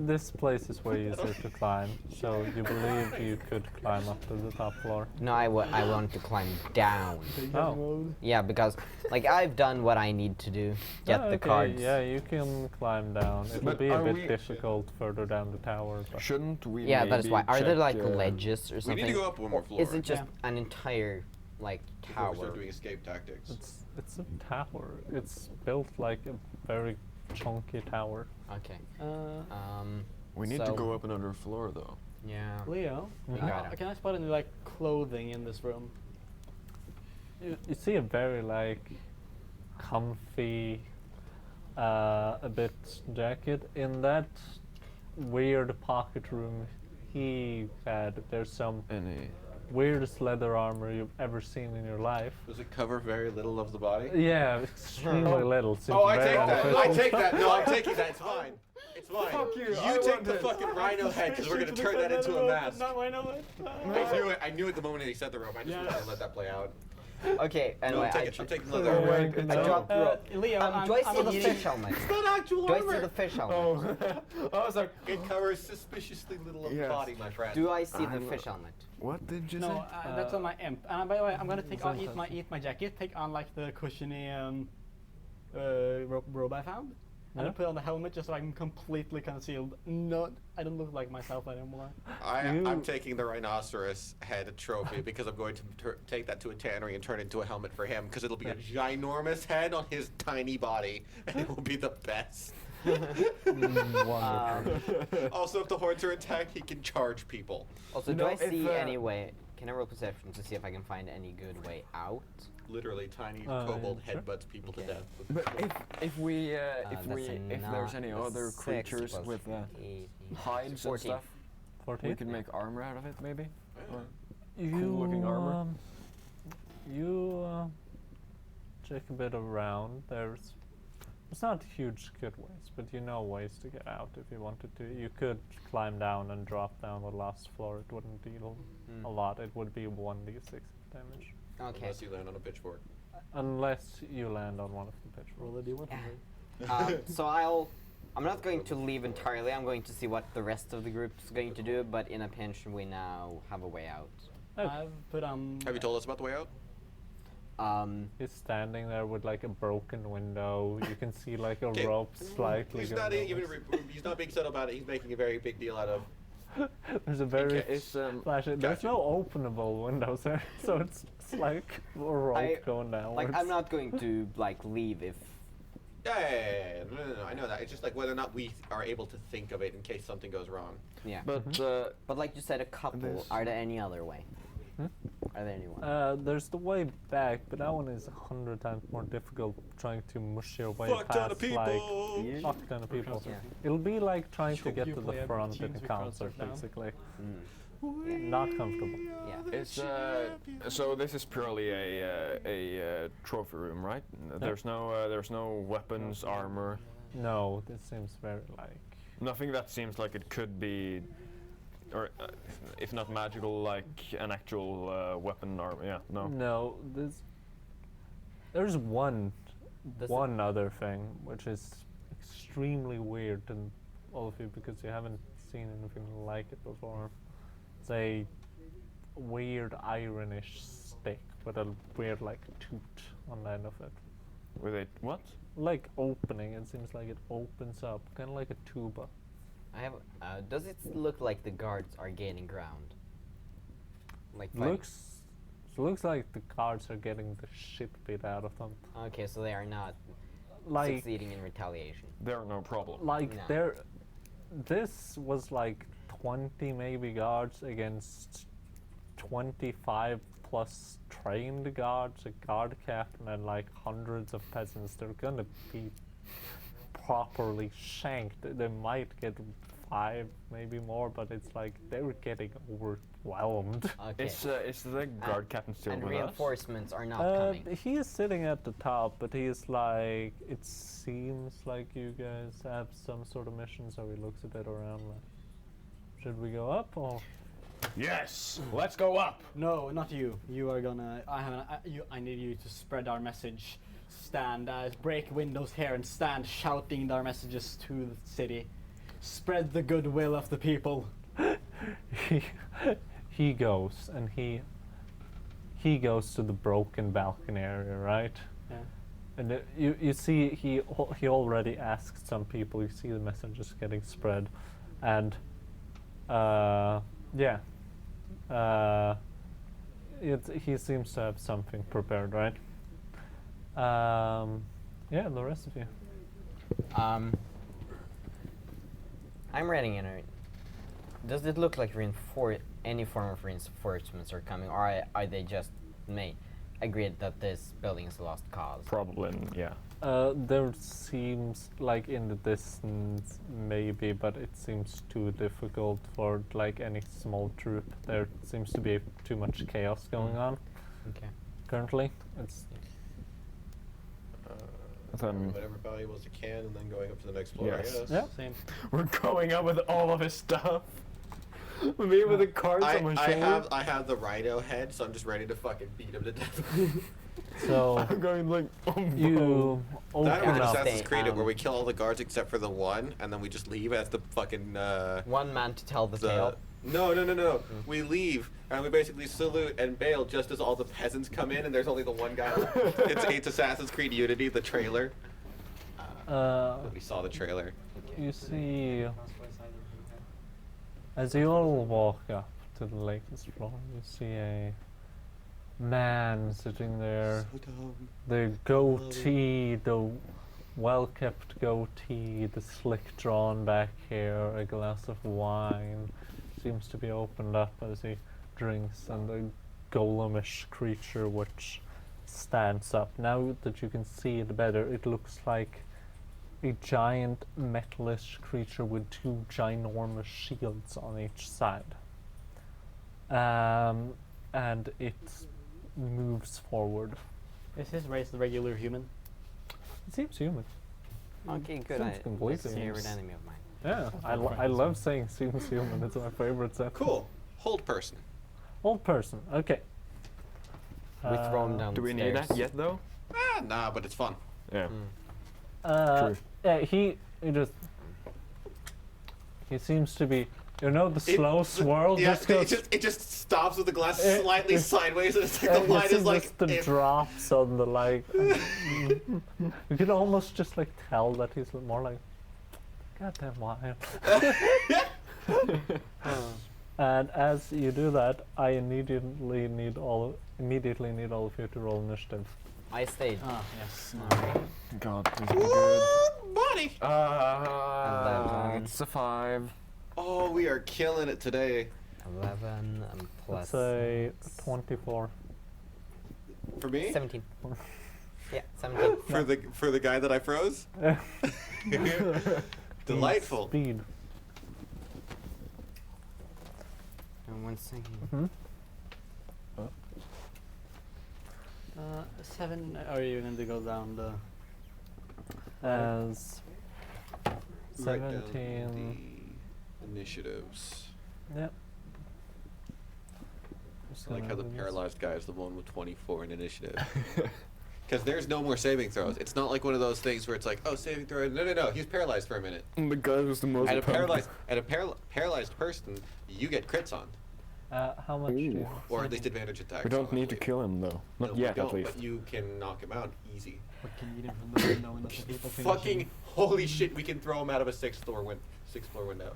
This place is way easier to climb, so you believe you could climb up to the top floor. No, I want to climb down. Oh. Yeah, because like I've done what I need to do. Get Oh, the okay, cards. Yeah, you can climb down. It will But be a are bit we- difficult further down the tower, but Shouldn't we? Yeah, that is maybe why. Are there like check, ledges or We something? need to go up one more floor. Is it just an entire like before we start tower? doing escape tactics? it's a tower. It's built like a very chunky tower. Okay. We need to so- go up another floor though. Yeah. Leo, got it. can I spot any like clothing in this room? You see a very like comfy, a bit jacket in that weird pocket room he had. There's some Any? weirdest leather armor you've ever seen in your life. Does it cover very little of the body? Yeah, extremely little. Seems Oh, I very take that. I artificial. take that. No, I'm taking that. It's fine. It's fine. Fuck you, I You take want the it. fucking rhino head because we're gonna turn that into a mask. Not rhino. I knew it. I knew it the moment he said the rope. I just wanted to let that play out. Okay. No, Anyway, I'm taking Oh leather. my I goodness. dropped the rope. Leo, Do I see I'm the eating- fish helmet? Not actual Do I see armor. the fish helmet? Oh, I was like, It covers suspiciously little of the Yes. body, my friend. Do I see the I'm- fish helmet? what did you No, say? that's on my imp. And by the way, I'm gonna take It's eat my jacket, take on like the cushiony robe I found, and Yeah. I put on the helmet just so I'm completely concealed. No, I don't look like myself anymore. I'm taking the rhinoceros head trophy because I'm going to take that to a tannery and turn it into a helmet for him because it'll be a ginormous head on his tiny body and it will be the best. Wonderful. Also, if the hordes are attacked, he can charge people. Also, You do know, I if, see uh, any way? Can I roll perception to see if I can find any good way out? Literally, tiny kobold sure. headbutts people to Okay. death. But if That's if there's any other creatures with 18, hides and 14. stuff, 14? we could make armor out of it maybe. Or- cool-looking armor. You check a bit around. It's not huge good ways, but you know ways to get out if you wanted to. You could climb down and drop down the last floor. It wouldn't deal a lot. It would be 1d6 damage. Okay. Unless you land on a pitchfork. Unless you land on one of the pitchforks. Roll a d1 for Yeah. me. So I'm not going to leave entirely. I'm going to see what the rest of the group's going to do. But in a pinch, we now have a way out. I've put Have you told us about the way out? He's standing there with like a broken window. You can see like a 'Kay. rope slightly He's going not even. over. He's not being subtle about it. He's making a very big deal out of. There's a very It's flashy. There's gotcha. no openable windows there, so it's like a rope going down. Like I'm not going to like leave if. Yeah. No. I know that. It's just like whether or not we are able to think of it in case something goes wrong. Yeah. But But like you said, a couple. There's- Are there any other way? Are there anyone? There's the way back, but that one is 100 times more difficult trying to mush your way Fuck ton past of people. like fuck ton of people. Yeah. It'll be like trying to Sure, get you to play the a front in teams a with concert, concerts down. basically. Mm. Not comfortable. Yeah. it's so this is purely a trophy room, right? There's no weapons, armor, No, this seems very like nothing that seems like it could be, or if not magical, like an actual weapon armor. Yeah, no. no. There's one Does other thing which is extremely weird to all of you because you haven't seen anything like it before. It's a weird ironish stick with a weird like toot on the end of it. With it, what? Like opening, it seems like it opens up, kind of like a tuba. I have. Does it look like the guards are gaining ground? Like fighting? Looks like the guards are getting the shit beat out of them. Okay, so they are not Like succeeding in retaliation. They're no problem. like No. there, this was like 20 maybe guards against 25 plus trained guards, a guard captain, and like hundreds of peasants. They're gonna be properly shanked. They might get 5, maybe more, but it's like they're getting overwhelmed. Okay. Is the guard captain still and with us? reinforcements are not coming. He is sitting at the top, but he is like, it seems like you guys have some sort of mission, so he looks a bit around like, should we go up or? Yes, let's go up. No, not you. You are gonna. I need you to spread our message. Stand, break windows here and stand shouting our messages to the city. Spread the goodwill of the people. he goes and he goes to the broken balcony area, right? Yeah. And you see he already asked some people. You see the messages getting spread, and yeah, he seems to have something prepared, right? Yeah, the rest of you. I'm reading it. Does it look like any form of reinforcements are coming, or are they just agreed that this building is a lost cause? Probably, yeah. There seems like in the distance maybe, but it seems too difficult for like any small troop. There seems to be too much chaos going on Okay. currently. It's Then Whatever valuables you can, and then going up to the next floor. Yes. I guess. yeah. Same. we're going up with all of his stuff. Me with the cards on my shoulder. I have the rhino head, so I'm just ready to fucking beat him to death. So I'm going like you That open or Yeah. up. Assassin's Stay, Creed, it, where um, we kill all the guards except for the one, and then we just leave as the fucking One man to tell the the. tale. No. We leave and we basically salute and bail just as all the peasants come in, and there's only the one guy left. It's Assassin's Creed Unity, the trailer. We saw the trailer. You see, as you all walk up to the latest floor, you see a man sitting there. The goatee, the well-kept goatee, the slick drawn back hair, a glass of wine seems to be opened up as he drinks, and the golemish creature which stands up. Now that you can see it better, it looks like a giant metalish creature with 2 ginormous shields on each side. and it moves forward. Is his race the regular human? It seems human. Okay, good. Seems completely Favorite seems- enemy of mine. Yeah, I love saying seems human. It's my favorite set. Cool. Hold person. Old person. Okay. We throw him down. Do we need that yet though? Ah, nah, but it's fun. Yeah. Uh, True. yeah, he just he seems to be, you know, the slow swirl Yeah, just goes. it just stops with the glass It- slightly it- sideways, and it's like the line It's is like. just the if- drops on the like. You can almost just like tell that he's more like, goddamn why. And as you do that, I immediately need all of you to roll initiative. I stayed. Ah, yes. God, this is good. Buddy! It's a 5. Oh, we are killing it today. 11 and plus. Say 24. For me? 17. Yeah, 17. For the guy that I froze? Delightful. Speed. And 1 second. Hmm? 7. Are you going to go down the? As Write down 17. the initiatives. Yep. I like how the paralyzed guy is the one with 24 in initiative. Because there's no more saving throws. It's not like one of those things where it's like, oh, saving throw. No. He's paralyzed for a minute. The guy was the most. At a paralyzed person, you get crits on, How much do you? or at least advantage attacks. We don't on, I need to believe. kill him though. No, Not we yet, don't, at least. But you can knock him out easy. What can you eat him from the window and let the people finish Fucking him? holy shit! We can throw him out of a sixth floor window.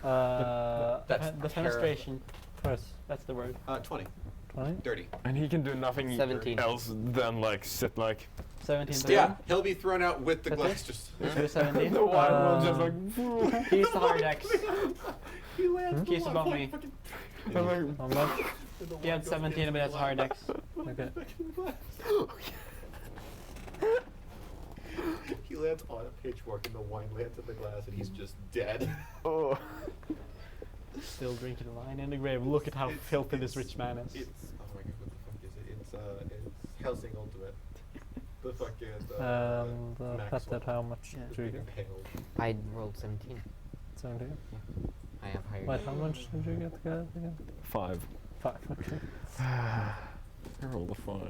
That's Defenestration. Chris, That's the word. 20, 20? dirty. And he can do nothing 17. else than like sit like. 17. Yeah, he'll be thrown out with the That's glass. it? Just Let's do 17. The one will just Uh, like. He's the hard X. he lands. He's above me. I'm like, How much? He had 17, but that's hard X. Okay. He lands on a pitchfork and the wine lands in the glass and he's just dead. oh. Still drinking the wine in the grave. Look at how filthy this rich man is. It's oh my god, what the fuck is it? It's Helsing Ultimate. The fucking And Maxwell. Petter, how much Yeah. did you get? Impaled. I rolled 17. 17. I have higher. Wait, how much did you get guys again? 5. 5, okay. I rolled a 5.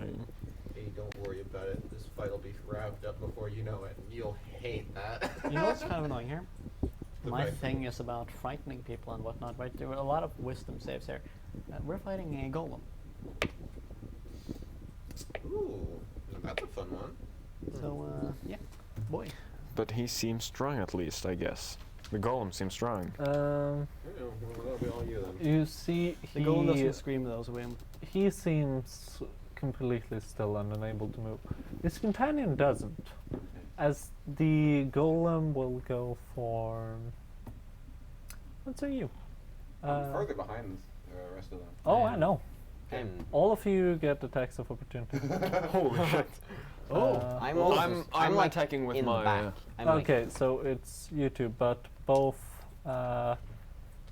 Hey, don't worry about it. This fight will be wrapped up before you know it. You'll hate that. You know what's kind of annoying here? The My fact- thing is about frightening people and whatnot, right? There were a lot of wisdom saves here. We're fighting a golem. Ooh, that's a fun one. So, yeah. Boy. But he seems strong at least, I guess. The golem seems strong. Well, that'll be all you then. You see, The golem doesn't scream though, so we he seems completely still and unable to move. His companion doesn't. As the golem will go for. Let's say you. I'm further behind the rest of them. Oh, I know. I'm, All of you get attacks of opportunity. Holy shit. I'm well, also. I'm like attacking with in my. the back. I'm like- Okay, so it's you two, but both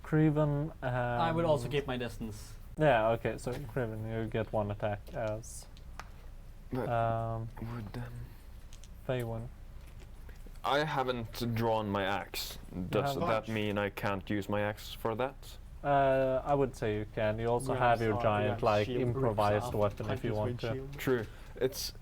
Creven and. I would also keep my distance. Yeah, okay, so Creven, you get one attack as. But Um, would, Faywin. I haven't drawn my axe. Does haven't? that mean I can't use my axe for that? I would say you can. You also have your giant, like, improvised weapon if you want to. True. It's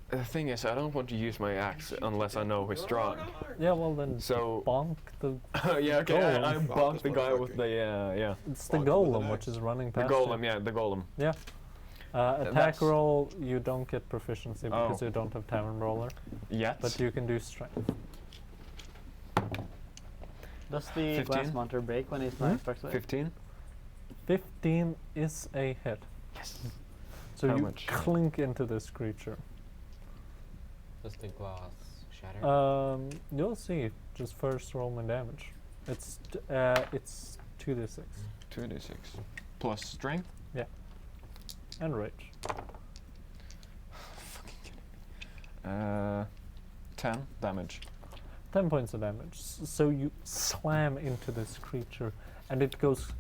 the thing is, I don't want to use my axe unless I know he's strong. Yeah, well then, So bonk the. yeah, okay. I Golem. bumped the Bonk this guy with motherfucker. the yeah, It's the Bonk with an golem, which axe. is running the past golem. you. Yeah, the golem. Yeah. Attack that's- roll, you don't get proficiency because Oh. you don't have Tavern Roller, Yet. but you can do strength. Does the 15? glass monster break when he's not expected? 15. 15 is a hit. Yes. So How you much? clink into this creature. Does the glass shatter? You'll see. Just first roll my damage. It's 2d6 2d6 plus strength. and rage. Fucking kidding me. 10 damage. 10 points of damage. So you slam into this creature, and it goes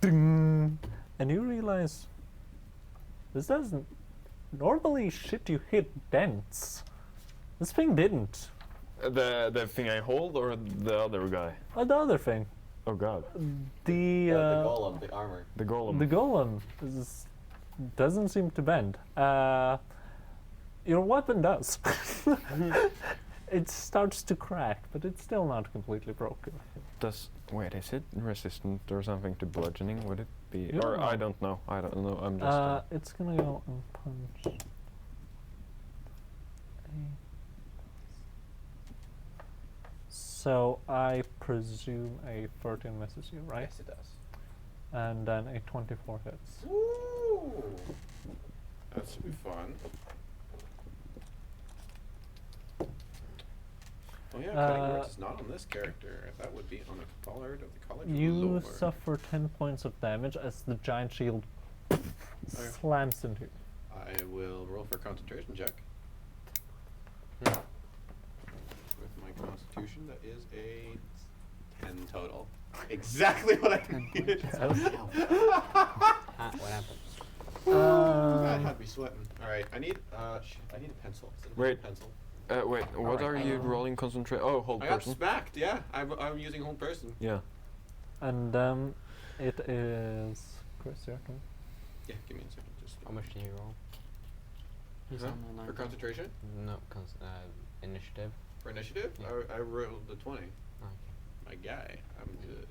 ding, and you realize This doesn't. Normally, shit you hit dents. This thing didn't. The thing I hold or the other guy? Oh, the other thing. Oh god. The golem, the armor. The golem. the golem doesn't seem to bend. Your weapon does. It starts to crack, but it's still not completely broken. Wait, is it resistant or something to bludgeoning? Would it be? You Or don't I know. don't know. I don't know. I'm just. It's gonna go and punch. So I presume a 13 misses you, right? Yes, it does. And then a 24 hits. Ooh. That should be fun. Oh yeah, cutting words is not on this character. That would be on the College of the College of You Lore. suffer 10 points of damage as the giant shield slams into you. I will roll for a concentration check. With my constitution, that is a 10 total. Exactly what I needed. What happened? I had me sweating. All right, I need a pencil. Is it a Wait. pencil? Wait, what Alright, are you rolling? Concentrate. Oh, hold I got person. smacked. Yeah, I'm using whole person. Yeah. And it is Chris, your turn. Yeah, give me a second. Just How much did you roll? He's Huh? on the For 9. concentration? No, initiative. For initiative? Yeah. I rolled the 20. Okay. My guy. I'm good.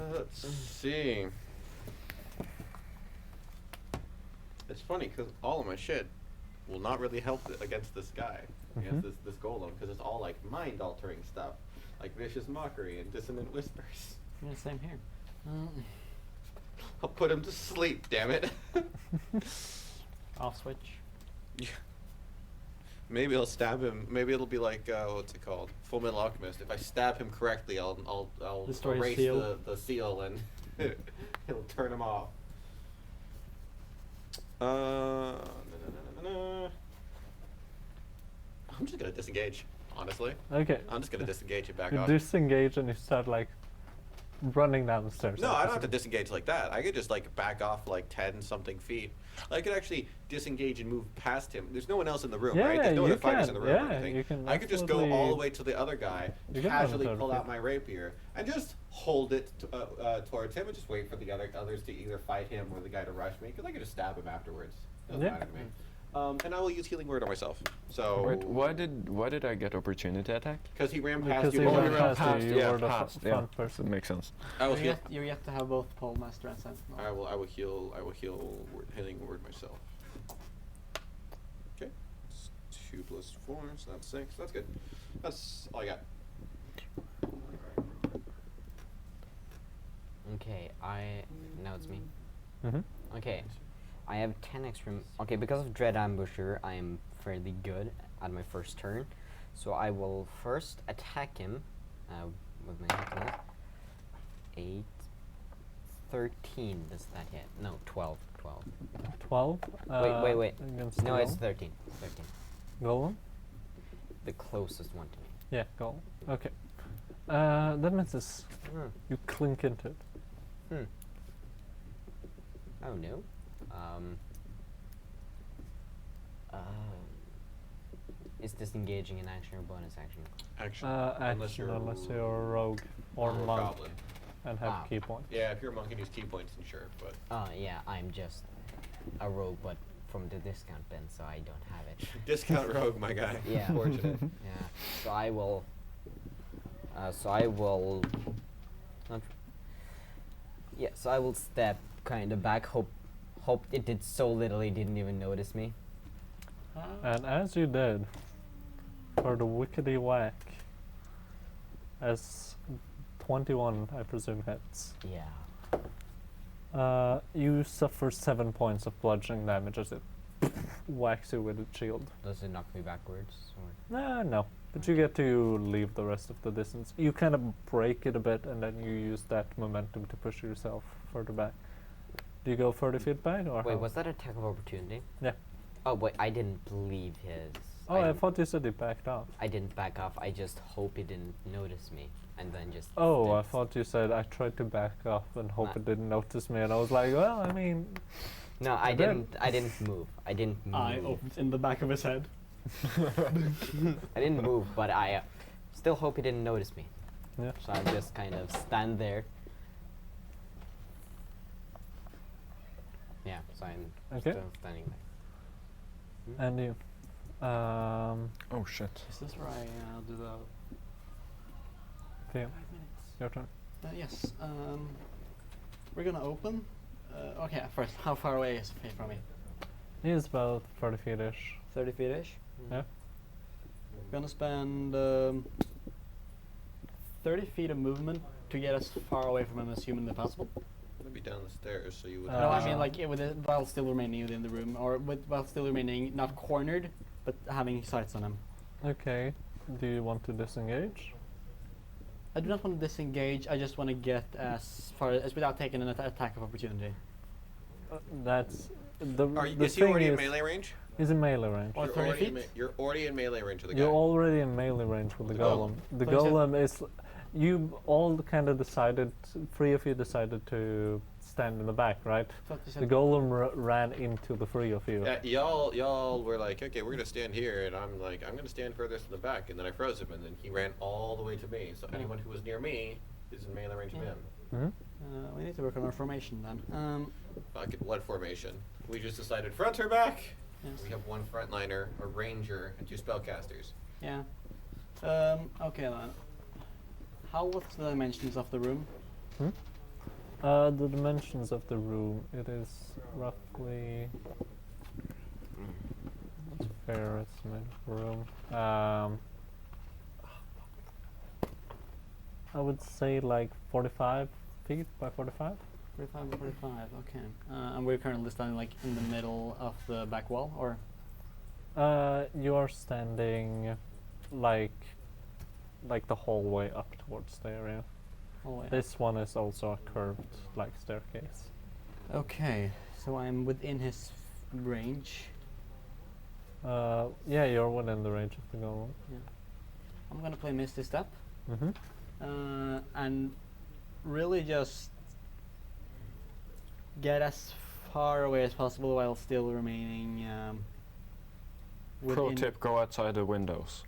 Mm. Let's see. It's funny because all of my shit will not really help against this guy, against this golem, because it's all like mind-altering stuff, like vicious mockery and dissonant whispers. Yeah, same here. I'll put him to sleep, damn it. Off switch. Yeah. Maybe I'll stab him. Maybe it'll be like what's it called? Full Metal Alchemist. If I stab him correctly, I'll Destroy his erase seal. the seal and it'll turn him off. I'm just gonna disengage. Honestly, Okay. I'm just gonna disengage and back You off. disengage and you start like running down the stairs. No, I don't have to disengage like that. I could just like back off like 10 something feet. I could actually disengage and move past him. There's no one else in the room, right? Yeah, There's no you other fighters in can. the room or Yeah, anything. you can I could just go all the absolutely- way to the other guy, You can casually run pull 30 out feet. my rapier, and just hold it towards him and just wait for the others to either fight him or the guy to rush me, because I could just stab him afterwards. Doesn't Yeah. matter to me. And I will use Healing Word on myself. So Wait, why did I get opportunity attack? because he ran past Because you. he before. ran you past ran you, past, you yeah, were the past, yeah. front person. Makes sense. I will heal. You're yet to have both Pole Master and Sentinel. I will heal Healing Word myself. Okay. It's 2 plus 4, so that's 6. That's good. That's all I got. Okay, now it's me. Mm-hmm. Okay, I have 10 extra. Okay, because of Dread Ambusher, I am fairly good at my first turn. So I will first attack him with my hit. 8, 13. Does that hit? No, 12. 12. 12. Wait. Against No, the it's golem. 13. 13. Golem? The closest one to me. Yeah, golem. Okay. That misses. Hmm. You clink into it. Oh no. Is disengaging an action or bonus action? Action. Action unless you're a rogue or a monk goblin. and have Ah. key points. Yeah, if you're a monk and use key points, then sure, but Yeah, I'm just a rogue, but from the discount bin, so I don't have it. discount rogue, my guy. Yeah. Fortunate. Yeah. So I will. Not. Yeah. So I will step kind of back. Hope it did so little he didn't even notice me. And as you did, for the wickety whack, as 21, I presume, hits, Yeah. you suffer 7 points of bludgeoning damage as it whacks you with its shield. Does it knock me backwards? Or? No. But you get to leave the rest of the distance. You kind of break it a bit, and then you use that momentum to push yourself further back. Do you go 30 feet back, or Wait, how? was that attack of opportunity? Yeah. Oh wait, I didn't believe his. Oh, I thought you said he backed off. I didn't back off. I just hope he didn't notice me, and then just. Oh, stood I thought you said I tried to back off and hope Nah. it didn't notice me, and I was like, well, I mean, No, I And then- didn't. I didn't move. I didn't move. Eye opens in the back of his head. I didn't move, but I still hope he didn't notice me. yeah. So I just kind of stand there. Yeah, so I'm Okay. still standing there. And you. Oh shit. Is this where I do the Theo, 5 minutes? your turn. Yes. We're gonna open. Okay, first, how far away is he from me? He is about 30 feet-ish. 30 feet-ish? Yeah. Gonna spend 30 feet of movement to get as far away from him as humanly possible. Maybe down the stairs, so you would. No, I Uh, mean like with it, while still remaining within the room, or while still remaining not cornered, but having sights on him. Okay. Do you want to disengage? I do not want to disengage. I just want to get as far as without taking an attack of opportunity. That's the. Are you, the is he thing already in is, melee range? He's in melee range. Or You're 30 already feet? you're already in melee range of the guy. You're already in melee range with the Oh. golem. The 27. golem is. You all kind of decided. 3 of you decided to stand in the back, right? Thought you The said golem ran into the 3 of you. Yeah, y'all were like, okay, we're gonna stand here, and I'm like, I'm gonna stand furthest in the back, and then I froze him, and then he ran all the way to me. So Yeah. anyone who was near me is in melee range of Yeah. him. Hmm? we need to work on our formation then. Fucking blood formation. We just decided front or back. Yes. We have 1 frontliner, a ranger, and 2 spellcasters. Yeah. Okay then. What's the dimensions of the room? The dimensions of the room, it is roughly. What's a fair estimate of the room? I would say like 45 feet by 45. 45 by 45, okay. And we're currently standing like in the middle of the back wall, or? You are standing like the hallway up towards the area. Oh, yeah. This one is also a curved like staircase. Okay, so I'm within his range. Yeah, you're within the range of the golem. I'm gonna play Misty Step, Mm-hmm. and really just get as far away as possible while still remaining Pro within, tip: go outside the windows.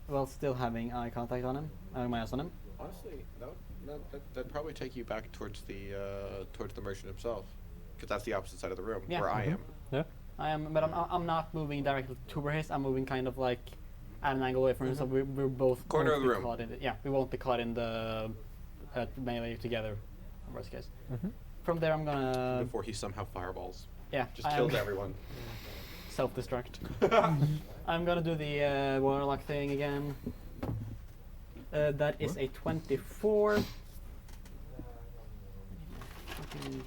while still having eye contact on him, having my eyes on him. Honestly, that'd probably take you back towards the merchant himself, because that's the opposite side of the room Yeah. where I Mhm. am. Yeah. I am, but I'm not moving directly to where he is. I'm moving kind of like at an angle away from him, so we're both Corner won't of the be room. Caught in it. Yeah, we won't be caught in the melee together. Worst case. Mm-hmm. From there, I'm gonna Before he somehow fireballs, yeah just I kills am everyone. self-destruct. I'm gonna do the warlock thing again. That is a 24. Fucking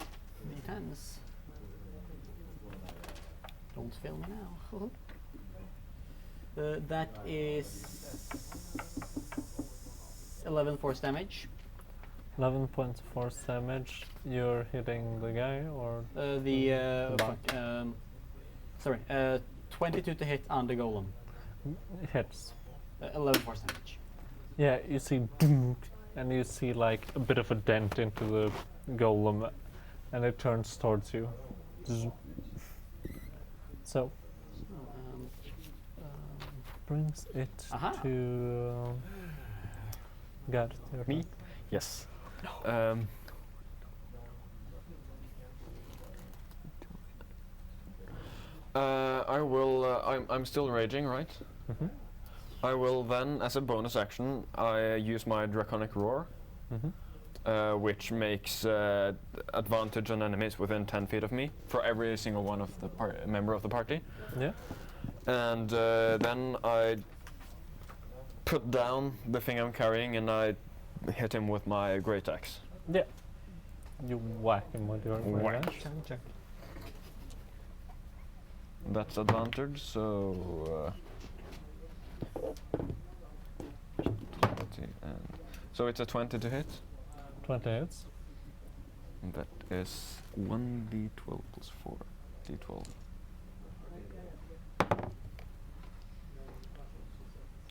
D10s. Don't fail me now. That is 11 force damage. 11 points of force damage. You're hitting the guy, or Fuck, sorry, 22 to hit on the golem. hits. 11 force damage. Yeah, you see, and you see like a bit of a dent into the golem, and it turns towards you. So brings it Aha. to God. your Me? turn. Yes. I will. I'm still raging, right? Mhm. I will then, as a bonus action, I use my draconic roar, Mhm. which makes advantage on enemies within 10 feet of me for every single one of the member of the party. Yeah. And then I put down the thing I'm carrying and I hit him with my great axe. Yeah. You whack him with your Whack. axe. That's advantage, so 20 and so it's a 20 to hit. 20 hits. And that is 1d12 plus 4 d12.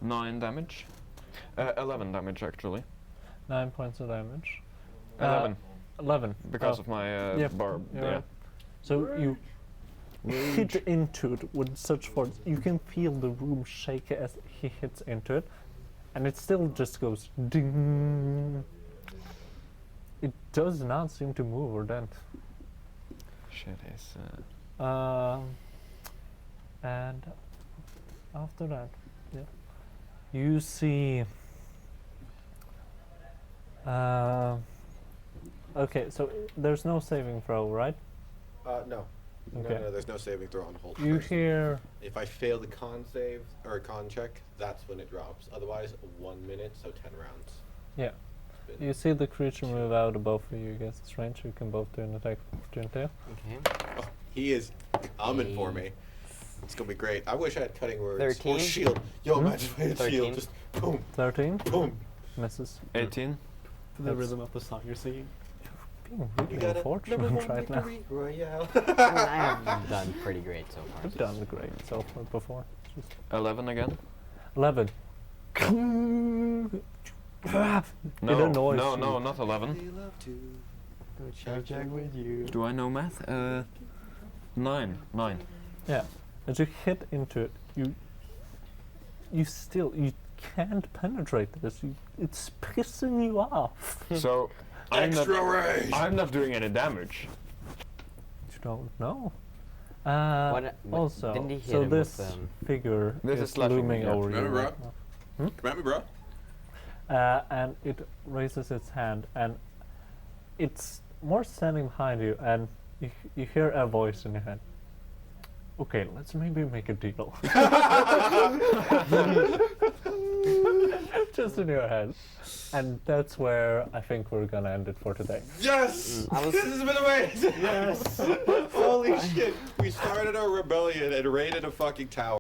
9 damage. 11 damage actually. 9 points of damage. 11 11. because Oh. of my Yep, barb. you're Yeah. right. So you hit into it with such force. You can feel the room shake as he hits into it, and it still just goes ding. It does not seem to move or dent. Shit is. And after that, yeah, you see. Okay, so there's no saving throw, right? No. Okay. No, there's no saving throw on hold. You first. hear. If I fail the con save or con check, that's when it drops. Otherwise, 1 minute, so 10 rounds. Yeah. Been- You see the creature move out of both of you against its range. You can both do an attack opportunity. Okay. Oh, he is coming for me. It's gonna be great. I wish I had cutting words 13? or shield. Yo, imagine if I had 13. shield. Just boom, 13 boom. misses. 18. The That's- rhythm of the song you're singing. Being You really got a unfortunate number 1 right now. victory royale. I mean, I have done pretty great so far. I've done great so far before. Just 11 again. 11. No, It annoys no, you. no, not 11. They love to Jack with you. Do I know math? 9. 9. Yeah. As you hit into it, you can't penetrate this. It's pissing you off. So extra range. I'm not doing any damage. You don't know. What Also, didn't he hit so him this with, figure This is is slashing, looming yeah. over you. Remember, right now. Come at me, bro. And it raises its hand, and it's more standing behind you, and you hear a voice in your head. Okay, let's maybe make a deal. Just in your head. And that's where I think we're gonna end it for today. Yes! I was- This has been amazing! Yes! Holy shit! We started a rebellion and raided a fucking tower.